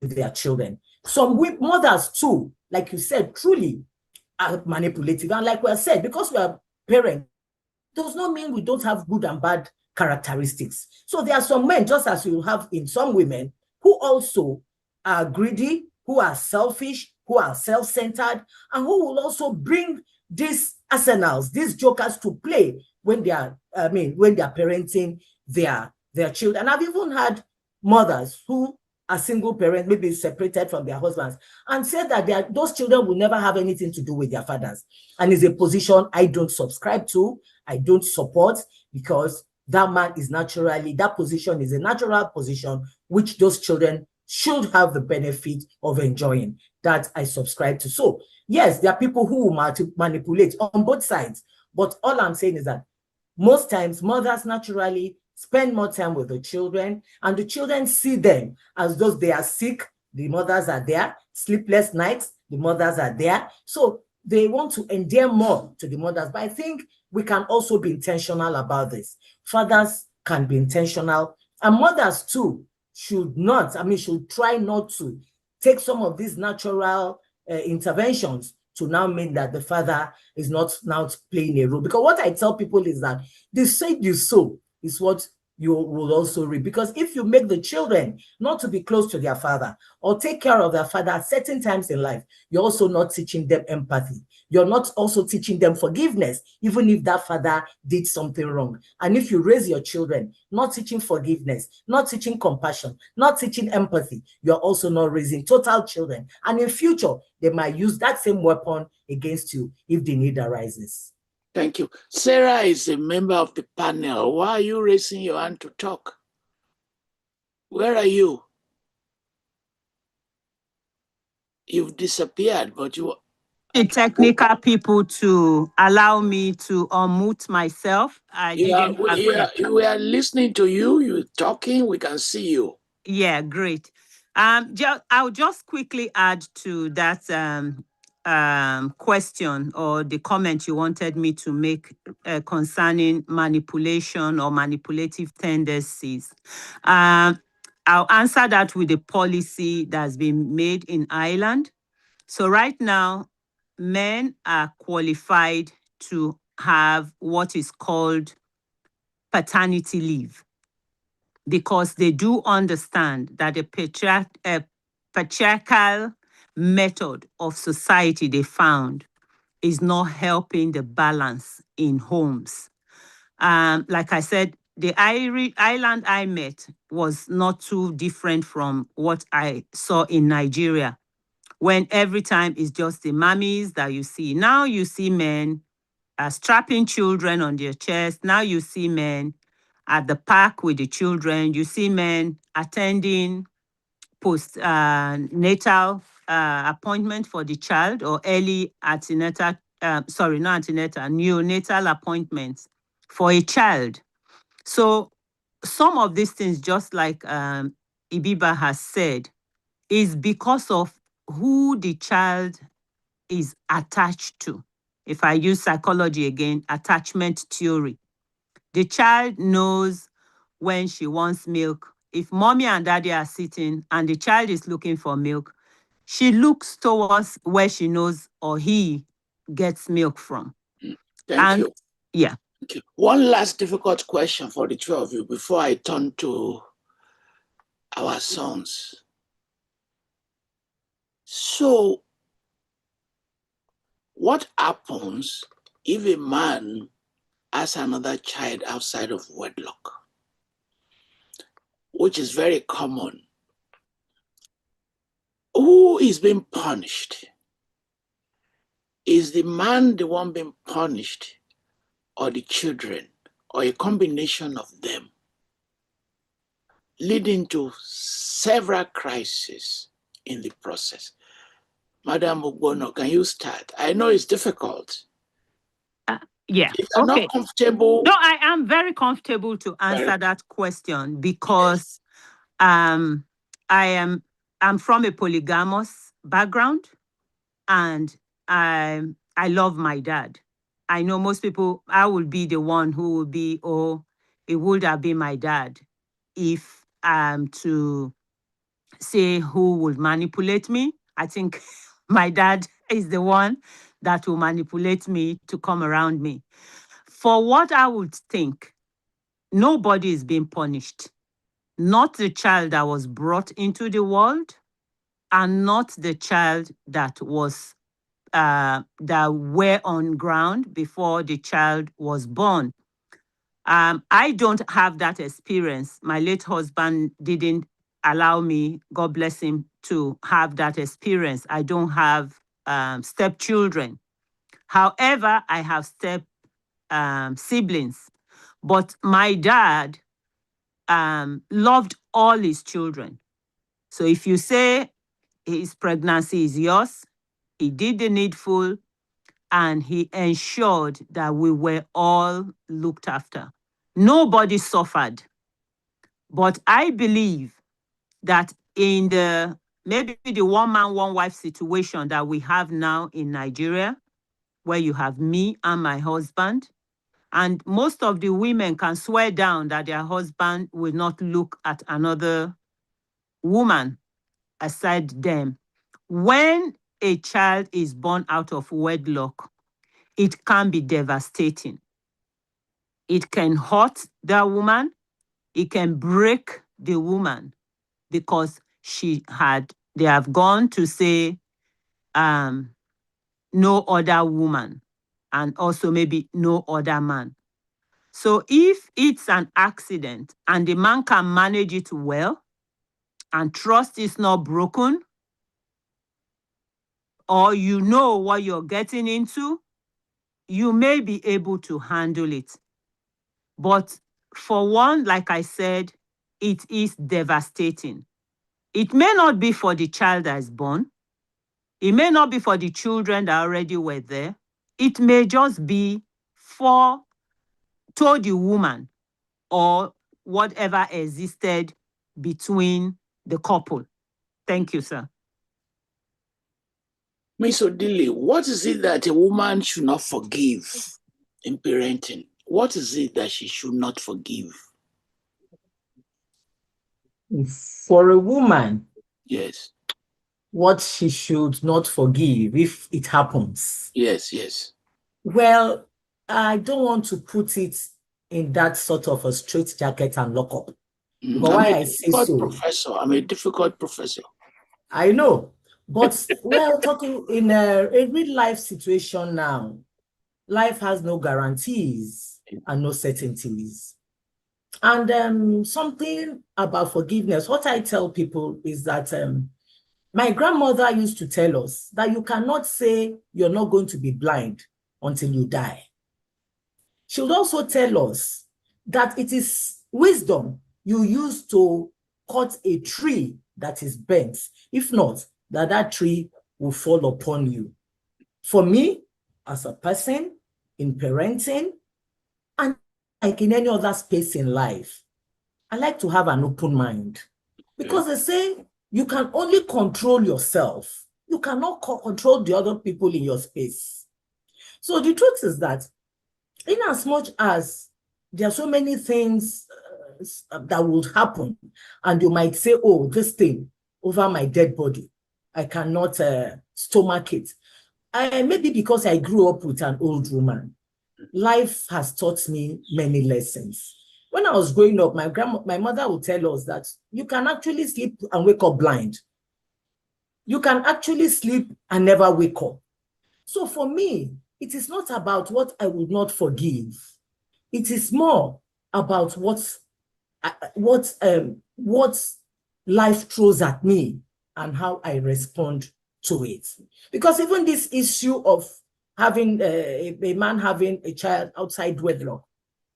with their children. Some mothers too, like you said, truly are manipulative. And like we said, because we are parents, does not mean we don't have good and bad characteristics. So there are some men, just as you have in some women, who also are greedy, who are selfish, who are self-centered, and who will also bring these arsenals, these jokers to play when they are, when they are parenting their children. And I've even had mothers who are single parents, maybe separated from their husbands, and said that those children will never have anything to do with their fathers. And it's a position I don't subscribe to, I don't support, because that position is a natural position which those children should have the benefit of enjoying. That I subscribe to. So yes, there are people who will manipulate on both sides, but all I'm saying is that most times mothers naturally spend more time with the children, and the children see them as though they are sick, the mothers are there, sleepless nights, the mothers are there. So they want to endear more to the mothers. But I think we can also be intentional about this. Fathers can be intentional, and mothers too should try not to take some of these natural interventions to now mean that the father is not now playing a role. Because what I tell people is that the seed you sow is what you will also reap. Because if you make the children not to be close to their father or take care of their father at certain times in life, you're also not teaching them empathy. You're not also teaching them forgiveness, even if that father did something wrong. And if you raise your children not teaching forgiveness, not teaching compassion, not teaching empathy, you're also not raising total children. And in future, they might use that same weapon against you if the need arises. Thank you. Sarah is a member of the panel. Why are you raising your hand to talk? Where are you? You've disappeared, but you... The technical people to allow me to unmute myself. We are listening to you. You're talking. We can see you. Yeah, great. I'll just quickly add to that question or the comment you wanted me to make concerning manipulation or manipulative tendencies. I'll answer that with the policy that's been made in Ireland. So right now, men are qualified to have what is called paternity leave, because they do understand that a patriarchal method of society they found is not helping the balance in homes. Like I said, the island I met was not too different from what I saw in Nigeria, when every time it's just the mummies that you see. Now you see men strapping children on their chest. Now you see men at the park with the children. You see men attending post natal appointment for the child, or early antenatal, sorry, not antenatal, neonatal appointments for a child. So some of these things, just like Ibiba has said, is because of who the child is attached to. If I use psychology again, attachment theory. The child knows when she wants milk. If mommy and daddy are sitting and the child is looking for milk, she looks towards where she knows or he gets milk from. Thank you. Yeah. Thank you. One last difficult question for the two of you before I turn to our sons. So, what happens if a man has another child outside of wedlock, which is very common? Who is being punished? Is the man the one being punished, or the children, or a combination of them, leading to several crises in the process? Madam Ogbono, can you start? I know it's difficult. Yeah. If you're not comfortable. No, I am very comfortable to answer that question, because I'm from a polygamous background, and I love my dad. I know most people, I will be the one who will be, oh, it would have been my dad if to say who would manipulate me. I think my dad is the one that will manipulate me to come around me. For what I would think, nobody is being punished. Not the child that was brought into the world, and not the child that was that were on ground before the child was born. I don't have that experience. My late husband didn't allow me, God bless him, to have that experience. I don't have stepchildren. However, I have step siblings. But my dad loved all his children. So if you say his pregnancy is yours, he did the needful, and he ensured that we were all looked after. Nobody suffered. But I believe that in the maybe the one man, one wife situation that we have now in Nigeria, where you have me and my husband, and most of the women can swear down that their husband will not look at another woman aside them. When a child is born out of wedlock, it can be devastating. It can hurt the woman. It can break the woman, because they have gone to say no other woman, and also maybe no other man. So if it's an accident and the man can manage it well, and trust is not broken, or you know what you're getting into, you may be able to handle it. But for one, like I said, it is devastating. It may not be for the child that is born. It may not be for the children that already were there. It may just be to the woman, or whatever existed between the couple. Thank you, sir. Miss Odili, what is it that a woman should not forgive in parenting? What is it that she should not forgive? For a woman, Yes. what she should not forgive if it happens. Yes, yes. Well, I don't want to put it in that sort of a straitjacket and lock up. But why I say so? Professor, I'm a difficult professor. I know, but we're talking in a real life situation now. Life has no guarantees and no certainties. And something about forgiveness, what I tell people is that my grandmother used to tell us that you cannot say you're not going to be blind until you die. She would also tell us that it is wisdom you use to cut a tree that is bent. If not, that tree will fall upon you. For me, as a person, in parenting, and like in any other space in life, I like to have an open mind. Because they say you can only control yourself. You cannot control the other people in your space. So the truth is that in as much as there are so many things that would happen, and you might say, oh, this thing over my dead body, I cannot stomach it. Maybe because I grew up with an old woman, life has taught me many lessons. When I was growing up, my mother would tell us that you can actually sleep and wake up blind. You can actually sleep and never wake up. So for me, it is not about what I would not forgive. It is more about what life throws at me and how I respond to it. Because even this issue of having a man having a child outside wedlock,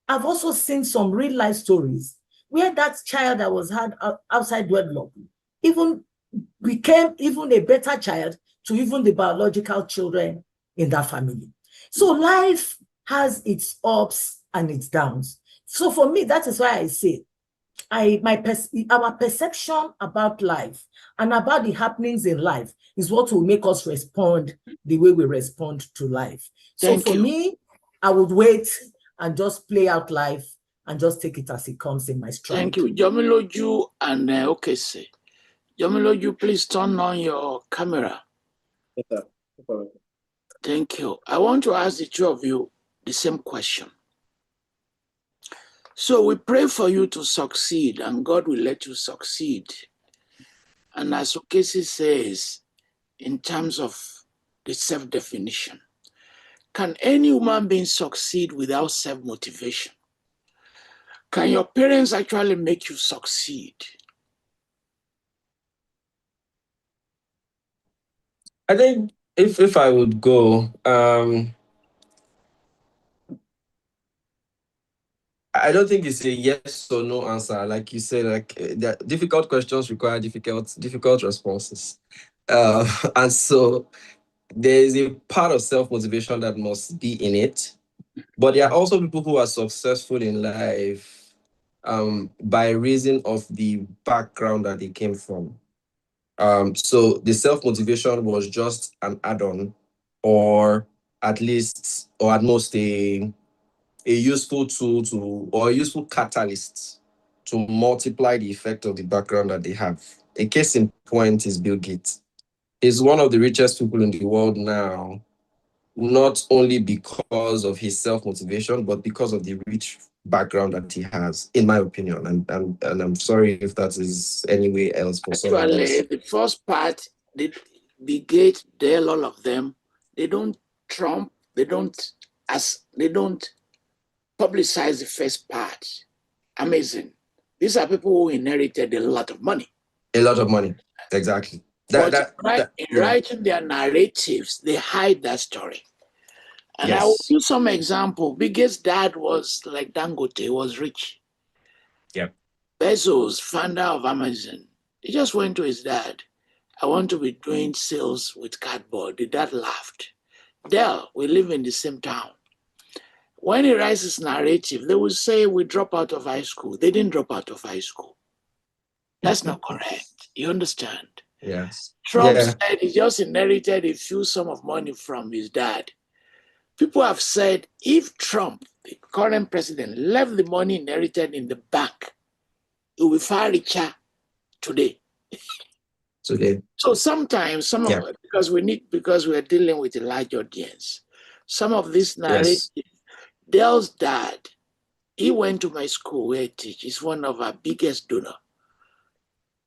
I've also seen some real life stories where that child that was had outside wedlock even became even a better child to even the biological children in that family. So life has its ups and its downs. So for me, that is why I say our perception about life and about the happenings in life is what will make us respond the way we respond to life. So for me, I would wait and just play out life and just take it as it comes in my stride. Thank you. Jomiloju and Okese. Jomiloju, please turn on your camera. Yes, sir. No problem. Thank you. I want to ask the two of you the same question. So we pray for you to succeed, and God will let you succeed. And as Okese says, in terms of the self-definition, can any human being succeed without self-motivation? Can your parents actually make you succeed? I think if I would go, I don't think it's a yes or no answer. Like you said, difficult questions require difficult responses. And so there is a part of self-motivation that must be in it. But there are also people who are successful in life by reason of the background that they came from. So the self-motivation was just an add-on, or at most a useful tool or a useful catalyst to multiply the effect of the background that they have. A case in point is Bill Gates. He's one of the richest people in the world now, not only because of his self-motivation, but because of the rich background that he has, in my opinion. And I'm sorry if that is any way else for someone else. Actually, the first part, the Gates, Dell, all of them, they don't publicize the first part. Amazing. These are people who inherited a lot of money. A lot of money, exactly. Writing their narratives, they hide that story. And yes. I will give some example. Biggest dad was like Dangote, was rich. Yep. Bezos, founder of Amazon, he just went to his dad. I want to be doing sales with cardboard. The dad laughed. Dell, we live in the same town. When he writes his narrative, they will say we drop out of high school. They didn't drop out of high school. That's not correct. You understand? Yes. Trump Yeah. said he just inherited a few sum of money from his dad. People have said if Trump, the current president, left the money inherited in the bank, he will be far richer today. Today. So sometimes Yeah. because we're dealing with a large audience, some of this narrative, Yes. Dell's dad, he went to my school where he teaches. He's one of our biggest donors.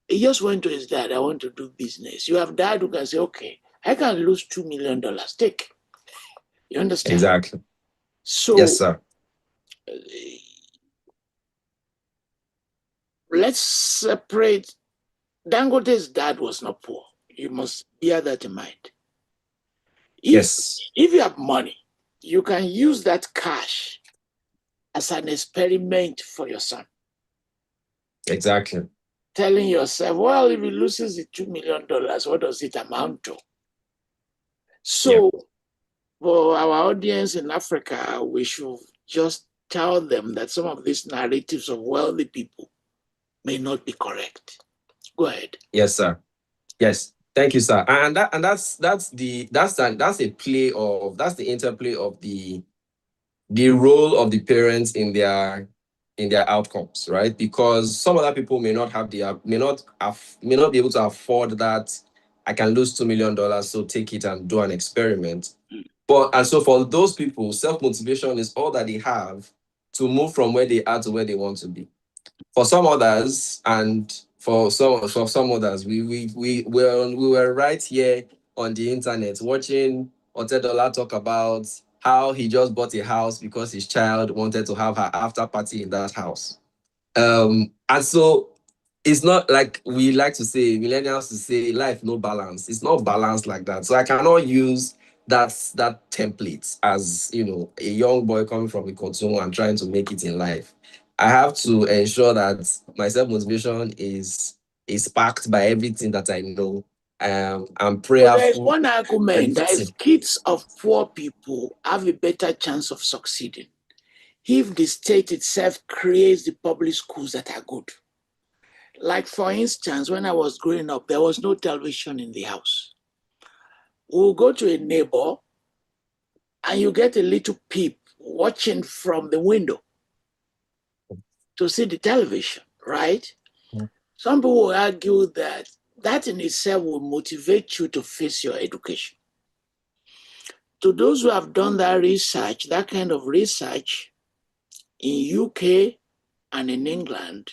He just went to his dad, I want to do business. You have dad who can say, okay, I can lose $2 million. Take. You understand? Exactly. Yes, So sir. let's separate. Dangote's dad was not poor. You must bear that in mind. Yes. If you have money, you can use that cash as an experiment for your son. Exactly. Telling yourself, well, if he loses the $2 million, what does it amount to? So for our audience in Africa, we should just tell them that some of these narratives of wealthy people may not be correct. Go ahead. Yes, sir. Yes. Thank you, sir. And that's the interplay of the role of the parents in their outcomes, right? Because some other people may not may not be able to afford that. I can lose $2 million, so take it and do an experiment. And so for those people, self-motivation is all that they have to move from where they are to where they want to be. For some others, and for some others, we were right here on the internet watching Otedola talk about how he just bought a house because his child wanted to have her after party in that house. And so it's not like we like to say, millennials to say life no balance. It's not balanced like that. So I cannot use that template as a young boy coming from the cartoon and trying to make it in life. I have to ensure that my self-motivation is backed by everything that I know. I'm So there is prayerful. one argument that is kids of poor people have a better chance of succeeding if the state itself creates the public schools that are good. Like, for instance, when I was growing up, there was no television in the house. We'll go to a neighbor and you get a little peep watching from the window to see the television, right? Some people will argue that that in itself will motivate you to face your education. To those who have done that research, that kind of research in UK and in England,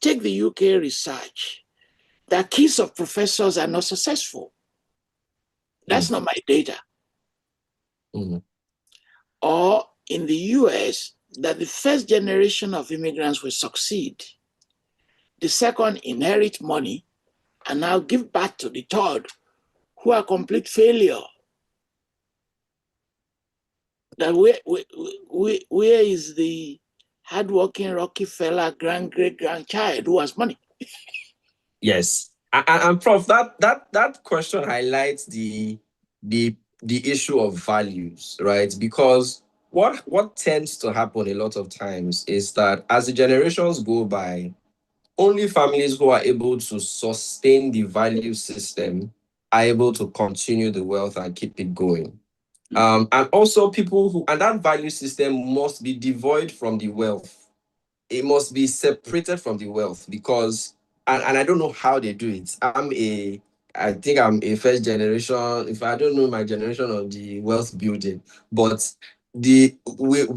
take the UK research. The kids of professors are not successful. That's not my data. Or in the US, that the first generation of immigrants will succeed. The second inherit money and now give back to the third, who are complete failure. That where is the hardworking Rockefeller great-grandchild who has money? Yes, and Prof, that question highlights the issue of values, right? Because what tends to happen a lot of times is that as the generations go by, only families who are able to sustain the value system are able to continue the wealth and keep it going. And also and that value system must be devoid from the wealth. It must be separated from the wealth because and I don't know how they do it. I think I'm a first generation, if I don't know my generation of the wealth building, but we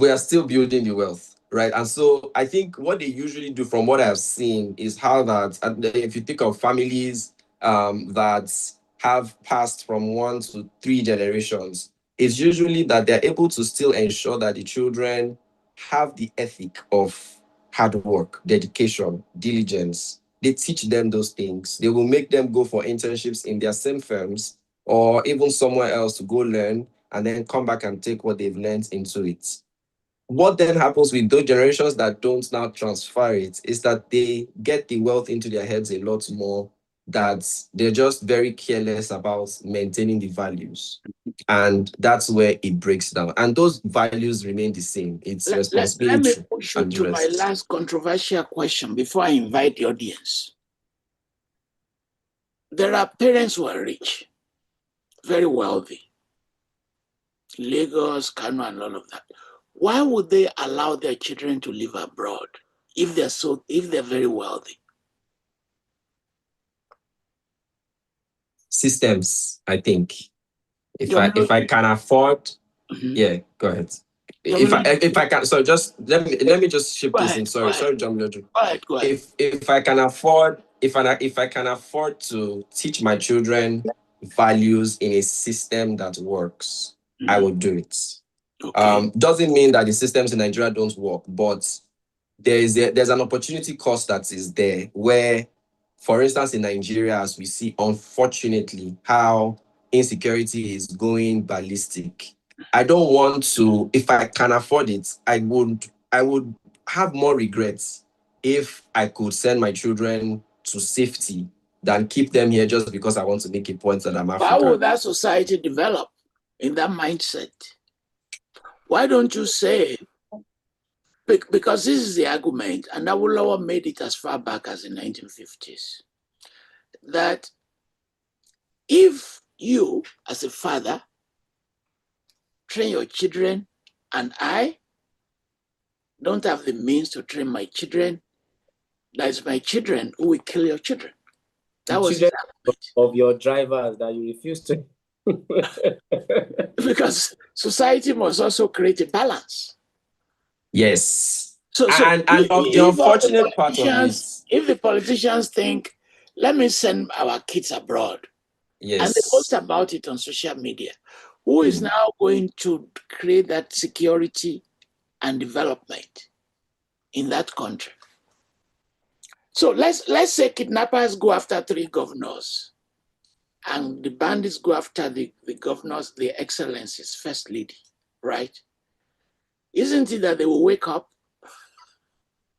are still building the wealth, right? And so I think what they usually do from what I've seen is how that if you think of families that have passed from 1 to 3 generations, it's usually that they're able to still ensure that the children have the ethic of hard work, dedication, diligence. They teach them those things. They will make them go for internships in their same firms or even somewhere else to go learn and then come back and take what they've learned into it. What then happens with those generations that don't now transfer it is that they get the wealth into their heads a lot more, that they're just very careless about maintaining the values. And that's where it breaks down. And those values remain the same. It's Let me responsibility push you and the to my rest. last controversial question before I invite the audience. There are parents who are rich, very wealthy, Lagos, Kano, and all of that. Why would they allow their children to live abroad if they're very wealthy? Systems, I think. If I can afford, yeah, go ahead. If I can, so just let me just shift this in. Sorry, John. Go ahead. If I can afford, if I can afford to teach my children values in a system that works, I would do it. Okay. Doesn't mean that the systems in Nigeria don't work, but there's an opportunity cost that is there where, for instance, in Nigeria, as we see, unfortunately, how insecurity is going ballistic. I don't want to, if I can afford it, I would have more regrets if I could send my children to safety than keep them here just because I want to make a point that I'm African. How would that society develop in that mindset? Why don't you say, because this is the argument, and Awolowo made it as far back as the 1950s, that if you, as a father, train your children, and I don't have the means to train my children, that is my children who will kill your children. That was children of your drivers that you refuse to. Because society must also create a balance. Yes. So and of the unfortunate part of it, if the politicians think, let me send our kids abroad, yes, and they post about it on social media, who is now going to create that security and development in that country? So let's say kidnappers go after 3 governors, and the bandits go after the governors, the excellencies, first lady, right? Isn't it that they will wake up?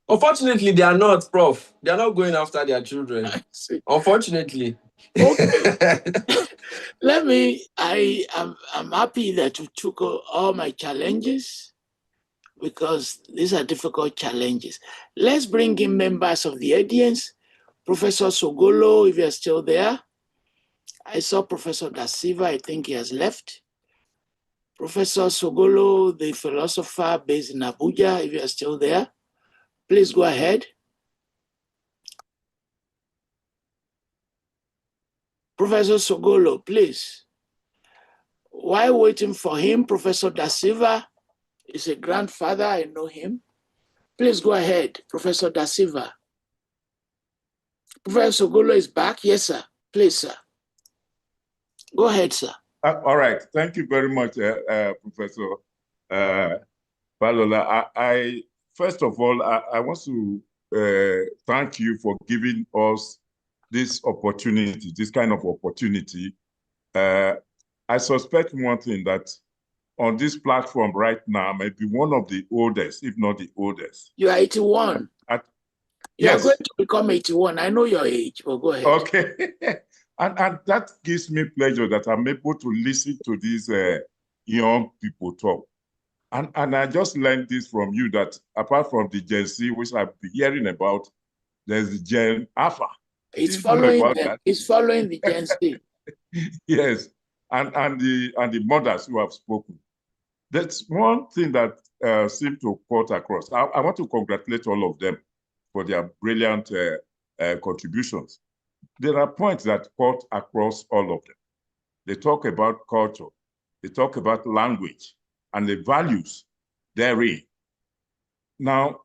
Unfortunately, they are not, Prof. They are not going after their children. Unfortunately. Okay. I'm happy that you took all my challenges, because these are difficult challenges. Let's bring in members of the audience. Professor Sogolo, if you're still there. I saw Professor Da Silva, I think he has left. Professor Sogolo, the philosopher based in Abuja, if you're still there, please go ahead. Professor Sogolo, please. While waiting for him, Professor Da Silva is a grandfather, I know him. Please go ahead, Professor Da Silva. Professor Sogolo is back. Yes, sir. Please, sir. Go ahead, sir. All right. Thank you very much, Professor Falola. I first of all, I want to thank you for giving us this opportunity, this kind of opportunity. I suspect one thing, that on this platform right now, maybe one of the oldest, if not the oldest. You are 81. You are going to become 81. I know your age, but go ahead. Okay. and that gives me pleasure that I'm able to listen to these young people talk. And I just learned this from you, that apart from the Gen Z, which I've been hearing about, there's the Gen Alpha. It's following the Gen Z. Yes, and the mothers who have spoken. That's one thing that seemed to cut across. I want to congratulate all of them for their brilliant contributions. There are points that cut across all of them. They talk about culture, they talk about language, and the values therein. Now,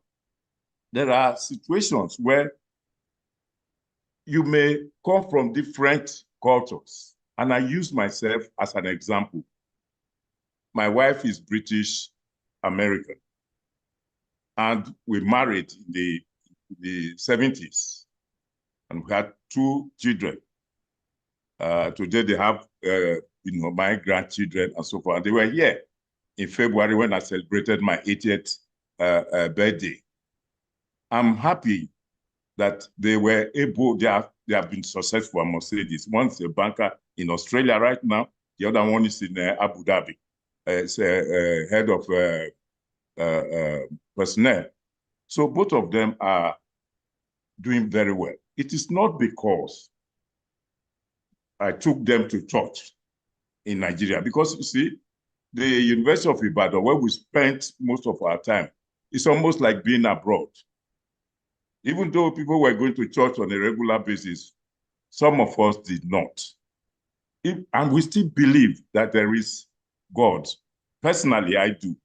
there are situations where you may come from different cultures, and I use myself as an example. My wife is British American, and we married in the 70s, and we had 2 children. Today they have, my grandchildren and so forth. They were here in February when I celebrated my 80th birthday. I'm happy that they were able, they have been successful, I must say this. One's a banker in Australia right now. The other one is in Abu Dhabi. It's head of personnel. So both of them are doing very well. It is not because I took them to church in Nigeria because you see, the University of Ibadan, where we spent most of our time, it's almost like being abroad. Even though people were going to church on a regular basis, some of us did not. And we still believe that there is God. Personally, I do.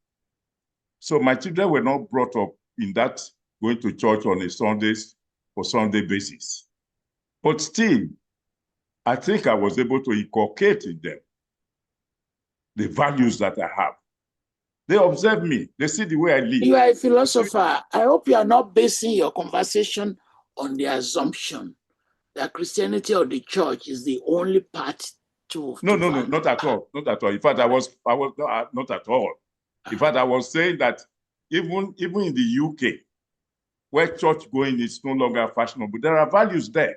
So my children were not brought up in that going to church on a Sunday basis. But still, I think I was able to inculcate in them the values that I have. They observe me. They see the way I live. You are a philosopher. I hope you are not basing your conversation on the assumption that Christianity or the church is the only path to No, value. not at all. Not at all. In fact, I was not at all. In fact, I was saying that even in the UK, where church going is no longer fashionable, there are values there.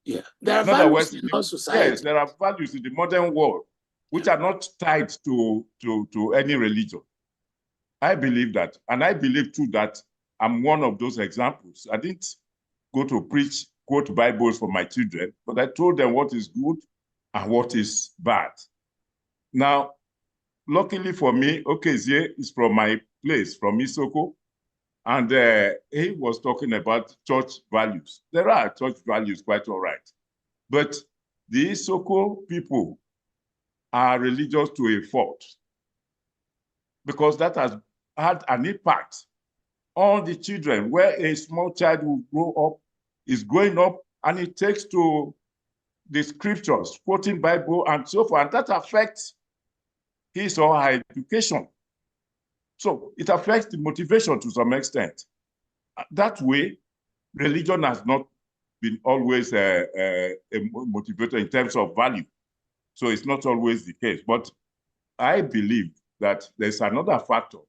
Yeah, there are In other values words, in our society. yes, there are values in the modern world which are not tied to any religion. I believe that, and I believe too that I'm one of those examples. I didn't go to preach, quote Bibles for my children, but I told them what is good and what is bad. Now, luckily for me, Okezie is from my place, from Isoko, and he was talking about church values. There are church values, quite all right. But the Isoko people are religious to a fault because that has had an impact on the children, where a small child will grow up, is growing up, and it takes to the scriptures, quoting Bible and so forth, and that affects his or her education. So it affects the motivation to some extent. That way, religion has not been always a motivator in terms of value. So it's not always the case. But I believe that there's another factor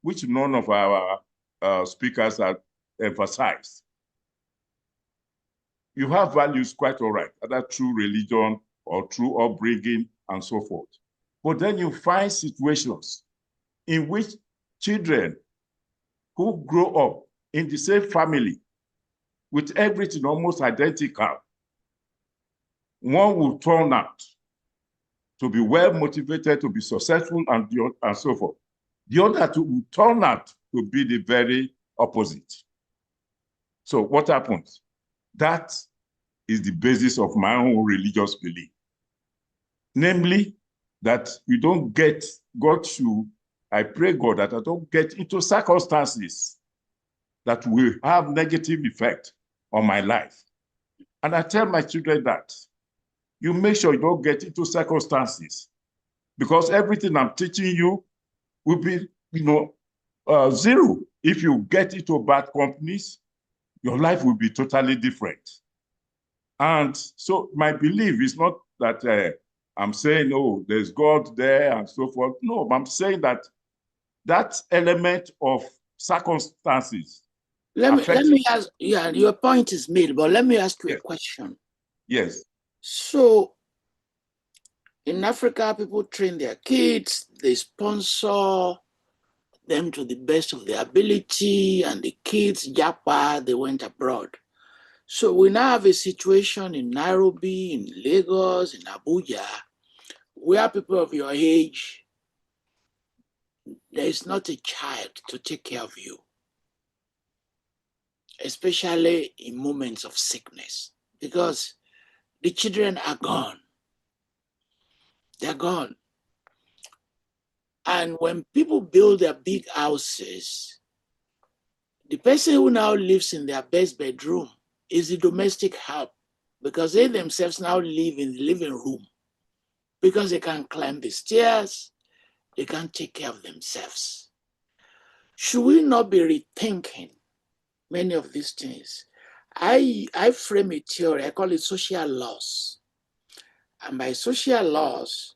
which none of our speakers have emphasized. You have values, quite all right, either through religion or through upbringing and so forth. But then you find situations in which children who grow up in the same family with everything almost identical, one will turn out to be well motivated, to be successful, and so forth. The other two will turn out to be the very opposite. So what happens? That is the basis of my own religious belief. Namely, that you don't get, God should, I pray God that I don't get into circumstances that will have negative effect on my life. And I tell my children that you make sure you don't get into circumstances, because everything I'm teaching you will be, zero. If you get into bad companies, your life will be totally different. And so my belief is not that I'm saying, oh, there's God there and so forth. No, I'm saying that that element of circumstances. Let me ask, yeah, your point is made, but let me ask you a question. Yes. So in Africa, people train their kids, they sponsor them to the best of their ability, and the kids, Japa, they went abroad. So we now have a situation in Nairobi, in Lagos, in Abuja, where people of your age, there is not a child to take care of you, especially in moments of sickness, because the children are gone. They're gone. And when people build their big houses, the person who now lives in their best bedroom is the domestic help, because they themselves now live in the living room, because they can climb the stairs, they can take care of themselves. Should we not be rethinking many of these things? I frame a theory, I call it social loss. And by social loss,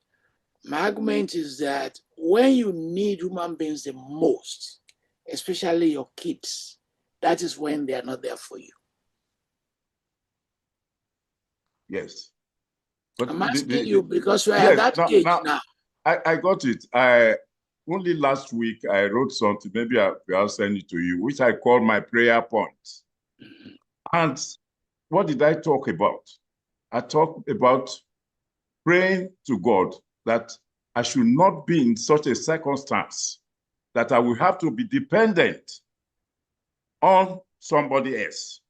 my argument is that when you need human beings the most, especially your kids, that is when they are not there for you. Yes. But I'm asking you because we're at that age now. I got it. Only last week I wrote something, maybe I'll send it to you, which I call my prayer points. And what did I talk about? I talked about praying to God that I should not be in such a circumstance that I will have to be dependent on somebody else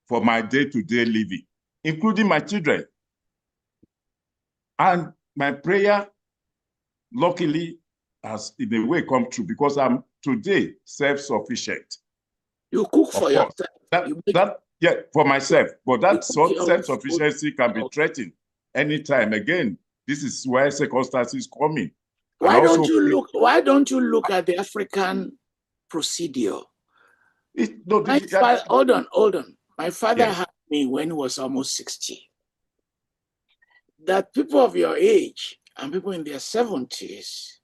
for my day-to-day living, including my children. And my prayer, luckily, has in a way come true because I'm today self-sufficient. You cook for Of course, yourself. Yeah, for myself. But that your own self-sufficiency can be threatened anytime. Again, this is where circumstances come in. Why don't you look at the African procedure? Hold on. My father had me when he was almost 60. That people of your age and people in their 70s,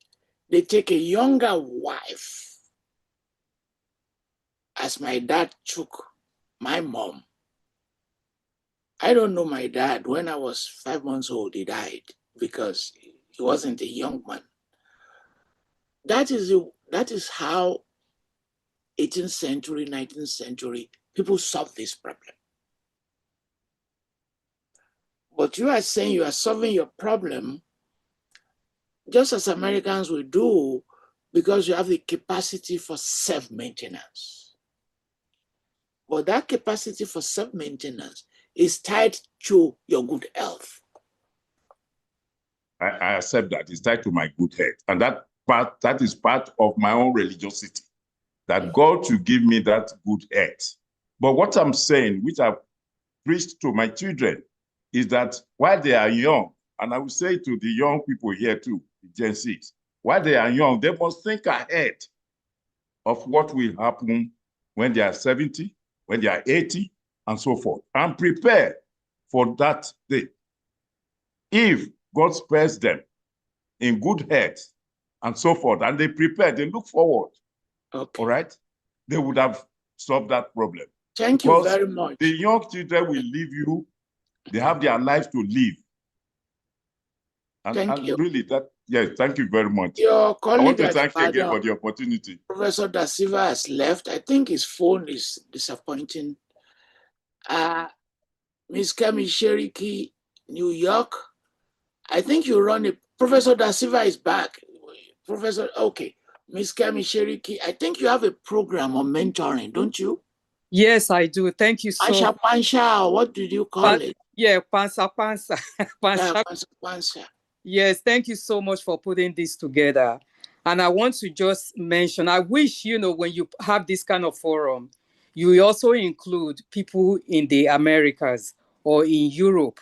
they take a younger wife, as my dad took my mom. I don't know my dad. When I was 5 months old, he died because he wasn't a young man. That is how 18th century, 19th century, people solve this problem. But you are saying you are solving your problem just as Americans will do because you have the capacity for self-maintenance. But that capacity for self-maintenance is tied to your good health. I accept that. It's tied to my good health. And that is part of my own religiosity, that God should give me that good health. But what I'm saying, which I've preached to my children, is that while they are young, and I will say to the young people here too, Gen 6, while they are young, they must think ahead of what will happen when they are 70, when they are 80, and so forth, and prepare for that day. If God spares them in good health and so forth, and they prepare, they look forward, okay, all right, they would have solved that problem. Thank you very much. The young children will leave you, they have their lives to live. Thank you. Really, thank you very much. Your colleague, I want to thank you again for the opportunity. Professor Da Silva has left. I think his phone is disappointing. Ms. Kemi Sheriki, New York. I think you run it. Professor Da Silva is back. Okay. Ms. Kemi Sheriki, I think you have a program on mentoring, don't you? Yes, I do. Thank you so much. Pansha, what did you call it? Yeah, Pansa. Pansa. Yes, thank you so much for putting this together. And I want to just mention, I wish, when you have this kind of forum, you also include people in the Americas or in Europe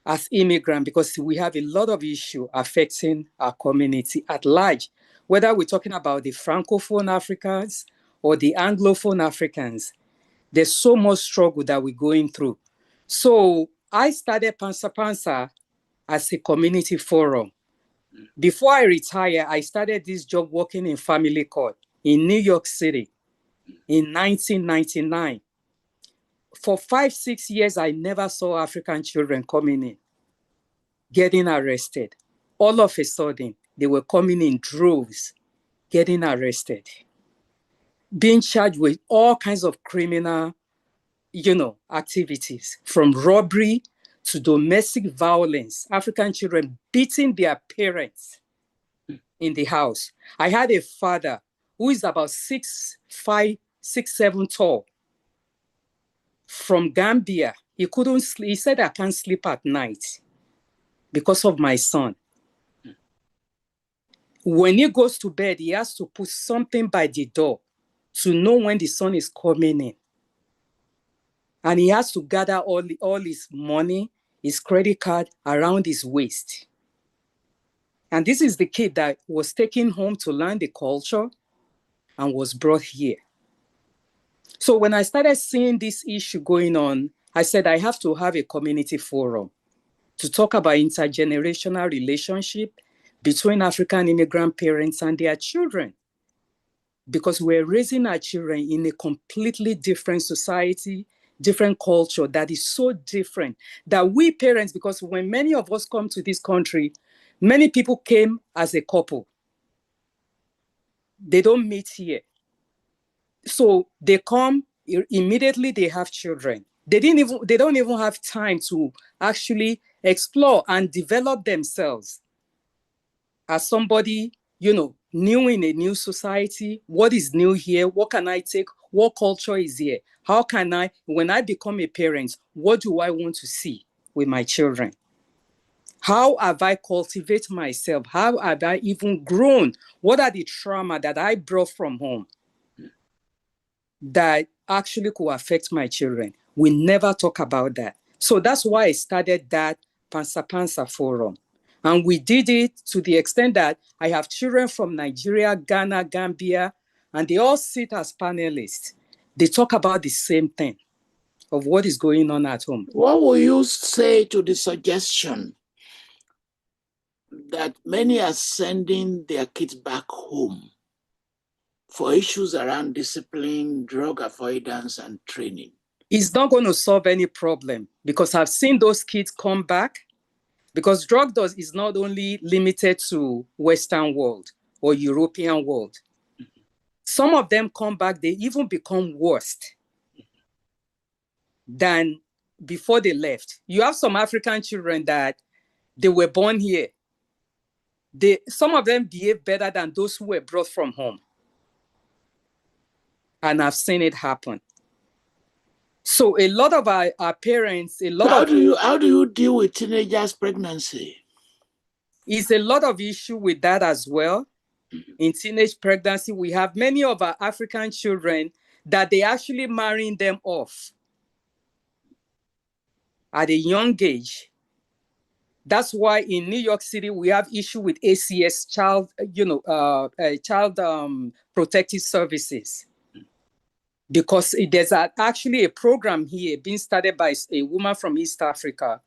as immigrants, because we have a lot of issues affecting our community at large, whether we're talking about the Francophone Africans or the Anglophone Africans. There's so much struggle that we're going through. So I started Pansa as a community forum. Before I retired, I started this job working in family court in New York City in 1999. For 5-6 years, I never saw African children coming in, getting arrested. All of a sudden, they were coming in droves, getting arrested, being charged with all kinds of criminal activities, from robbery to domestic violence, African children beating their parents in the house. I had a father who is about 6'5", 6'7" tall, from Gambia. He couldn't sleep. He said, I can't sleep at night because of my son. When he goes to bed, he has to put something by the door to know when the son is coming in. And he has to gather all his money, his credit card around his waist. And this is the kid that was taken home to learn the culture and was brought here. So when I started seeing this issue going on, I said, I have to have a community forum to talk about intergenerational relationship between African immigrant parents and their children. Because we're raising our children in a completely different society, different culture that is so different that we parents, because when many of us come to this country, many people came as a couple. They don't meet here. So they come, immediately they have children. They don't even have time to actually explore and develop themselves as somebody, new in a new society. What is new here? What can I take? What culture is here? How can I, when I become a parent, what do I want to see with my children? How have I cultivated myself? How have I even grown? What are the trauma that I brought from home that actually could affect my children? We never talk about that. So that's why I started that Pansa Forum. And we did it to the extent that I have children from Nigeria, Ghana, Gambia, and they all sit as panelists. They talk about the same thing of what is going on at home. What will you say to the suggestion that many are sending their kids back home for issues around discipline, drug avoidance, and training? It's not going to solve any problem, because I've seen those kids come back, because drug use is not only limited to Western world or European world. Some of them come back, they even become worse than before they left. You have some African children that they were born here. Some of them behave better than those who were brought from home. And I've seen it happen. So a lot of our parents, How do you deal with teenagers' pregnancy? Is a lot of issue with that as well. In teenage pregnancy, we have many of our African children that they actually marrying them off at a young age. That's why in New York City, we have issue with ACS, child protective services. Because there's actually a program here being started by a woman from East Africa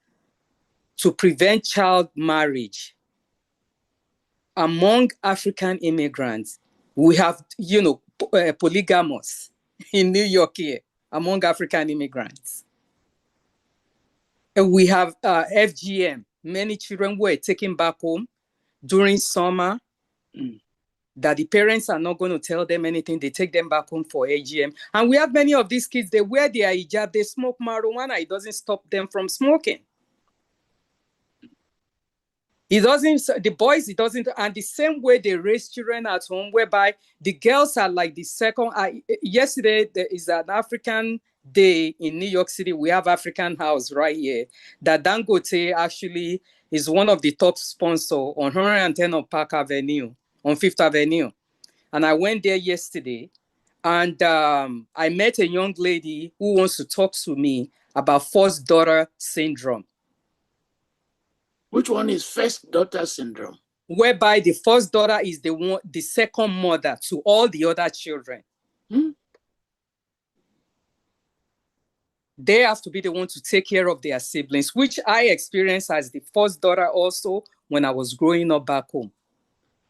to prevent child marriage among African immigrants. We have, polygamous in New York here among African immigrants. And we have FGM. Many children were taken back home during summer that the parents are not going to tell them anything. They take them back home for AGM. And we have many of these kids, they wear their hijab, they smoke marijuana. It doesn't stop them from smoking. The boys, and the same way they raise children at home, whereby the girls are like the second. Yesterday, there is an African day in New York City. We have African House right here that Dangote actually is one of the top sponsors on 110 on Park Avenue, on Fifth Avenue. And I went there yesterday, and I met a young lady who wants to talk to me about first daughter syndrome. Which one is first daughter syndrome? Whereby the first daughter is the second mother to all the other children. They have to be the one to take care of their siblings, which I experienced as the first daughter also when I was growing up back home.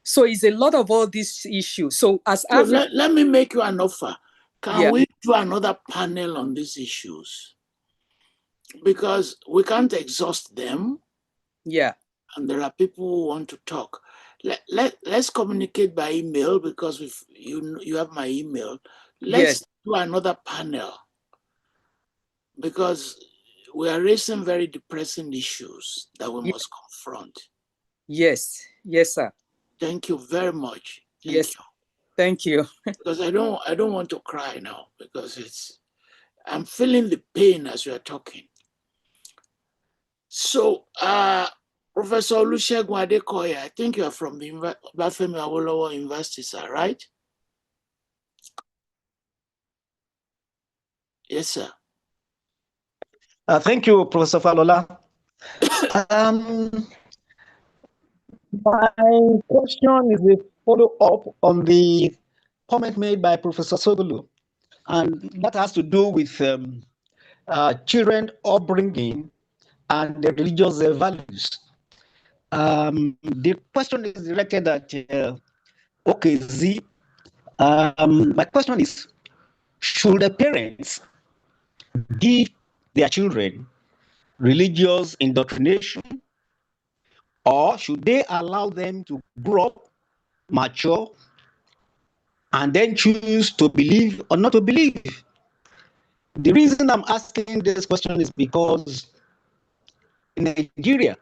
So it's a lot of all these issues. So let me make you an offer. Can we do another panel on these issues? Because we can't exhaust them. Yeah. And there are people who want to talk. Let's communicate by email, because you have my email. Let's do another panel, because we are raising very depressing issues that we must confront. Yes, sir. Thank you very much. Thank you. Because I don't want to cry now, because I'm feeling the pain as we are talking. So, Professor Olusegun Adekoya, I think you are from the Bafemi Awolowo University, sir, right? Yes, sir. Thank you, Professor Falola. My question is a follow-up on the comment made by Professor Sogolu, and that has to do with children upbringing and the religious values. The question is directed at OKZ. My question is, should the parents give their children religious indoctrination, or should they allow them to grow up, mature, and then choose to believe or not to believe? The reason I'm asking this question is because in Nigeria,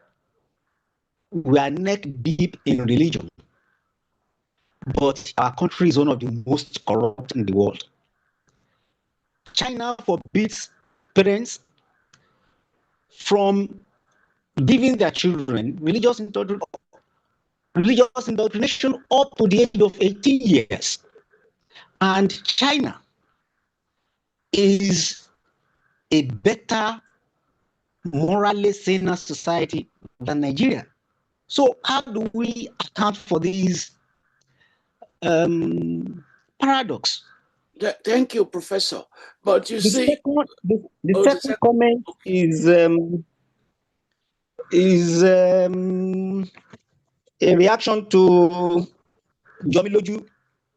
we are neck deep in religion, but our country is one of the most corrupt in the world. China forbids parents from giving their children religious indoctrination up to the age of 18 years. And China is a better, morally saner society than Nigeria. So how do we account for these paradox? Thank you, Professor. But you The see, second, the oh, second comment is a reaction to Jomiloju,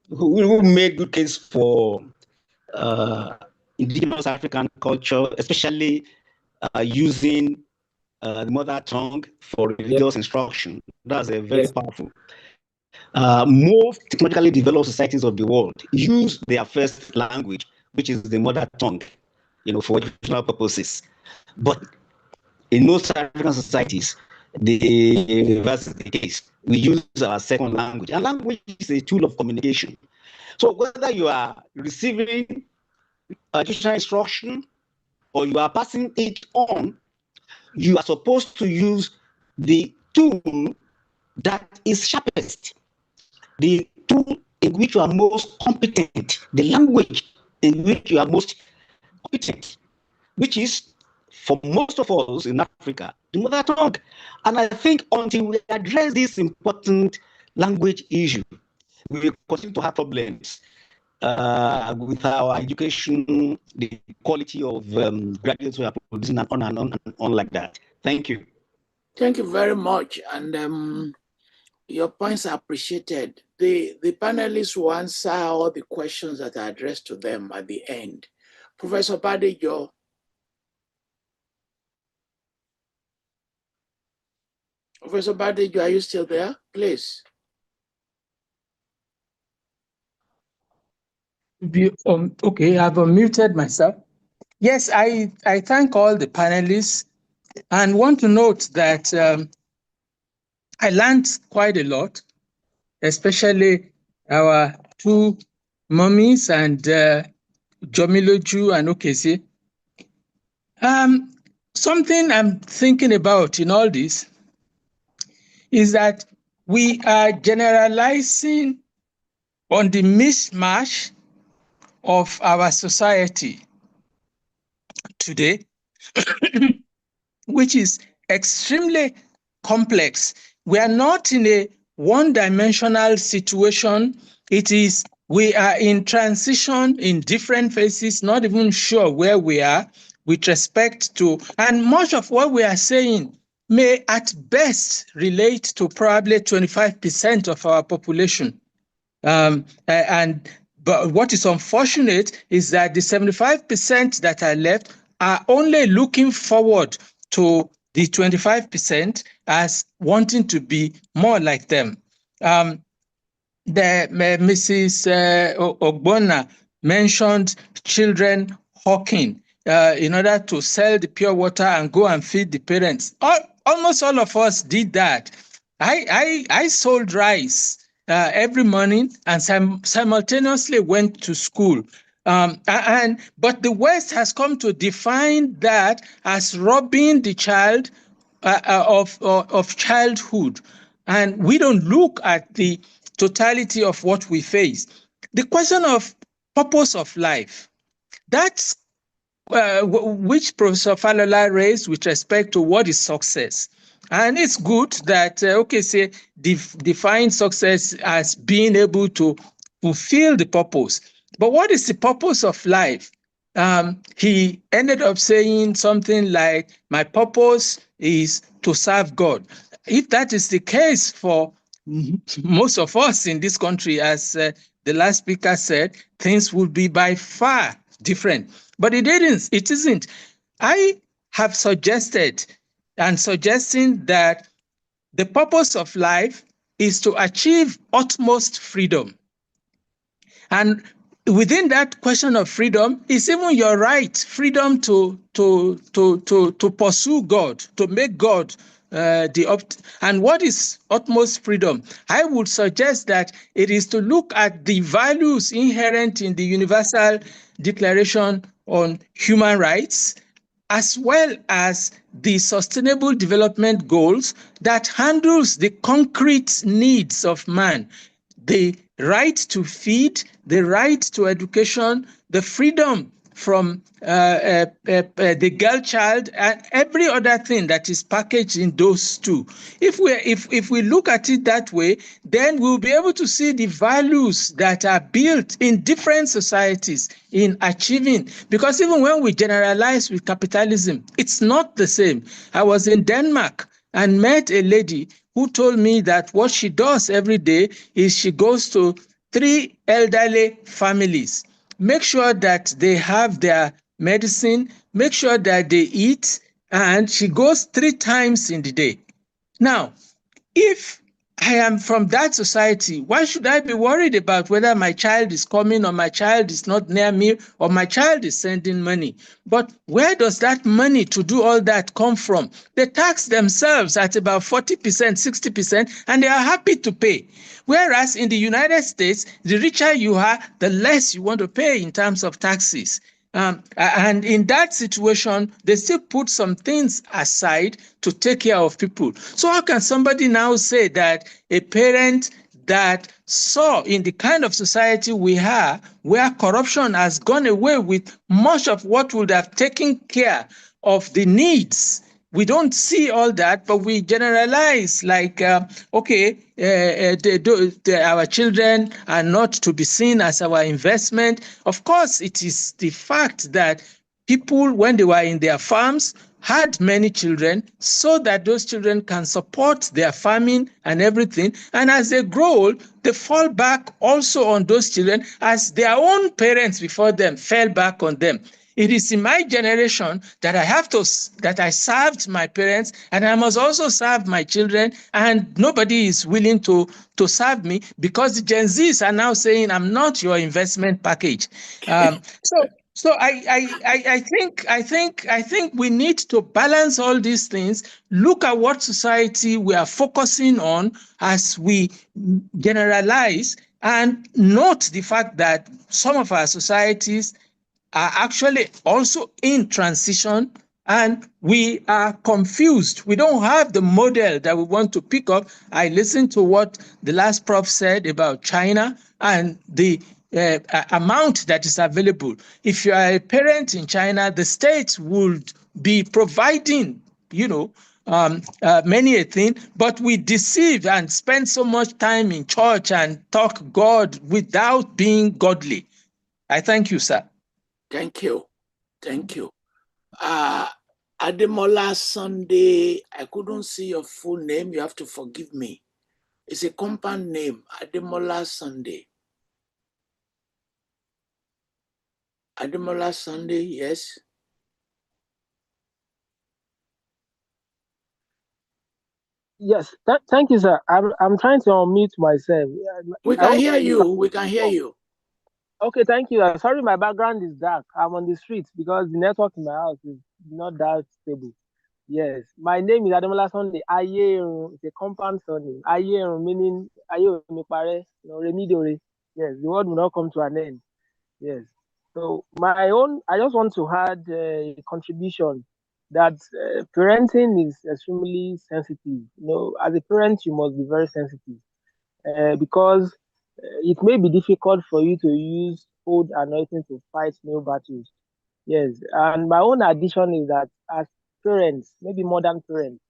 who made good case for indigenous African culture, especially using the mother tongue for religious instruction. That's a very powerful. Most technologically developed societies of the world use their first language, which is the mother tongue, for educational purposes. But in most African societies, the reverse is the case. We use our second language, and language is a tool of communication. So whether you are receiving additional instruction or you are passing it on, you are supposed to use the tool that is sharpest, the tool in which you are most competent, the language in which you are most competent, which is, for most of us in Africa, the mother tongue. And I think until we address this important language issue, we will continue to have problems with our education, the quality of graduates we are producing, and on like that. Thank you. Thank you very much. And your points are appreciated. The panelists will answer all the questions that are addressed to them at the end. Professor Badejo. Professor Badejo, are you still there? Please. Okay, I've unmuted myself. Yes, I thank all the panelists and want to note that I learned quite a lot, especially our two mummies and Jomiloju and Okese. Something I'm thinking about in all this is that we are generalizing on the mismatch of our society today, which is extremely complex. We are not in a one-dimensional situation. We are in transition in different phases, not even sure where we are with respect to, and much of what we are saying may at best relate to probably 25% of our population. But what is unfortunate is that the 75% that are left are only looking forward to the 25% as wanting to be more like them. Mrs. Ogbonna mentioned children hawking in order to sell the pure water and go and feed the parents. Almost all of us did that. I sold rice every morning and simultaneously went to school. But the West has come to define that as robbing the child of childhood. And we don't look at the totality of what we face. The question of purpose of life, that's which Professor Falola raised with respect to what is success. And it's good that, define success as being able to fulfill the purpose. But what is the purpose of life? He ended up saying something like, my purpose is to serve God. If that is the case for most of us in this country, as the last speaker said, things would be by far different. But it isn't. I have suggested and suggesting that the purpose of life is to achieve utmost freedom. And within that question of freedom is even your right, freedom to pursue God, to make God and what is utmost freedom? I would suggest that it is to look at the values inherent in the Universal Declaration on Human Rights, as well as the Sustainable Development Goals that handles the concrete needs of man, the right to feed, the right to education, the freedom from the girl child, and every other thing that is packaged in those two. If we look at it that way, then we'll be able to see the values that are built in different societies in achieving. Because even when we generalize with capitalism, it's not the same. I was in Denmark and met a lady who told me that what she does every day is she goes to 3 elderly families, make sure that they have their medicine, make sure that they eat, and she goes 3 times in the day. Now, if I am from that society, why should I be worried about whether my child is coming or my child is not near me or my child is sending money? But where does that money to do all that come from? They tax themselves at about 40%, 60%, and they are happy to pay. Whereas in the United States, the richer you are, the less you want to pay in terms of taxes. And in that situation, they still put some things aside to take care of people. So how can somebody now say that a parent that saw in the kind of society we are, where corruption has gone away with much of what would have taken care of the needs, we don't see all that, but we generalize like, our children are not to be seen as our investment. Of course, it is the fact that people, when they were in their farms, had many children so that those children can support their farming and everything. And as they grow old, they fall back also on those children as their own parents before them fell back on them. It is in my generation that I served my parents, and I must also serve my children, and nobody is willing to serve me because the Gen Zs are now saying I'm not your investment package. So I think we need to balance all these things, look at what society we are focusing on as we generalize, and note the fact that some of our societies are actually also in transition and we are confused. We don't have the model that we want to pick up. I listened to what the last prof said about China and the amount that is available. If you are a parent in China, the state would be providing, many a thing, but we deceive and spend so much time in church and talk God without being godly. I thank you, sir. Thank you. Thank you. Ademola Sunday, I couldn't see your full name. You have to forgive me. It's a compound name, Ademola Sunday. Ademola Sunday, yes. Yes, thank you, sir. I'm trying to unmute myself. We can hear you. We can hear you. Okay, thank you. Sorry, my background is dark. I'm on the streets because the network in my house is not that stable. Yes, my name is Ademola Sunday. Aye, it's a compound surname. Aye, meaning Aye Omipare, Remidore. Yes, the word will not come to an end. Yes. So I just want to add a contribution that parenting is extremely sensitive. As a parent, you must be very sensitive because it may be difficult for you to use old anointing to fight new battles. Yes, and my own addition is that as parents, maybe modern parents,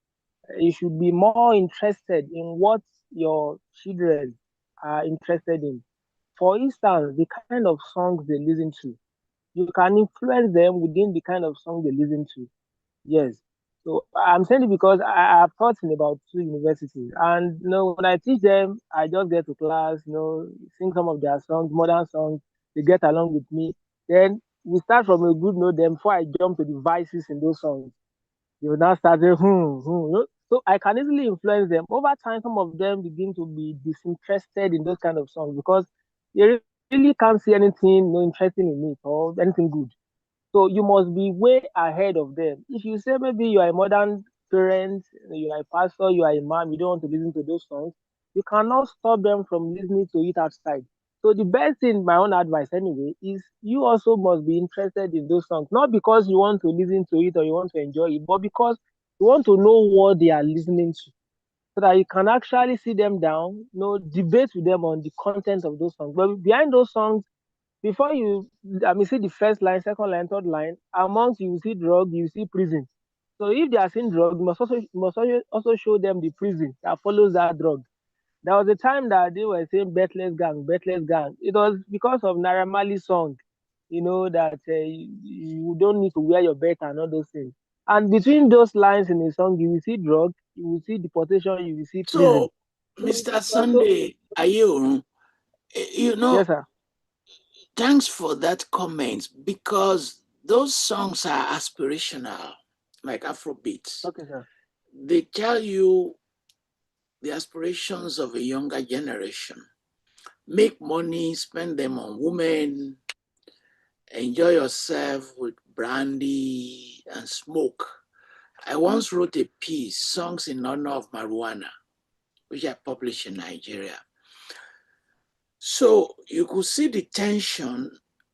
you should be more interested in what your children are interested in. For instance, the kind of songs they listen to. You can influence them within the kind of song they listen to. Yes. So I'm saying it because I've taught in about 2 universities. And when I teach them, I just get to class, sing some of their songs, modern songs, they get along with me. Then we start from a good note, then before I jump to the vices in those songs, they will now start saying, So I can easily influence them. Over time, some of them begin to be disinterested in those kind of songs because they really really can't see anything interesting in it or anything good. So you must be way ahead of them. If you say maybe you are a modern parent, you are a pastor, you are a man, you don't want to listen to those songs, you cannot stop them from listening to it outside. So the best thing, my own advice anyway, is you also must be interested in those songs, not because you want to listen to it or you want to enjoy it, but because you want to know what they are listening to, so that you can actually sit them down, debate with them on the content of those songs. But behind those songs, before you, see the first line, second line, third line, amongst you see drug, you see prison. So if they are seeing drug, you must also show them the prison that follows that drug. There was a time that they were saying Bethless Gang, Bethless Gang. It was because of Naira Marley's song, that you don't need to wear your belt and all those things. And between those lines in the song, you will see drug, you will see deportation, you will see prison. So, Mr. So, Sunday, yes, sir. thanks for that comment, because those songs are aspirational, like Afrobeats. Okay, sir. They tell you the aspirations of a younger generation. Make money, spend them on women, enjoy yourself with brandy and smoke. I once wrote a piece, Songs in Honor of Marijuana, which I published in Nigeria. So you could see the tension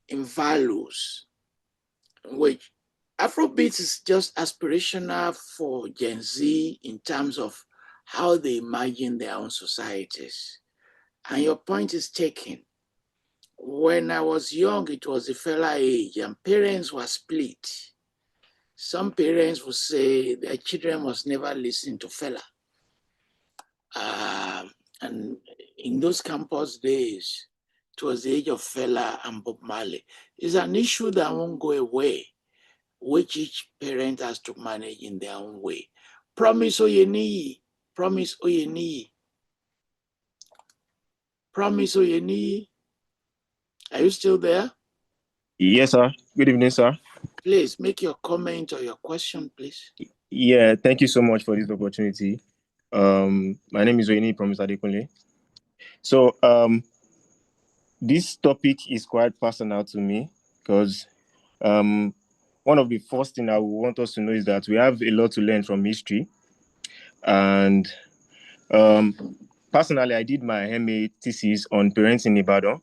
in values, which Afrobeat is just aspirational for Gen Z in terms of how they imagine their own societies. And your point is taken. When I was young, it was a fella age, and parents were split. Some parents would say their children must never listen to fella. And in those campus days, it was the age of fella and Bob Marley. It's an issue that won't go away, which each parent has to manage in their own way. Promise Oyeniyi, Promise Oyeniyi, Promise Oyeniyi. Are you still there? Yes, sir. Good evening, sir. Please make your comment or your question, please. Yeah, thank you so much for this opportunity. My name is Oyeni Promise Adekunle. So, this topic is quite personal to me because one of the first things I would want us to know is that we have a lot to learn from history. And personally, I did my MA thesis on parenting in Ibadan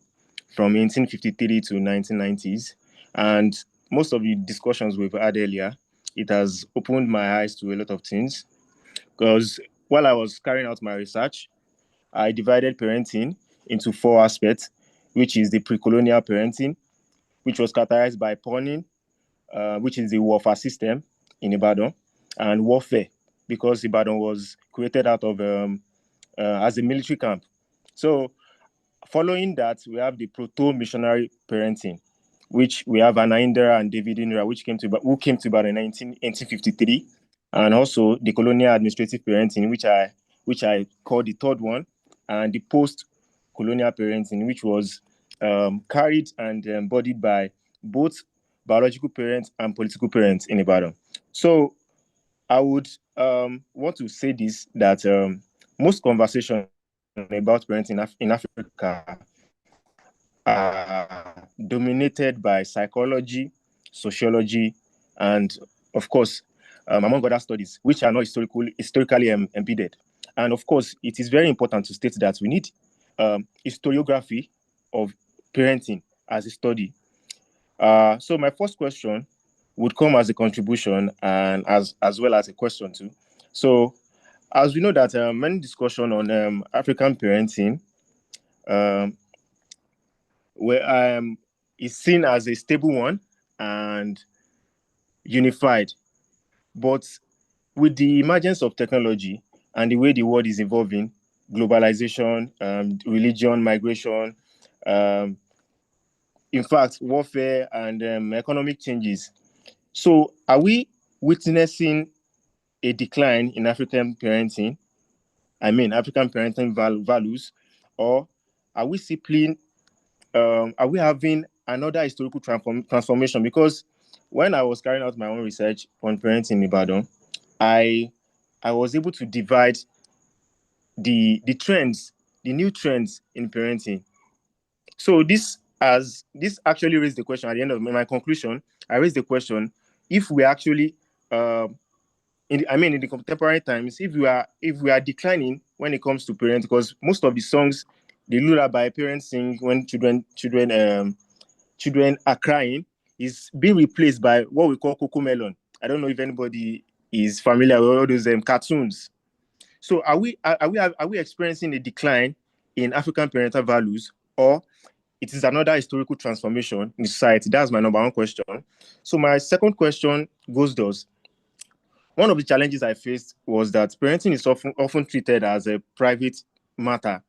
from 1853 to 1990s. And most of the discussions we've had earlier, it has opened my eyes to a lot of things. Because while I was carrying out my research, I divided parenting into 4 aspects, which is the pre-colonial parenting, which was characterized by pawning, which is the warfare system in Ibadan, and warfare, because Ibadan was created out of as a military camp. So following that, we have the proto-missionary parenting, which we have Anna Indira and David Indira, who came to Ibadan in 1853, and also the colonial administrative parenting, which I call the third one, and the post-colonial parenting, which was carried and embodied by both biological parents and political parents in Ibadan. So I would want to say this, that most conversation about parenting in Africa are dominated by psychology, sociology, and of course, among other studies, which are not historically embedded. And of course, it is very important to state that we need historiography of parenting as a study. So my first question would come as a contribution and as well as a question too. So as we know that many discussion on African parenting where is seen as a stable one and unified. But with the emergence of technology and the way the world is evolving, globalization, religion, migration, um, in fact, warfare and economic changes. So, are we witnessing a decline in African parenting? I mean, African parenting values, or are we simply are we having another historical transformation? Because when I was carrying out my own research on parenting in Ibadan, I was able to divide the trends, the new trends in parenting. So this as this actually raised the question at the end of my conclusion, I raised the question, if we actually, in the contemporary times, if we are declining when it comes to parents, because most of the songs, the lullaby parents sing when children are crying, is being replaced by what we call Coco Melon. I don't know if anybody is familiar with all those cartoons. So are we experiencing a decline in African parental values, or it is another historical transformation in society? That's my number one question. So my second question goes thus. One of the challenges I faced was that parenting is often treated as a private matter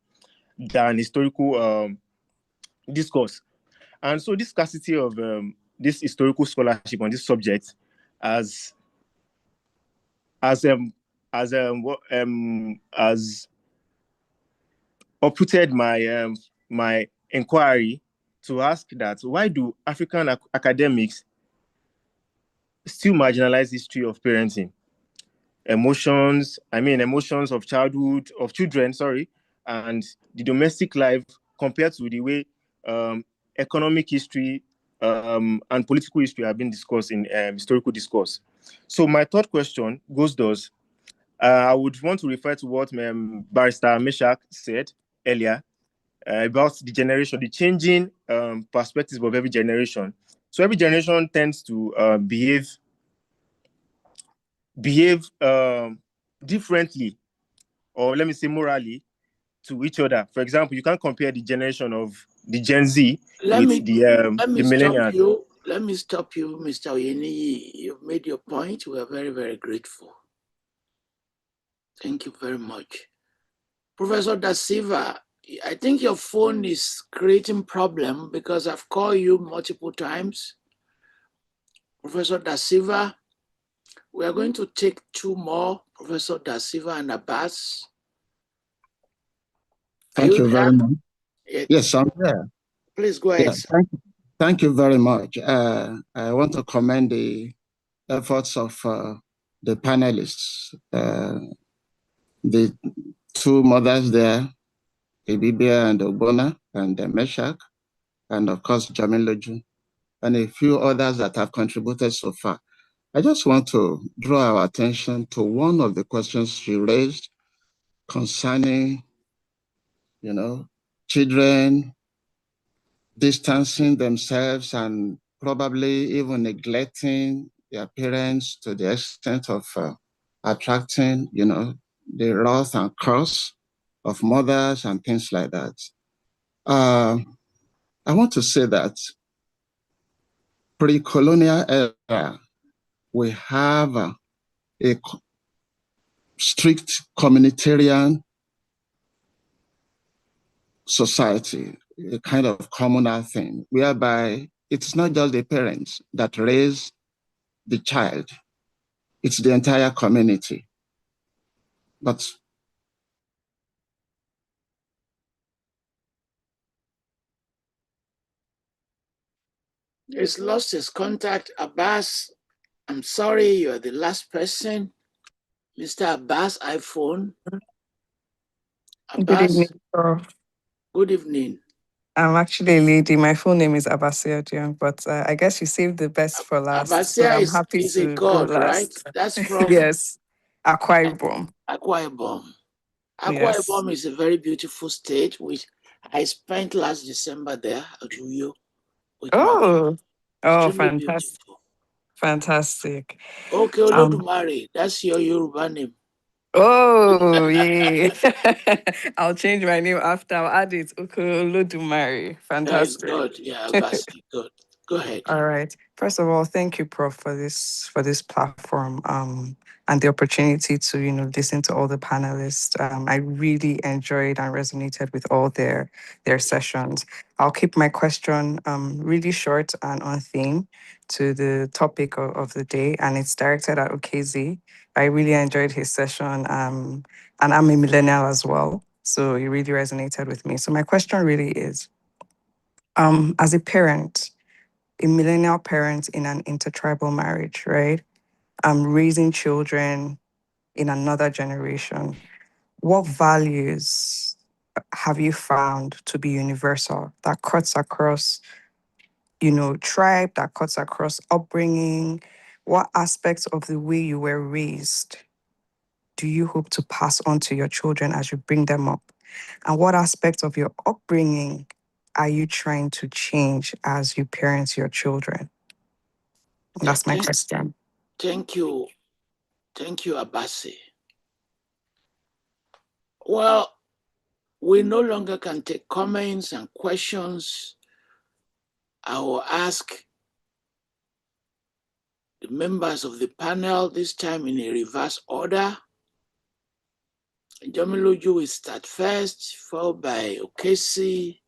than historical discourse. And so this scarcity of this historical scholarship on this subject has as uprooted my inquiry to ask that, why do African academics still marginalize history of parenting, emotions of children, and the domestic life, compared to the way economic history and political history have been discussed in historical discourse. So my third question goes thus. I would want to refer to what Barrister Meshach said earlier about the changing perspectives of every generation. So every generation tends to behave differently, or let me say morally, to each other. For example, you can't compare the generation of the Gen Z with the millennials. Let me stop you, Mr. Oyeni. You've made your point. We are very, very grateful. Thank you very much. Professor Da Silva, I think your phone is creating problem because I've called you multiple times. Professor Da Silva, we are going to take two more, Professor Da Silva and Abbas. Thank you very much. Yes, I'm there. Please go ahead. Yeah, thank you very much. I want to commend the efforts of the panelists, the two mothers there, Ibibia and Obona, and Meshach, and of course, Jamiloju, and a few others that have contributed so far. I just want to draw our attention to one of the questions she raised concerning, children distancing themselves and probably even neglecting their parents to the extent of attracting, the wrath and curse of mothers and things like that. I want to say that pre-colonial era, we have a strict communitarian society, a kind of communal thing, whereby it's not just the parents that raise the child, it's the entire community. But He's lost his contact. Abbas, I'm sorry, you are the last person. Mr. Abbas, iPhone. Abbas, good evening, Prof. Good evening. I'm actually a lady. My full name is Abasia Dion, but I guess you saved the best for last. Abasia so I'm happy is to a god, go last. right? That's from yes, Akwa Ibom. Akwa Ibom. Akwa Yes. Ibom is a very beautiful state, which I spent last December there at Uyo. Oh, fantastic. Beautiful. Fantastic. Okay, Olodumare, that's your Yoruba name. Oh, yeah. I'll change my name after. I'll add it. Okay, Olodumare. Fantastic. Good. Yeah, Abasi. Good. Go ahead. All right. First of all, thank you, Prof, for this platform and the opportunity to listen to all the panelists. I really enjoyed and resonated with all their sessions. I'll keep my question really short and on theme to the topic of the day, and it's directed at Okezi. I really enjoyed his session, and I'm a millennial as well, so it really resonated with me. So my question really is, as a parent, a millennial parent in an intertribal marriage, right? Raising children in another generation. What values have you found to be universal, that cuts across, tribe, that cuts across upbringing? What aspects of the way you were raised do you hope to pass on to your children as you bring them up? And what aspects of your upbringing are you trying to change as you parent your children? That's my question. Thank you. Thank you, Abasi. Well, we no longer can take comments and questions. I will ask the members of the panel, this time in a reverse order. Jomiloju will start first, followed by Okesi,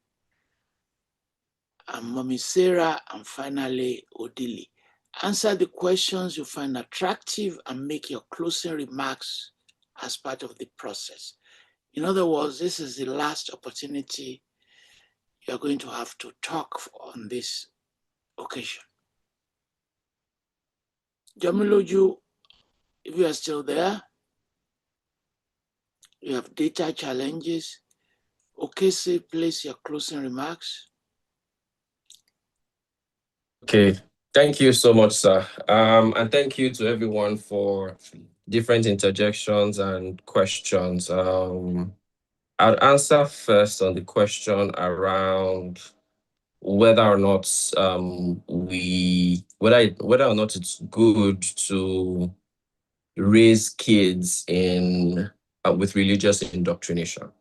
and Mommy Sarah, and finally Odili. Answer the questions you find attractive and make your closing remarks as part of the process. In other words, this is the last opportunity you're going to have to talk on this occasion. Jomiloju, if you are still there, you have data challenges. Okesi, please, your closing remarks. Okay, thank you so much, sir. And thank you to everyone for different interjections and questions. I'll answer first on the question around whether or not whether or not it's good to raise kids in with religious indoctrination.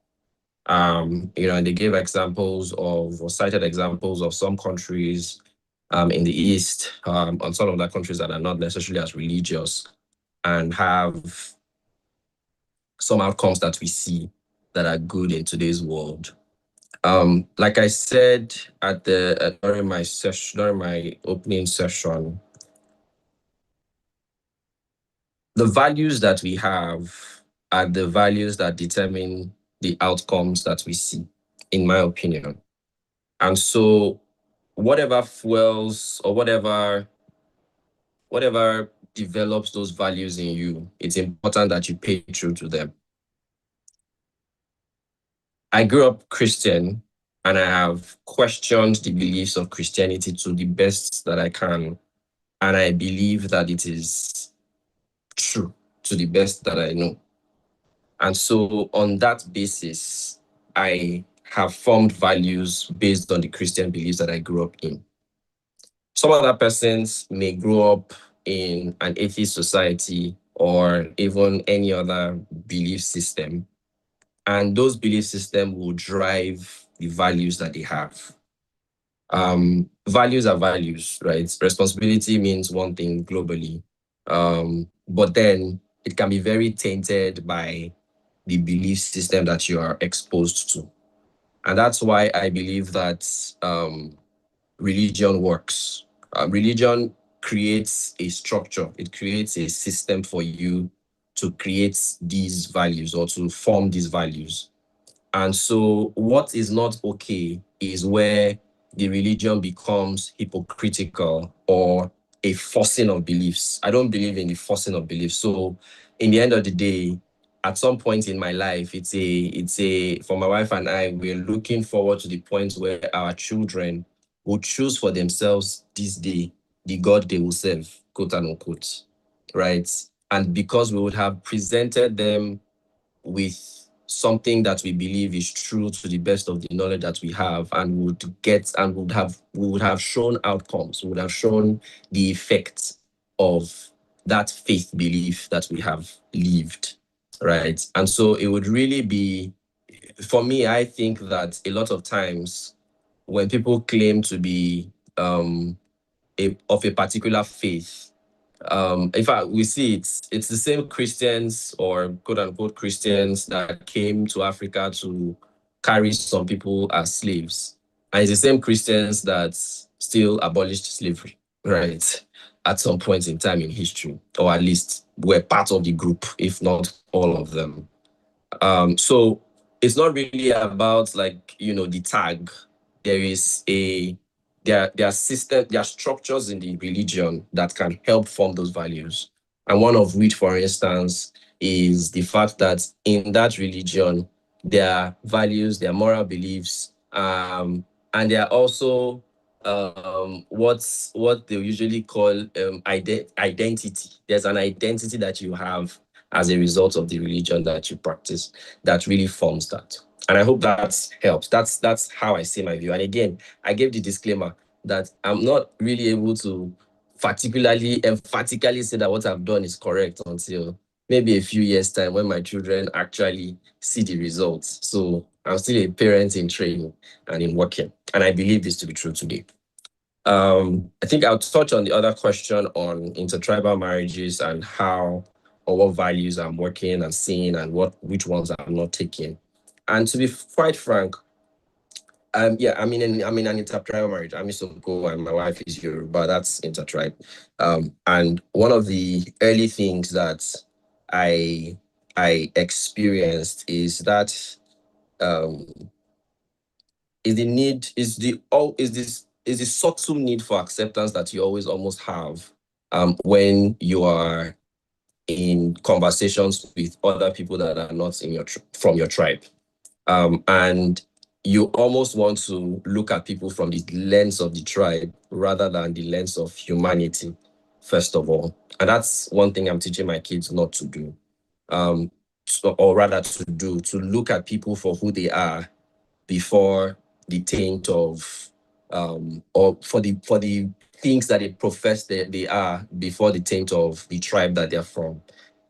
And they gave examples of, or cited examples of some countries in the East, on some of the countries that are not necessarily as religious and have some outcomes that we see that are good in today's world. Like I said during my opening session, the values that we have are the values that determine the outcomes that we see, in my opinion. And so whatever fuels or whatever develops those values in you, it's important that you pay true to them. I grew up Christian and I have questioned the beliefs of Christianity to the best that I can. And I believe that it is true to the best that I know. And so on that basis, I have formed values based on the Christian beliefs that I grew up in. Some other persons may grow up in an atheist society or even any other belief system, and those belief systems will drive the values that they have. Values are values, right? Responsibility means one thing globally, but then it can be very tainted by the belief system that you are exposed to. And that's why I believe that religion works. Religion creates a structure, it creates a system for you to create these values or to form these values. And so what is not okay is where the religion becomes hypocritical or a forcing of beliefs. I don't believe in the forcing of beliefs. So in the end of the day, at some point in my life, it's a for my wife and I, we're looking forward to the point where our children will choose for themselves this day the God they will serve, quote unquote, right? And because we would have presented them with something that we believe is true to the best of the knowledge that we have, and we would have shown outcomes, we would have shown the effects of that faith belief that we have lived, right? And so it would really be, for me, I think that a lot of times when people claim to be of a particular faith, in fact, we see it's the same Christians or quote unquote Christians that came to Africa to carry some people as slaves. And it's the same Christians that still abolished slavery, right? At some point in time in history, or at least were part of the group, if not all of them. So it's not really about the tag. There are structures in the religion that can help form those values. And one of which, for instance, is the fact that in that religion, their values, their moral beliefs, and they are also what they usually call identity. There's an identity that you have as a result of the religion that you practice that really forms that. And I hope that helps. That's how I see my view. And again, I gave the disclaimer that I'm not really able to particularly emphatically say that what I've done is correct until maybe a few years' time when my children actually see the results. So I'm still a parent in training and in working. And I believe this to be true today. I think I'll touch on the other question on intertribal marriages and how or what values I'm working and seeing and which ones I'm not taking. And to be quite frank, yeah, I'm in an intertribal marriage. I'm Isoko and my wife is Yoruba. That's intertribe. And one of the early things that I experienced is that is the subtle need for acceptance that you always almost have when you are in conversations with other people that are not in from your tribe. And you almost want to look at people from the lens of the tribe rather than the lens of humanity, first of all. And that's one thing I'm teaching my kids not to do, or rather to look at people for who they are before the taint of, or for the things that they profess they are before the taint of the tribe that they're from.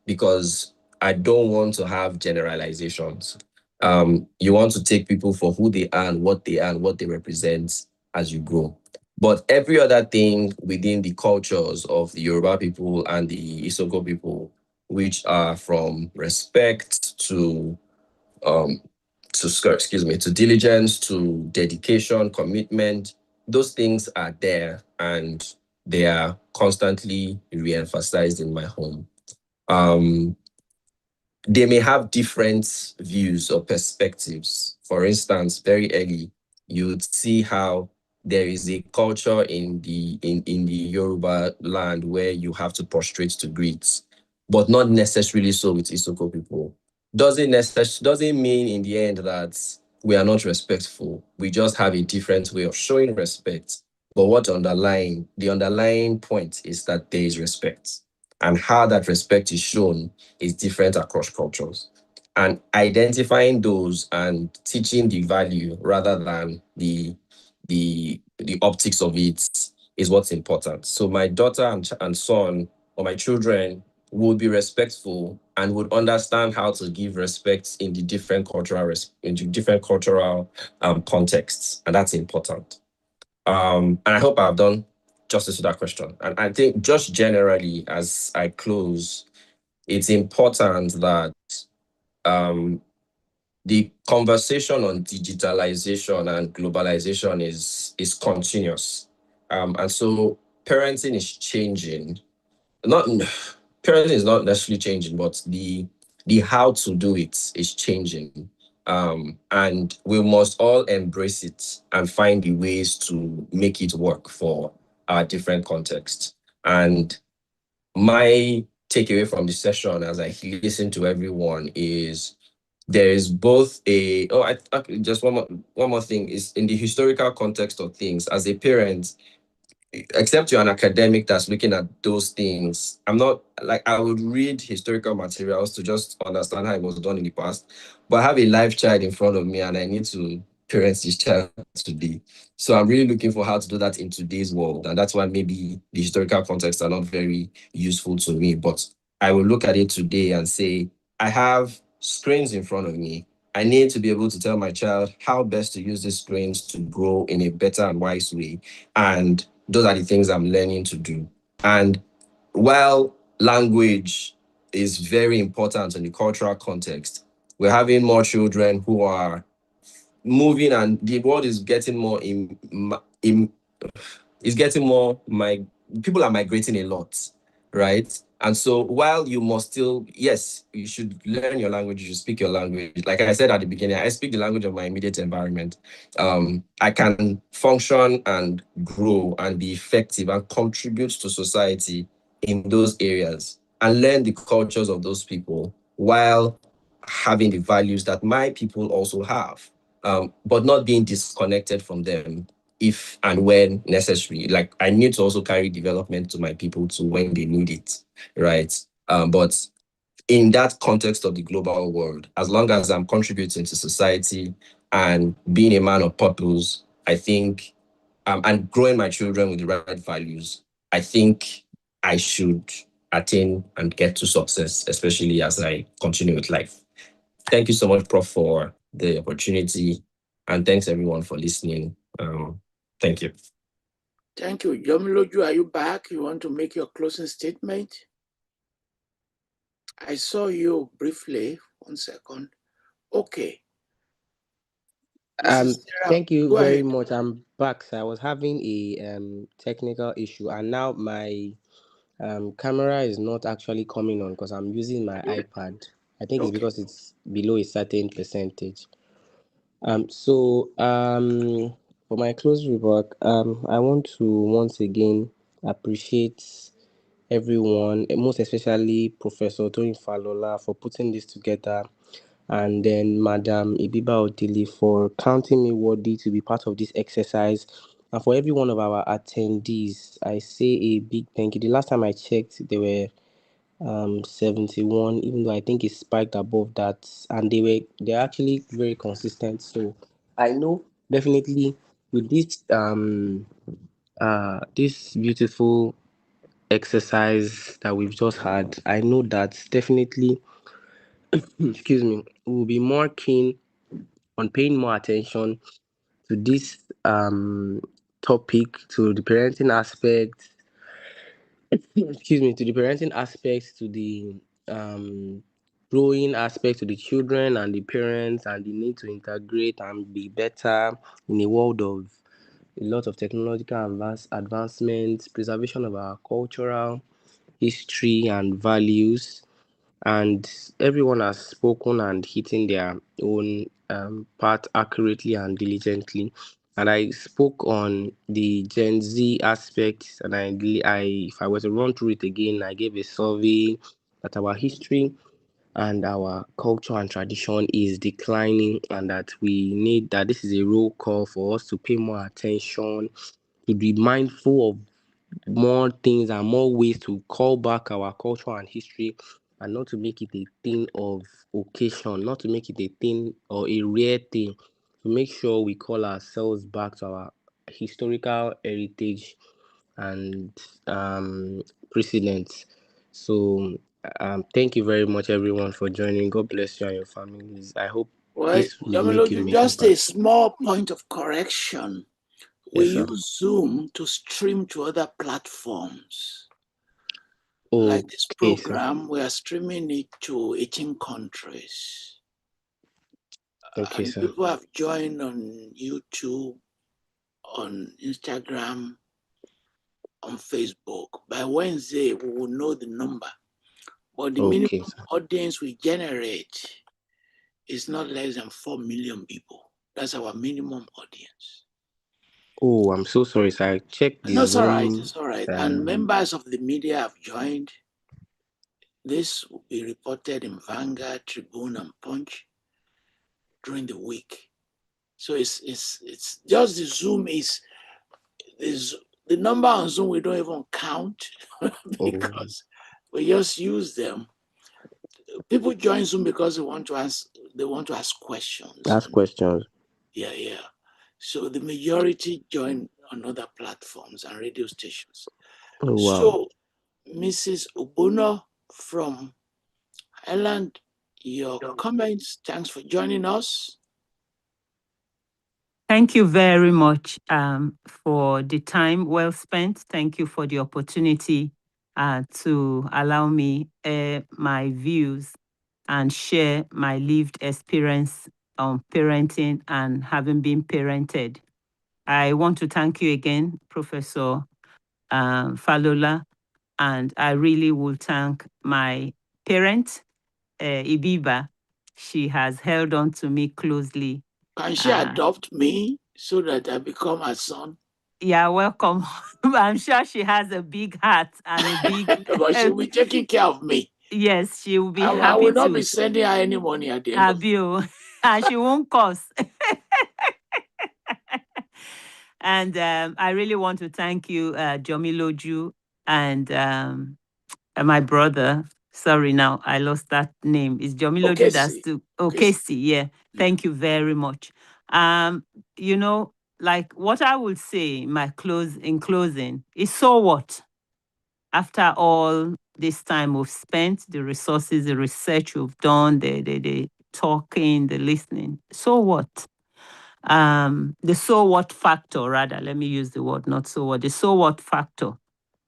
Because I don't want to have generalizations. You want to take people for who they are and what they represent as you grow. But every other thing within the cultures of the Yoruba people and the Isoko people, which are from respect to diligence, to dedication, commitment, those things are there and they are constantly re-emphasized in my home. They may have different views or perspectives. For instance, very early, you would see how there is a culture in the Yoruba land where you have to prostrate to greet, but not necessarily so with Isoko people. Doesn't mean in the end that we are not respectful. We just have a different way of showing respect. But the underlying point is that there is respect. And how that respect is shown is different across cultures. And identifying those and teaching the value rather than the optics of it is what's important. So my daughter and son, or my children, would be respectful and would understand how to give respect in the different cultural contexts, and that's important. And I hope I've done justice to that question. And I think just generally, as I close, it's important that the conversation on digitalization and globalization is continuous. And so parenting is changing. Parenting is not necessarily changing, but the how to do it is changing. And we must all embrace it and find the ways to make it work for our different contexts. And my takeaway from the session as I listen to everyone is there is both just one more thing is in the historical context of things. As a parent, except you're an academic that's looking at those things, I'm not like I would read historical materials to just understand how it was done in the past, but I have a live child in front of me and I need to parent this child today. So I'm really looking for how to do that in today's world. And that's why maybe the historical contexts are not very useful to me, but I will look at it today and say, I have screens in front of me. I need to be able to tell my child how best to use these screens to grow in a better and wise way. And those are the things I'm learning to do. And while language is very important in the cultural context, we're having more children who are moving and the world is getting more people are migrating a lot, right? And so while you must still, yes, you should learn your language, you should speak your language. Like I said at the beginning, I speak the language of my immediate environment. I can function and grow and be effective and contribute to society in those areas and learn the cultures of those people while having the values that my people also have, but not being disconnected from them if and when necessary. Like, I need to also carry development to my people to when they need it, right? But in that context of the global world, as long as I'm contributing to society and being a man of purpose, I think, and growing my children with the right values, I think I should attain and get to success, especially as I continue with life. Thank you so much, Prof, for the opportunity. And thanks everyone for listening. Thank you. Thank you. Yomiloju, are you back? You want to make your closing statement? I saw you briefly. 1 second. Okay. Mrs. Sarah, Thank you go very ahead. much. I'm back. So I was having a technical issue, and now my camera is not actually coming on because I'm using my iPad. I think it's Okay. because it's below a certain percentage. So for my close remark, I want to once again appreciate everyone, most especially Professor Toyin Falola for putting this together, and then Madam Ibiba Odili for counting me worthy to be part of this exercise. And for every one of our attendees, I say a big thank you. The last time I checked, there were 71, even though I think it spiked above that, and they're actually very consistent. So I know definitely with this beautiful exercise that we've just had, I know that definitely excuse me, we'll be more keen on paying more attention to this topic, to the parenting aspect, excuse me, to the parenting aspects, to the um growing aspect, to the children and the parents, and the need to integrate and be better in a world of a lot of technological advancements, preservation of our cultural history and values. And everyone has spoken and hitting their own part accurately and diligently. And I spoke on the Gen Z aspects, and if I were to run through it again, I gave a survey that our history and our culture and tradition is declining, and that we need that this is a roll call for us to pay more attention, to be mindful of more things and more ways to call back our culture and history, and not to make it a thing of occasion, not to make it a thing or a rare thing, to make sure we call ourselves back to our historical heritage and precedents. So thank you very much everyone for joining. God bless you and your families. I hope Well, this will make a Yomiloju, big just a impact. small point of correction. We Yes, sir. use Zoom to stream to other platforms. Like this Okay, sir. program, we are streaming it to 18 countries. Okay, And sir. people have joined on YouTube, on Instagram, on Facebook. By Wednesday, we will know the number. But the minimum Okay, sir. audience we generate is not less than 4 million people. That's our minimum audience. Oh, I'm so sorry, sir. I checked the No, it's all right. Zoom. It's all right. And members of the media have joined. This will be reported in Vanguard, Tribune, and Punch during the week. So it's just the Zoom is the number on Zoom we don't even count because we just use them. People join Zoom because they want to ask questions. Ask questions. Yeah. So the majority join on other platforms and radio stations. Oh, wow. So Mrs. Obono from Ireland, your comments. Thanks for joining us. Thank you very much for the time well spent. Thank you for the opportunity to allow me my views and share my lived experience on parenting and having been parented. I want to thank you again, Professor Falola, and I really will thank my parent, Ibiba. She has held on to me closely. Can she adopt me so that I become her son? Yeah, welcome. I'm sure she has a big heart and a big. But she'll be taking care of me. Yes, she will be I happy will not to. be sending her any money at the end of the Abio, and she won't cost. And I really want to thank you, Jomiloju, and my brother. Sorry, now I lost that name. It's Jomiloju that's Okesi. to Okesi. Okesi. Yeah, thank you very much. You know, like what I would say in closing is, so what? After all this time we've spent, the resources, the research we've done, the talking, the listening, so what? The so what factor, rather, let me use the word, not so what. The so what factor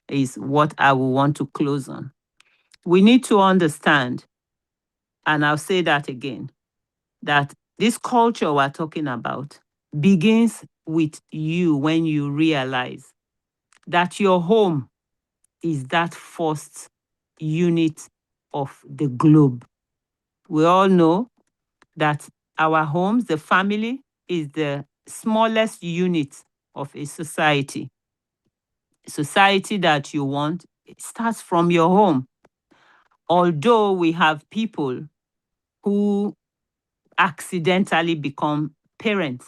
is what I will want to close on. We need to understand, and I'll say that again, that this culture we're talking about begins with you when you realize that your home is that first unit of the globe. We all know that our homes, the family, is the smallest unit of a society. Society that you want, it starts from your home. Although we have people who accidentally become parents,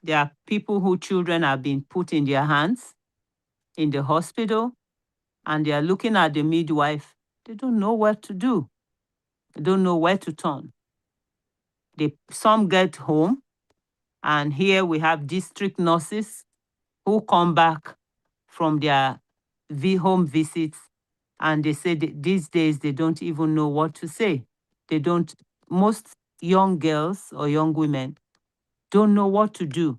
there are people whose children have been put in their hands in the hospital, and they are looking at the midwife. They don't know what to do. They don't know where to turn. Some get home, and here we have district nurses who come back from their home visits, and they say these days they don't even know what to say. They don't, most young girls or young women don't know what to do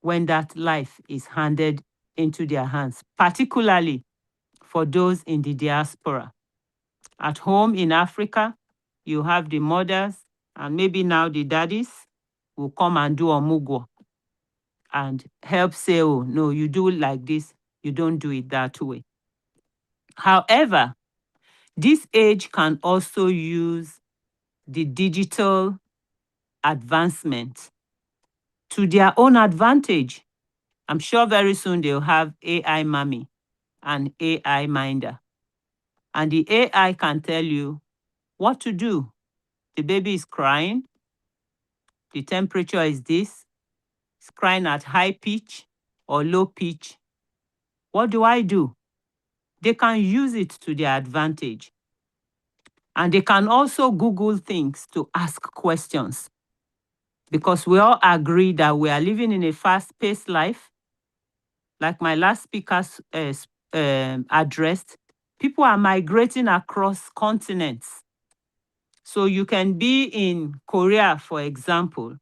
when that life is handed into their hands, particularly for those in the diaspora. At home in Africa, you have the mothers and maybe now the daddies will come and do omugo and help say, oh, no, you do it like this, you don't do it that way. However, this age can also use the digital advancement to their own advantage. I'm sure very soon they'll have AI mommy and AI minder. And the AI can tell you what to do. The baby is crying, the temperature is this, it's crying at high pitch or low pitch. What do I do? They can use it to their advantage. And they can also Google things to ask questions, because we all agree that we are living in a fast-paced life. Like my last speaker's addressed, people are migrating across continents. So you can be in Korea, for example,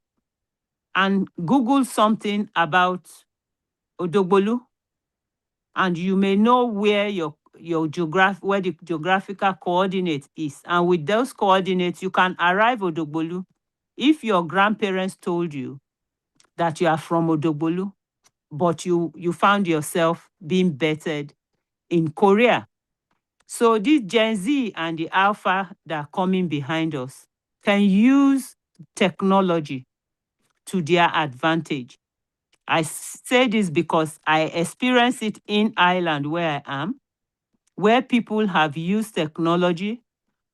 and Google something about Odogbolu, and you may know where where the geographical coordinate is. And with those coordinates, you can arrive Odogbolu. If your grandparents told you that you are from Odogbolu, but you found yourself being bettered in Korea. So this Gen Z and the Alpha that are coming behind us can use technology to their advantage. I say this because I experience it in Ireland where I am, where people have used technology,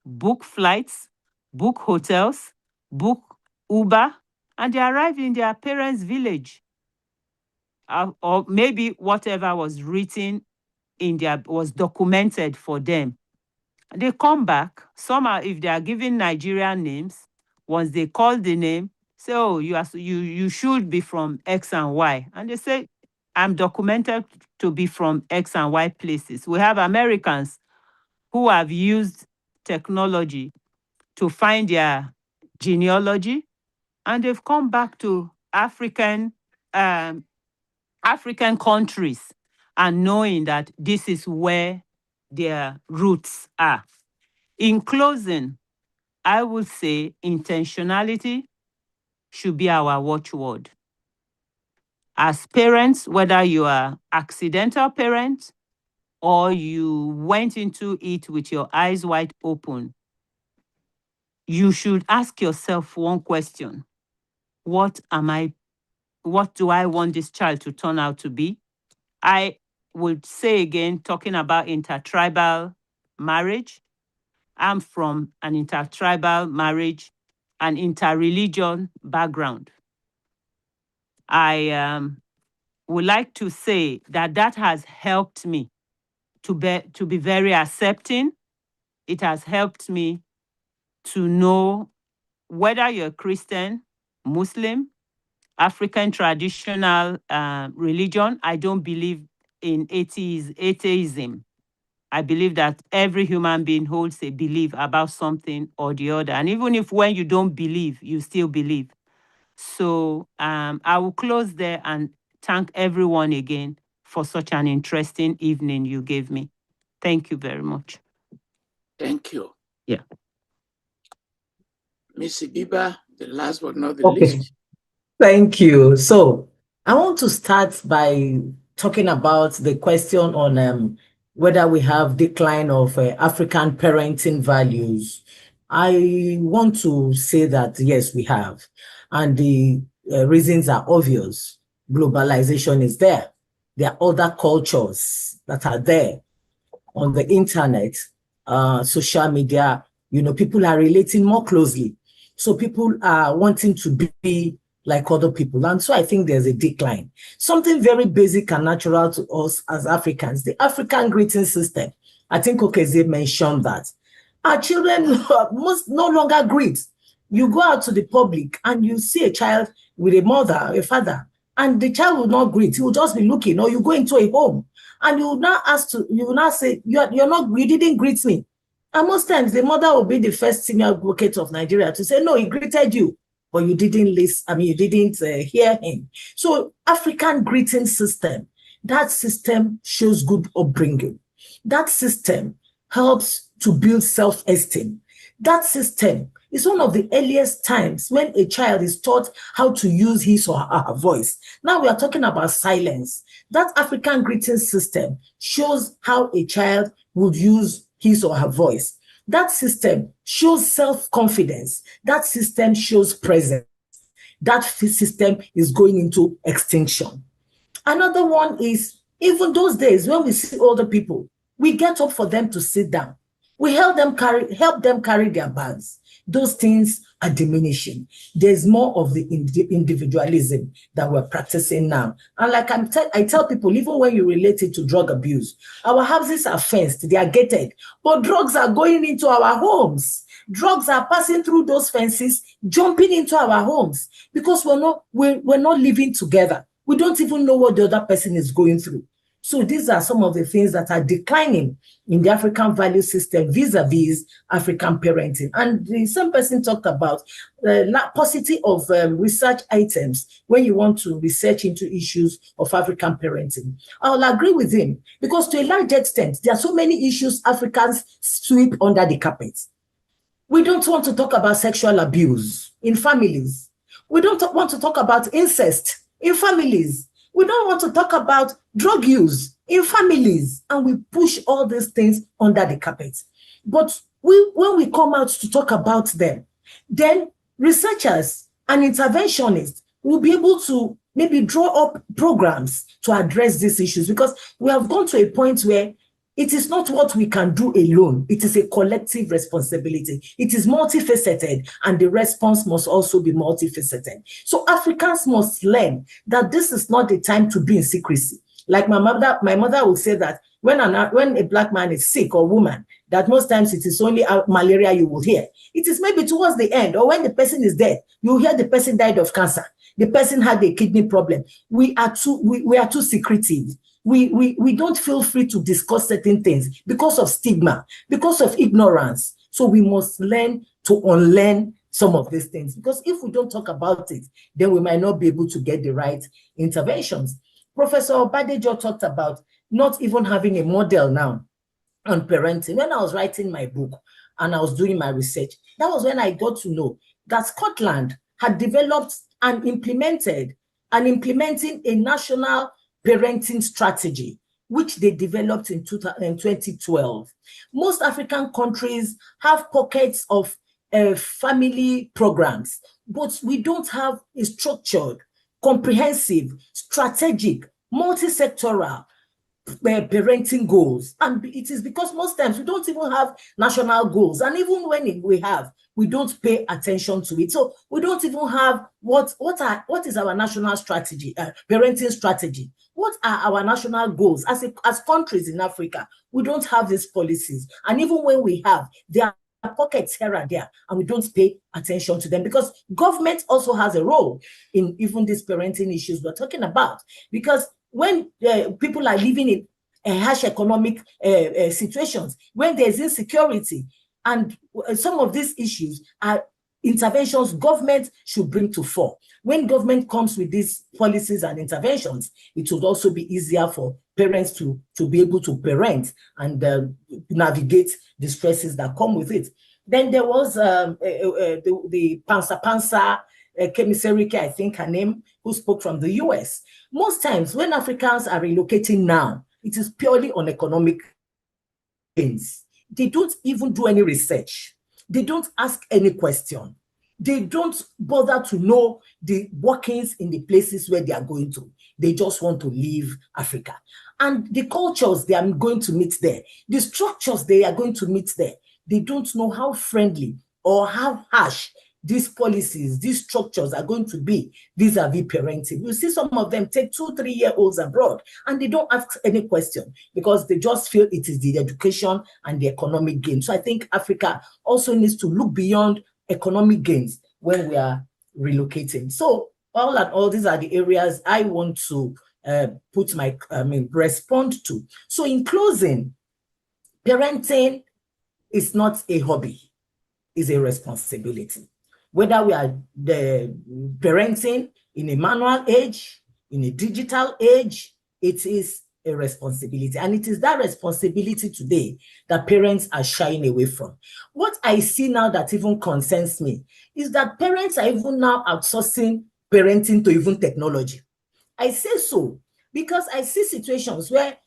book flights, book hotels, book Uber, and they arrive in their parents' village. Or maybe whatever was written in their was documented for them. They come back. Some are, if they are given Nigerian names, once they call the name, say, oh, you should be from X and Y. And they say, I'm documented to be from X and Y places. We have Americans who have used technology to find their genealogy, and they've come back to um, African countries and knowing that this is where their roots are. In closing, I would say intentionality should be our watchword. As parents, whether you are accidental parents or you went into it with your eyes wide open, you should ask yourself one question. What do I want this child to turn out to be? I would say again, talking about intertribal marriage, I'm from an intertribal marriage and interreligion background. I would like to say that that has helped me to be very accepting. It has helped me to know whether you're Christian, Muslim, African traditional religion. I don't believe in atheism. I believe that every human being holds a belief about something or the other. And even if when you don't believe, you still believe. So I will close there and thank everyone again for such an interesting evening you gave me. Thank you very much. Thank you. Yeah. Miss Ibiba, the last but not the Okay. least. Thank you. So I want to start by talking about the question on whether we have decline of African parenting values. I want to say that yes, we have. And the reasons are obvious. Globalization is there. There are other cultures that are there on the internet, social media. People are relating more closely. So people are wanting to be like other people. And so I think there's a decline. Something very basic and natural to us as Africans, the African greeting system. I think Okeze mentioned that. Our children must no longer greet. You go out to the public and you see a child with a mother, a father, and the child will not greet. He will just be looking, or you go into a home and you will now say, you didn't greet me. And most times the mother will be the first senior advocate of Nigeria to say, no, he greeted you, but you didn't listen. You didn't hear him. So African greeting system, that system shows good upbringing. That system helps to build self-esteem. That system is one of the earliest times when a child is taught how to use his or her voice. Now we are talking about silence. That African greeting system shows how a child would use his or her voice. That system shows self-confidence. That system shows presence. That system is going into extinction. Another one is, even those days when we see older people, we get up for them to sit down. We help them carry their bags. Those things are diminishing. There's more of the individualism that we're practicing now. And like I tell people, even when you relate it to drug abuse, our houses are fenced, they are gated, but drugs are going into our homes. Drugs are passing through those fences, jumping into our homes, because we're not living together. We don't even know what the other person is going through. So these are some of the things that are declining in the African value system vis-a-vis African parenting. And the same person talked about the paucity of research items when you want to research into issues of African parenting. I'll agree with him, because to a large extent, there are so many issues Africans sweep under the carpet. We don't want to talk about sexual abuse in families. We don't want to talk about incest in families. We don't want to talk about drug use in families, and we push all these things under the carpet. But when we come out to talk about them, then researchers and interventionists will be able to maybe draw up programs to address these issues, because we have gone to a point where it is not what we can do alone. It is a collective responsibility. It is multifaceted, and the response must also be multifaceted. So Africans must learn that this is not the time to be in secrecy. Like my mother would say that when a Black man is sick, or woman, that most times it is only malaria you will hear. It is maybe towards the end, or when the person is dead, you hear the person died of cancer. The person had a kidney problem. We are too secretive. We don't feel free to discuss certain things because of stigma, because of ignorance. So we must learn to unlearn some of these things, because if we don't talk about it, then we might not be able to get the right interventions. Professor Badejo talked about not even having a model now on parenting. When I was writing my book and I was doing my research, that was when I got to know that Scotland had developed and implementing a national parenting strategy, which they developed in 2012. Most African countries have pockets of family programs, but we don't have a structured, comprehensive, strategic, multi-sectoral parenting goals. And it is because most times we don't even have national goals. And even when we have, we don't pay attention to it. So we don't even have what is our national strategy, parenting strategy. What are our national goals as countries in Africa? We don't have these policies. And even when we have, they are pockets here and there, and we don't pay attention to them, because government also has a role in even these parenting issues we're talking about. Because when people are living in harsh economic situations, when there's insecurity, and some of these issues are interventions government should bring to fore. When government comes with these policies and interventions, it would also be easier for parents to be able to parent and navigate the stresses that come with it. Then there was the Pansa Kemisarike, I think her name, who spoke from the US. Most times when Africans are relocating now, it is purely on economic gains. They don't even do any research. They don't ask any question. They don't bother to know the workings in the places where they are going to. They just want to leave Africa. And the cultures they are going to meet there, the structures they are going to meet there, they don't know how friendly or how harsh these policies, these structures are going to be vis-a-vis parenting. You see some of them take 2-3-year-olds abroad and they don't ask any question because they just feel it is the education and the economic gain. So I think Africa also needs to look beyond economic gains when we are relocating. So all and all, these are the areas I want to respond to. So in closing, parenting is not a hobby, it's a responsibility. Whether we are the parenting in a manual age, in a digital age, it is a responsibility. And it is that responsibility today that parents are shying away from. What I see now that even concerns me is that parents are even now outsourcing parenting to even technology. I say so because I see situations where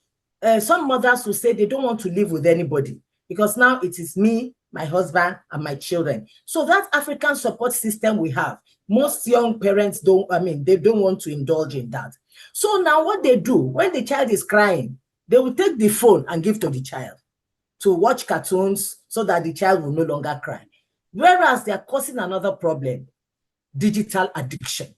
some mothers will say they don't want to live with anybody because now it is me, my husband, and my children. So that African support system we have, most young parents they don't want to indulge in that. So now what they do, when the child is crying, they will take the phone and give to the child to watch cartoons so that the child will no longer cry. Whereas they are causing another problem, digital addiction.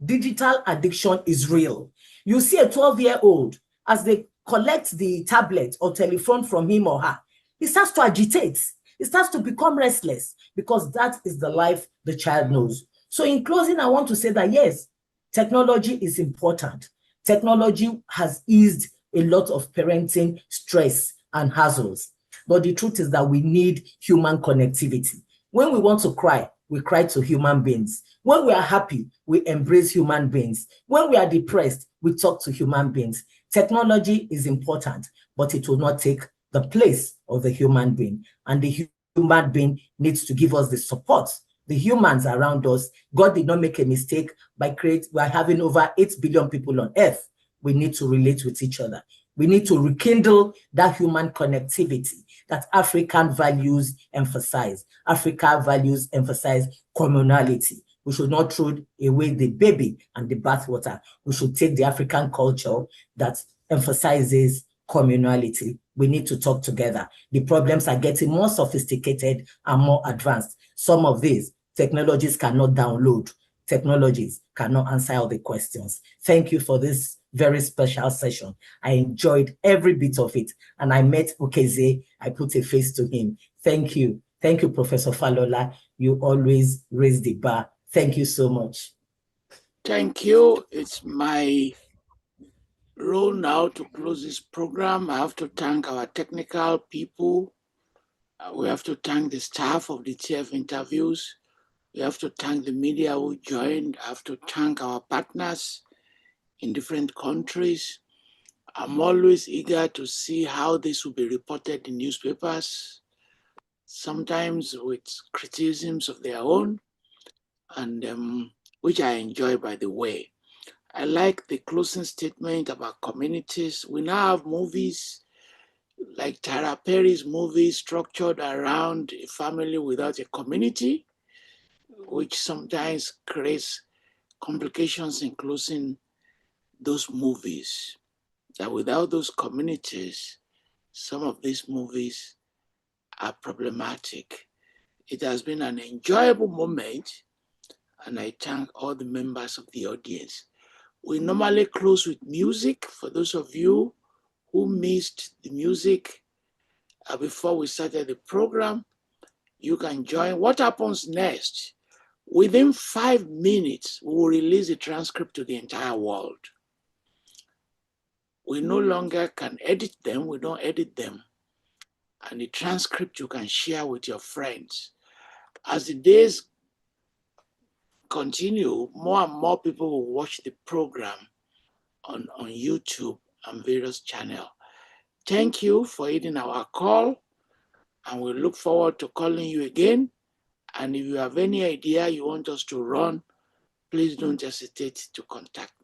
Digital addiction is real. You see a 12-year-old, as they collect the tablet or telephone from him or her, he starts to agitate. He starts to become restless because that is the life the child knows. So in closing, I want to say that yes, technology is important. Technology has eased a lot of parenting stress and hassles. But the truth is that we need human connectivity. When we want to cry, we cry to human beings. When we are happy, we embrace human beings. When we are depressed, we talk to human beings. Technology is important, but it will not take the place of the human being. And the human being needs to give us the support. The humans around us, God did not make a mistake by having over 8 billion people on earth. We need to relate with each other. We need to rekindle that human connectivity that African values emphasize. Africa values emphasize communality. We should not throw away the baby and the bathwater. We should take the African culture that emphasizes communality. We need to talk together. The problems are getting more sophisticated and more advanced. Some of these technologies cannot download. Technologies cannot answer all the questions. Thank you for this very special session. I enjoyed every bit of it. And I met Okeze. I put a face to him. Thank you. Thank you, Professor Falola. You always raise the bar. Thank you so much. Thank you. It's my role now to close this program. I have to thank our technical people. We have to thank the staff of the TF interviews. We have to thank the media who joined. I have to thank our partners in different countries. I'm always eager to see how this will be reported in newspapers, sometimes with criticisms of their own, and which I enjoy, by the way. I like the closing statement about communities. We now have movies like Tara Perry's movie structured around a family without a community, which sometimes creates complications in closing those movies. that without those communities, some of these movies are problematic. It has been an enjoyable moment, and I thank all the members of the audience. We normally close with music. For those of you who missed the music before we started the program, you can join. What happens next? Within 5 minutes, we will release the transcript to the entire world. We no longer can edit them. We don't edit them. And the transcript you can share with your friends. As the days continue, more and more people will watch the program on YouTube and various channels. Thank you for hitting our call, and we look forward to calling you again. And if you have any idea you want us to run, please don't hesitate to contact